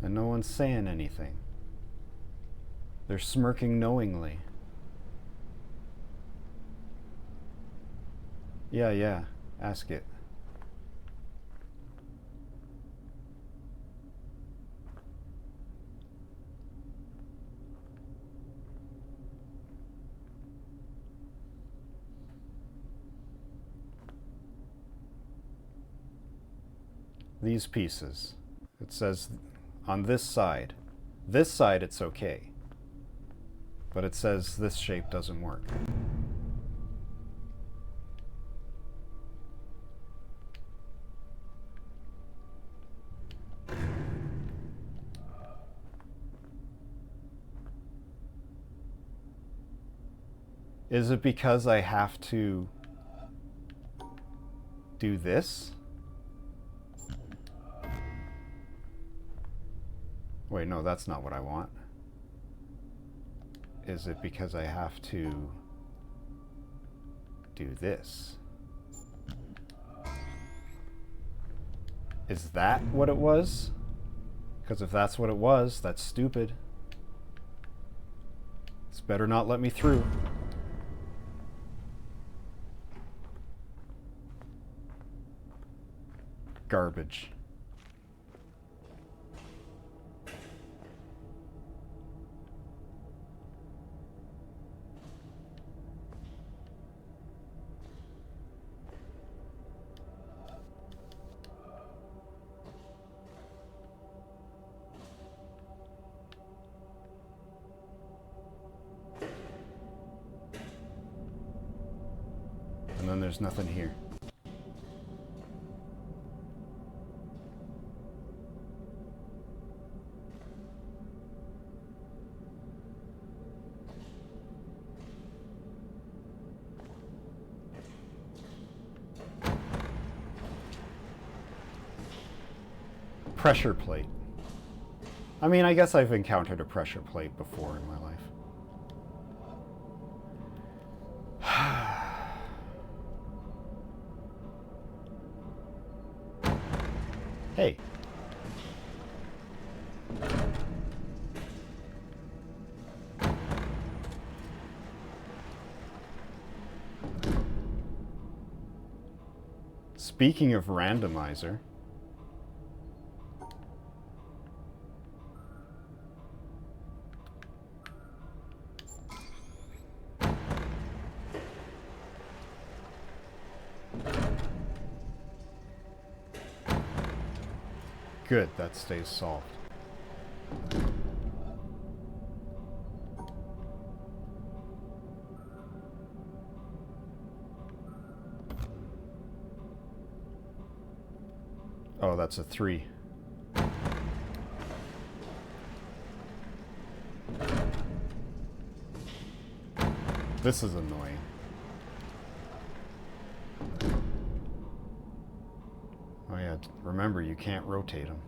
And no one's saying anything. They're smirking knowingly. Yeah, ask it. These pieces. It says on this side it's okay. But it says this shape doesn't work. Is it because I have to do this? Wait, no, that's not what I want. Is it because I have to do this? Is that what it was? Because if that's what it was, that's stupid. It's better not let me through. Garbage. then there's nothing here. Pressure plate. I mean, I guess I've encountered a pressure plate before in my life. Hey. Speaking of randomizer, good, that stays solved. Oh, that's a 3. This is annoying. Oh yeah, remember, you can't rotate them.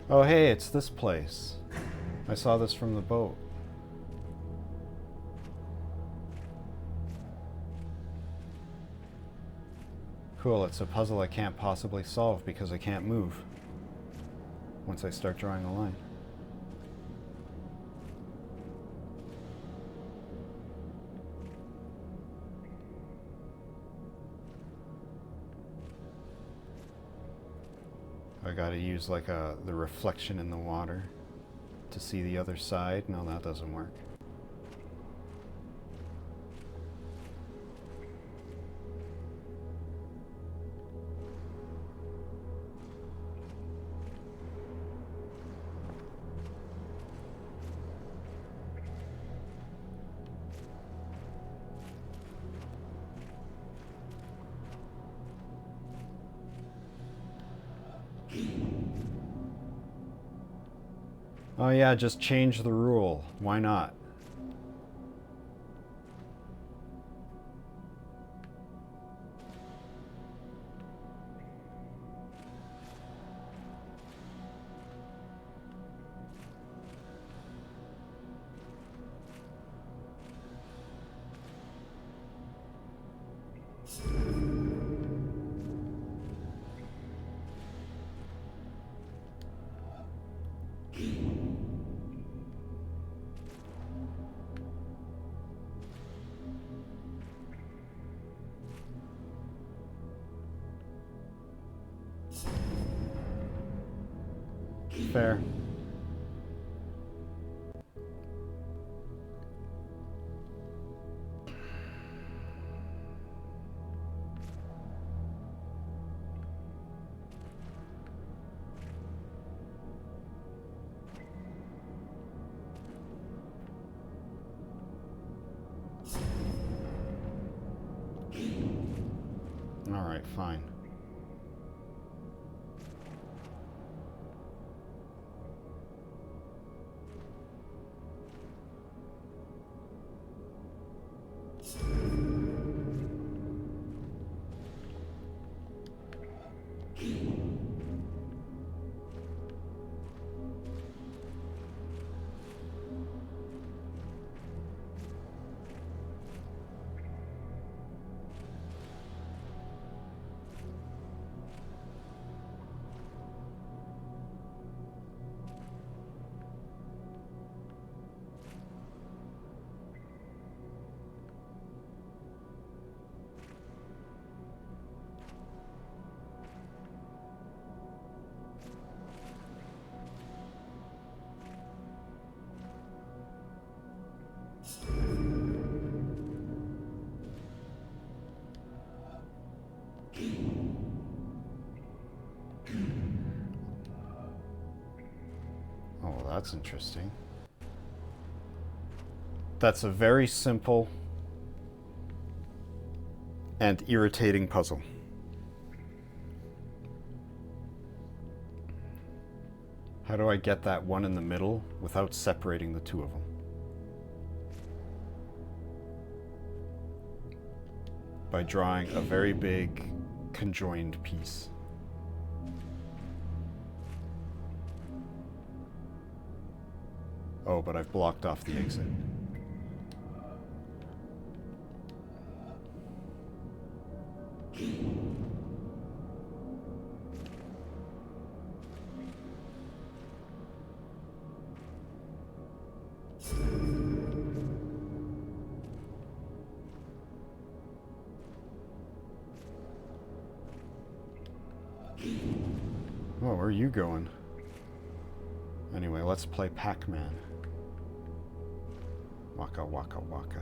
Oh hey, it's this place. I saw this from the boat. Cool, it's a puzzle I can't possibly solve because I can't move once I start drawing a line. I gotta use like the reflection in the water to see the other side. No, that doesn't work. Oh yeah, just change the rule. Why not? Fair. All right, fine. that's interesting. That's a very simple and irritating puzzle. How do I get that one in the middle without separating the two of them? By drawing a very big conjoined piece. Oh, but I've blocked off the exit. Oh, where are you going? Anyway, let's play Pac-Man. Waka waka waka.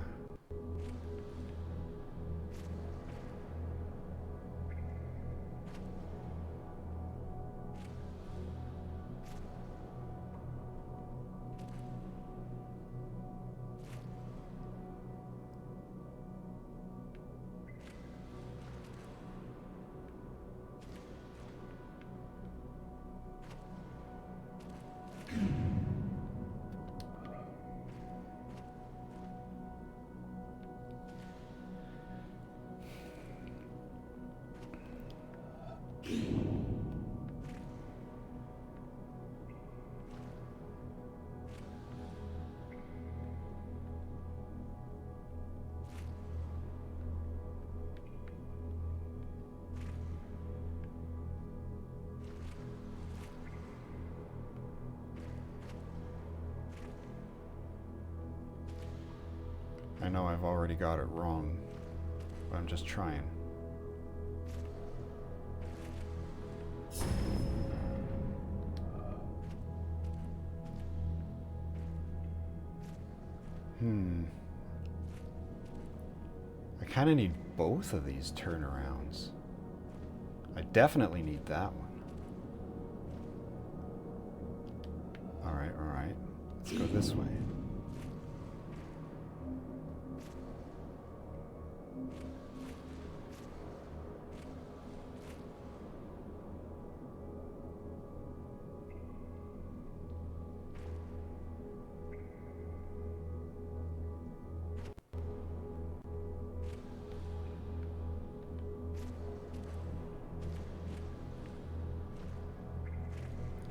I know I've already got it wrong, but I'm just trying. I kind of need both of these turnarounds. I definitely need that one. Alright, alright. Let's go this way.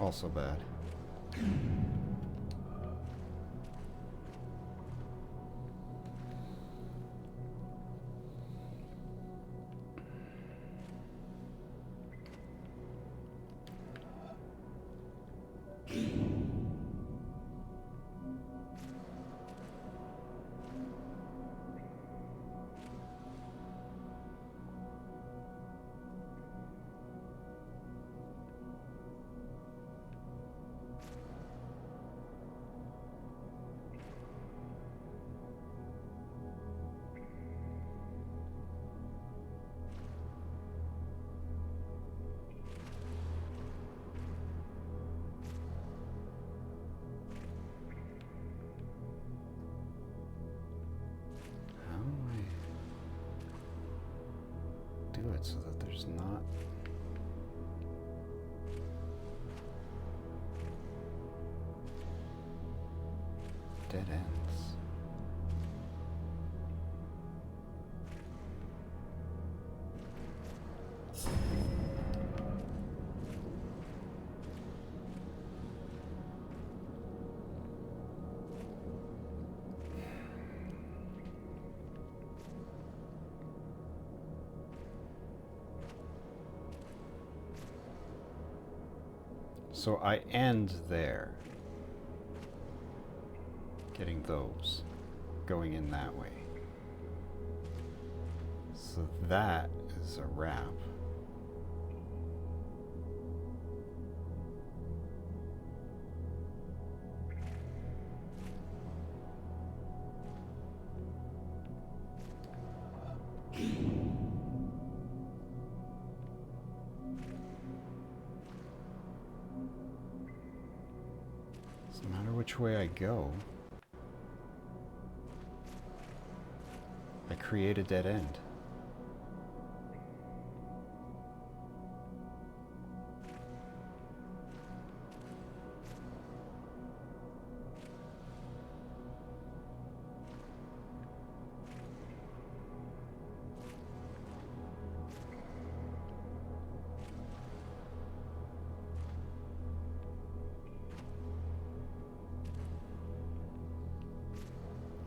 Also bad. Do it so that there's not dead ends. So I end there, getting those, going in that way. So that is a wrap. So no matter way I go, I create a dead end.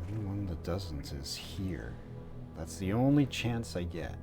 The only one that doesn't is here. That's the only chance I get.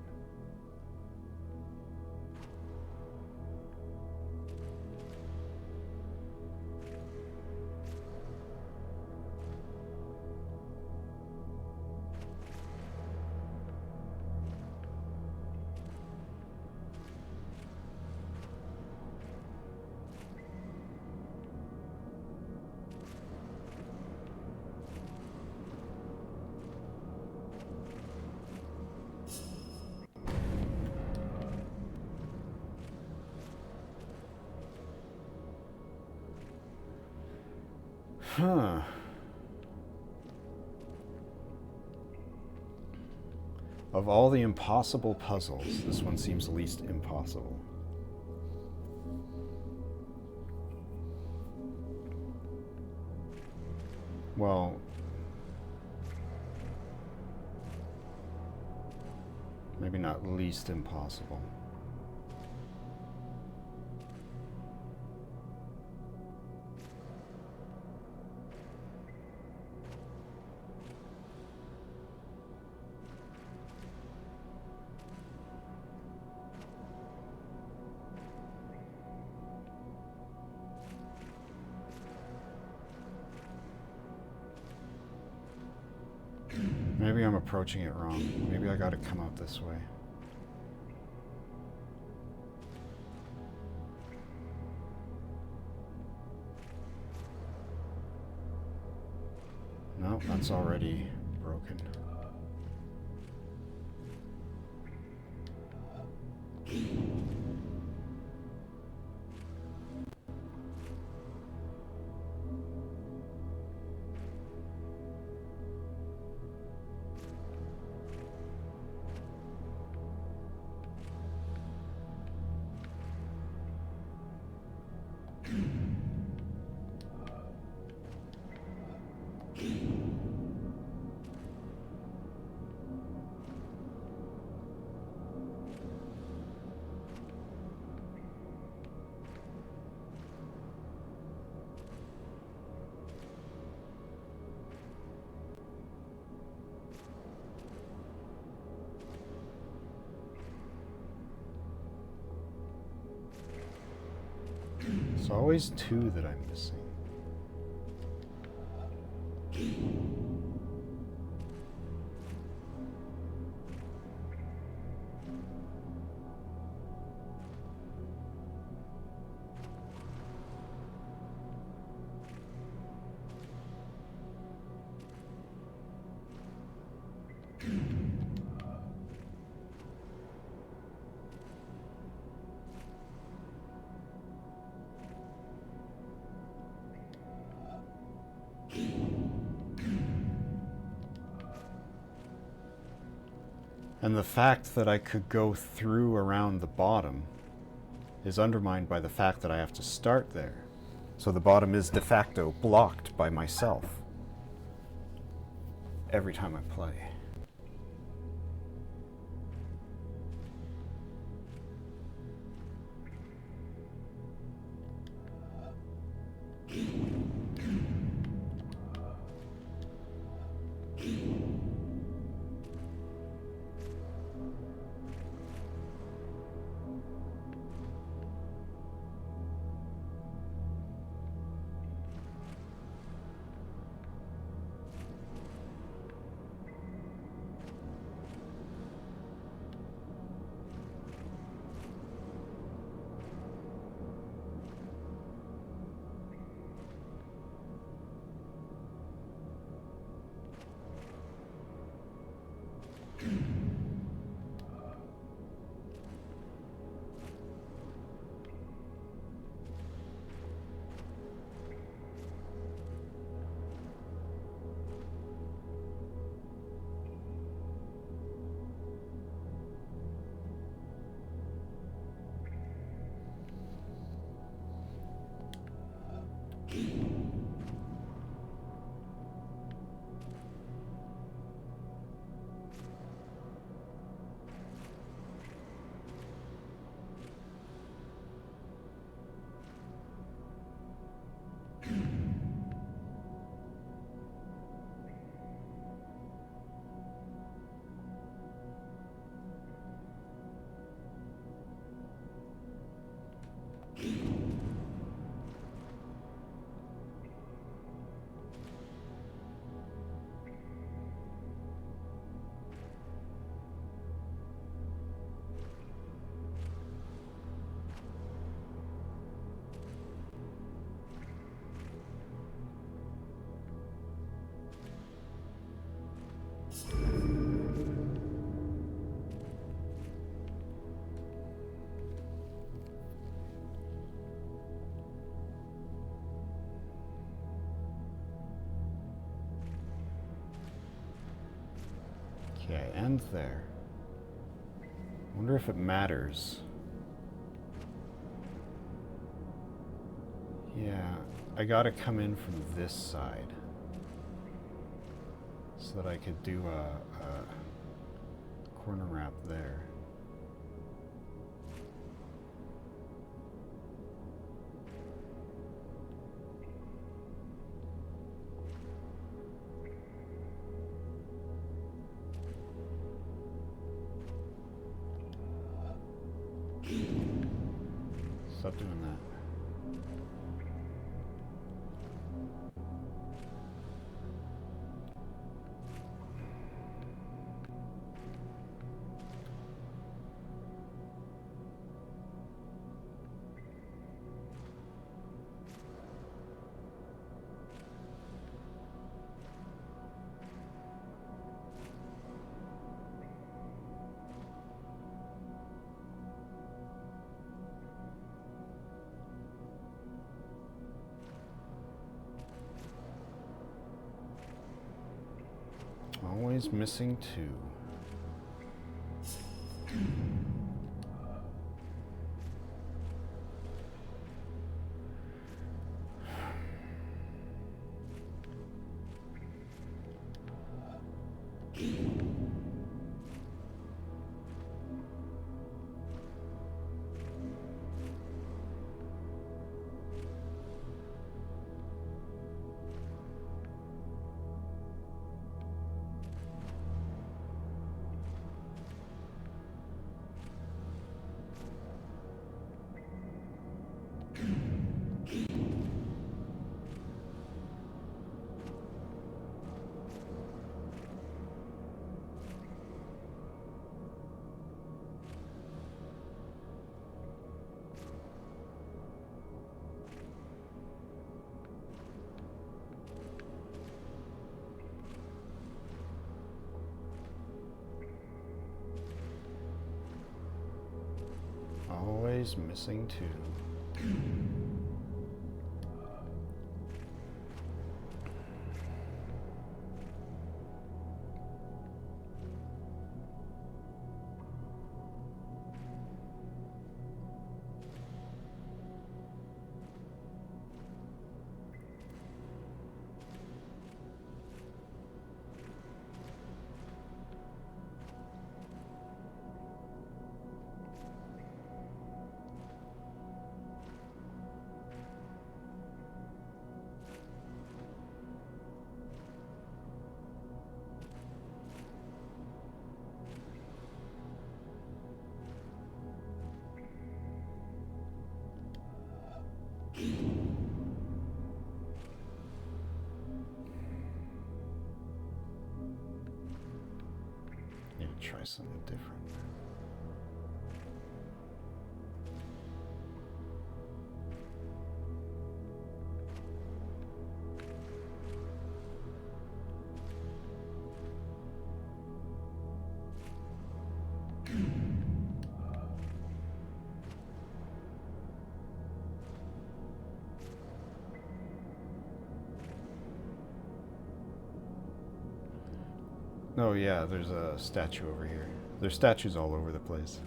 Huh. Of all the impossible puzzles, this one seems least impossible. Well, maybe not least impossible. Maybe I'm approaching it wrong. Maybe I gotta come out this way. No, that's already broken. It's always two that I'm missing. And the fact that I could go through around the bottom is undermined by the fact that I have to start there. So the bottom is de facto blocked by myself every time I play. Okay, I end there. Wonder if it matters. Yeah, I gotta come in from this side so that I could do a corner wrap there. Stop doing that. Always missing two. Always missing two. Need to try something different. Oh yeah, there's a statue over here. There's statues all over the place.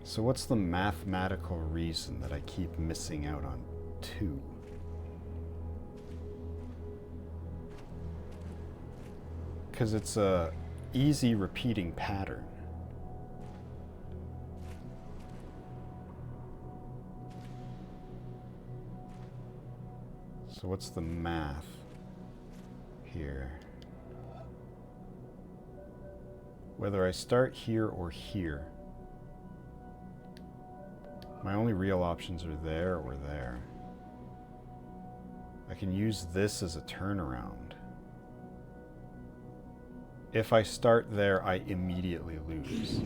So what's the mathematical reason that I keep missing out on two? Because it's a easy repeating pattern. So what's the math here? Whether I start here or here, my only real options are there or there. I can use this as a turnaround. If I start there, I immediately lose.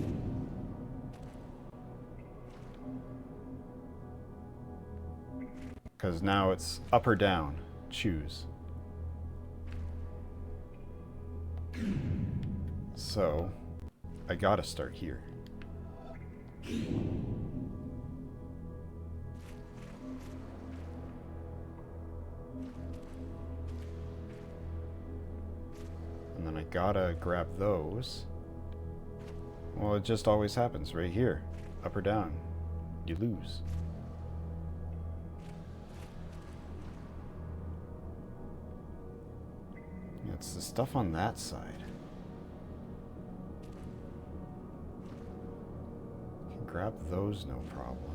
Because now it's up or down. Choose. So So, I gotta start here. And then I gotta grab those. Well, it just always happens right here. Up or down. You lose. It's the stuff on that side. Can grab those, no problem.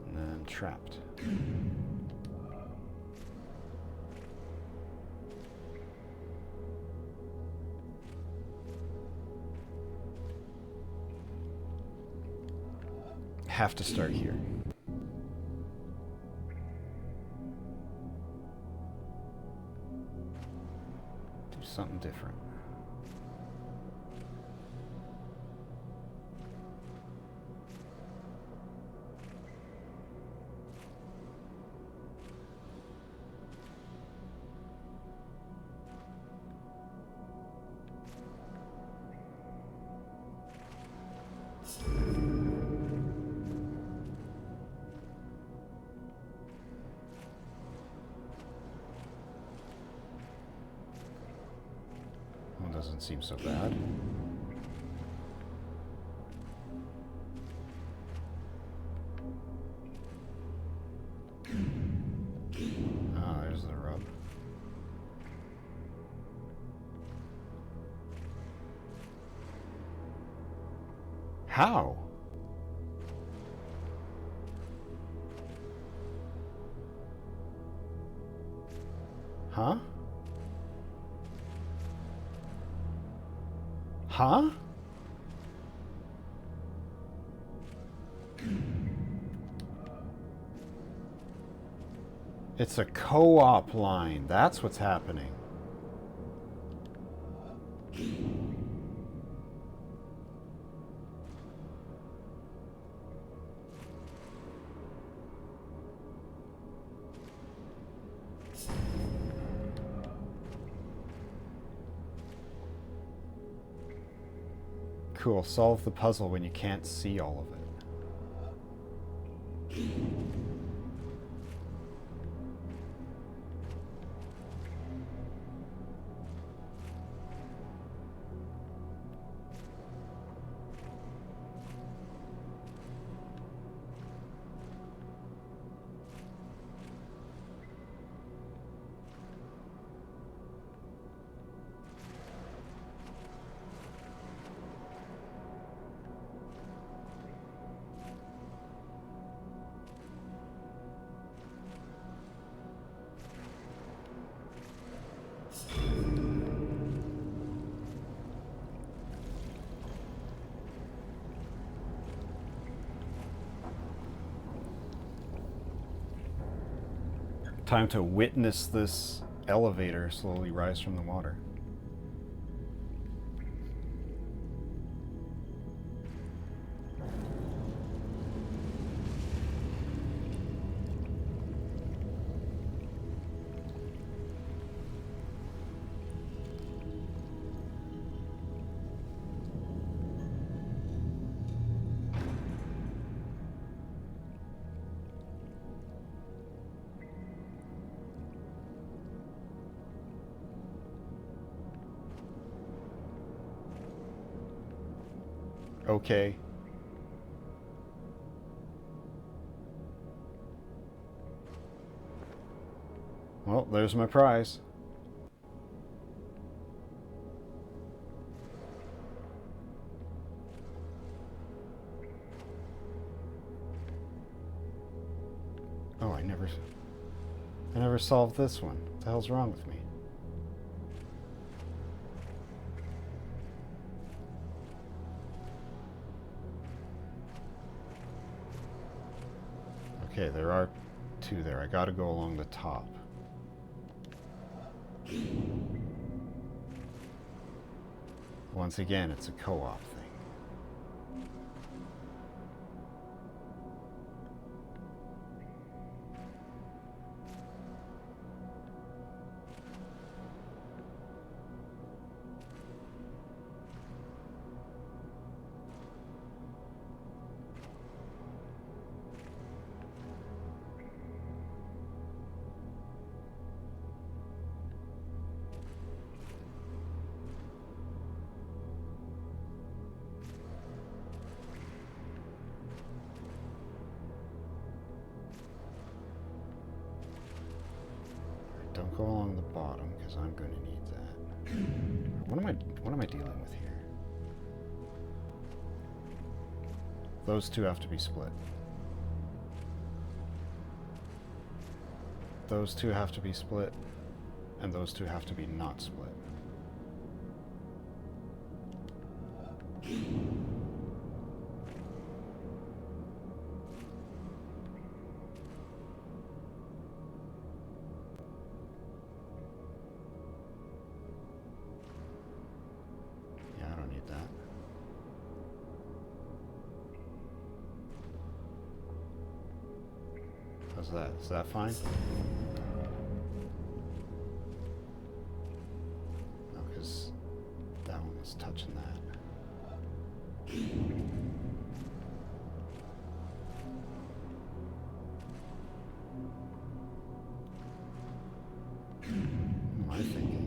And then trapped. Have to start here. Do something different. Doesn't seem so bad. Ah, there's the rub. How? Huh? Huh? It's a co-op line. That's what's happening. Cool. Solve the puzzle when you can't see all of it. Time to witness this elevator slowly rise from the water. Okay. Well, there's my prize. Oh, I never solved this one. What the hell's wrong with me? Okay, there are two there. I gotta go along the top. Once again, it's a co-op thing. bottom because I'm going to need that. What am I dealing with here? Those two have to be split. Those two have to be split, and those two have to be not split. Yeah, I don't need that. How's that? Is that fine? No, because that one was touching that. What am I thinking?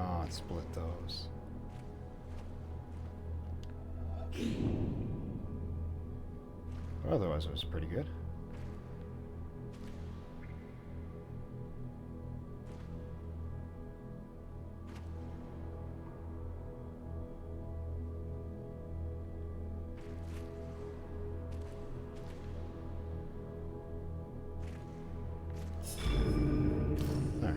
Oh, it split those. But otherwise, it was pretty good. There.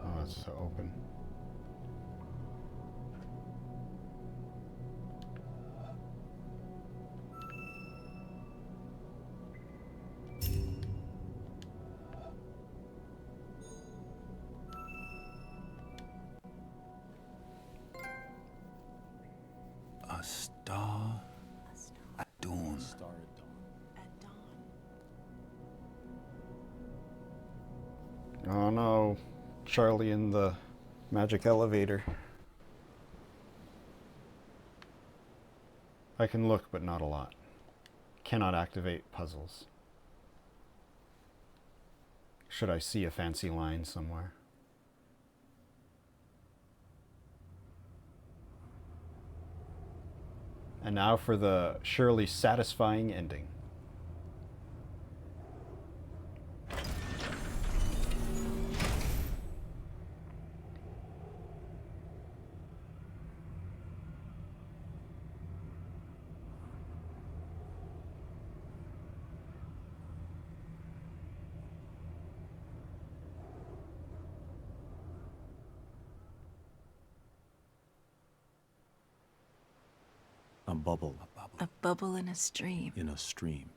Oh, it's open. A star at dawn. Oh no, Charlie in the magic elevator. I can look, but not a lot. Cannot activate puzzles. Should I see a fancy line somewhere? And now for the surely satisfying ending. A bubble A bubble in a stream. in a stream.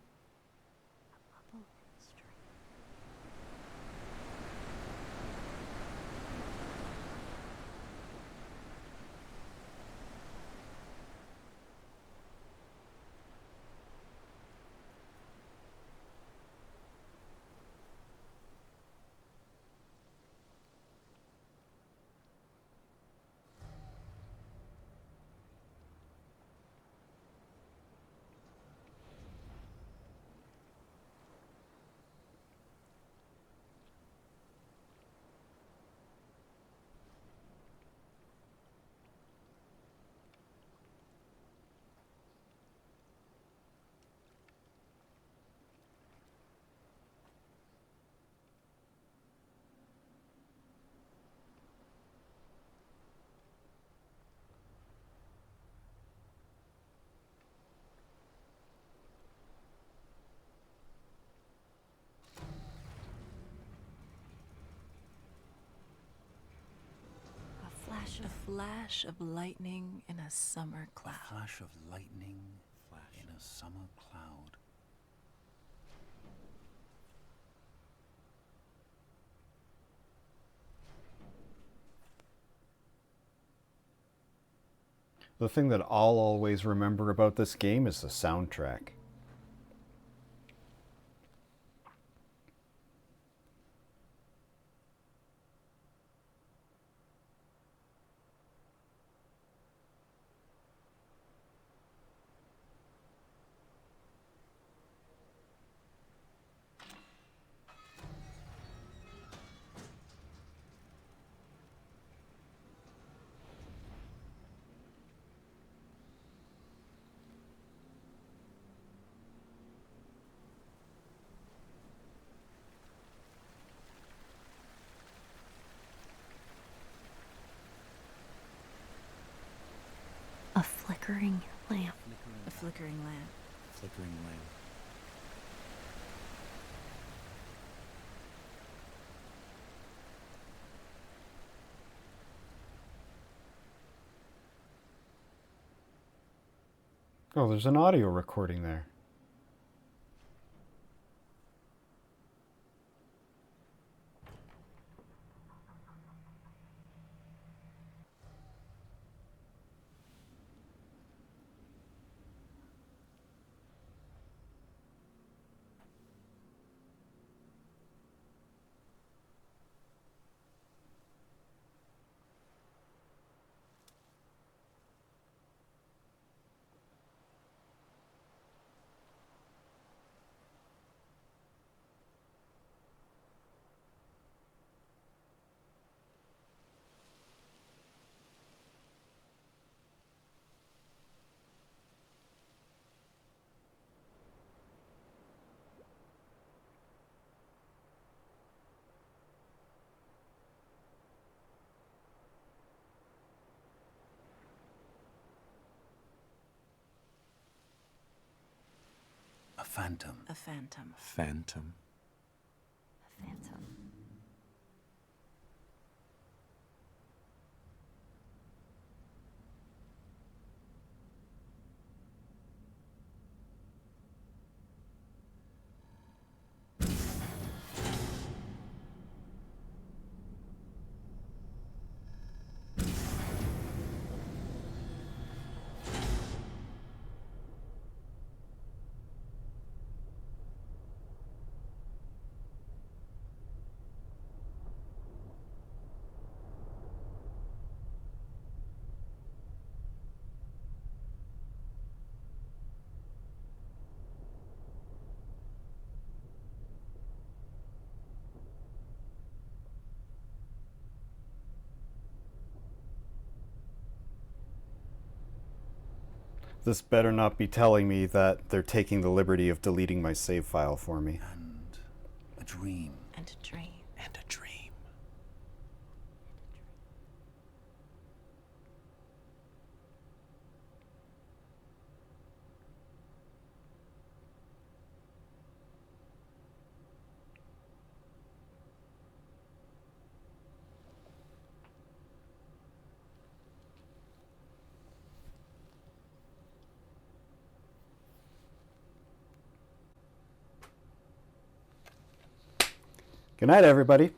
flash of lightning in a summer A cloud. flash of lightning in a summer cloud. The thing that I'll always remember about this game is the soundtrack. A flickering lamp. A flickering lamp. Flickering lamp. Oh, there's an audio recording there. A phantom. A phantom. Phantom. A phantom. This better not be telling me that they're taking the liberty of deleting my save file for me. And a dream. And a dream. And a dream. Good night, everybody.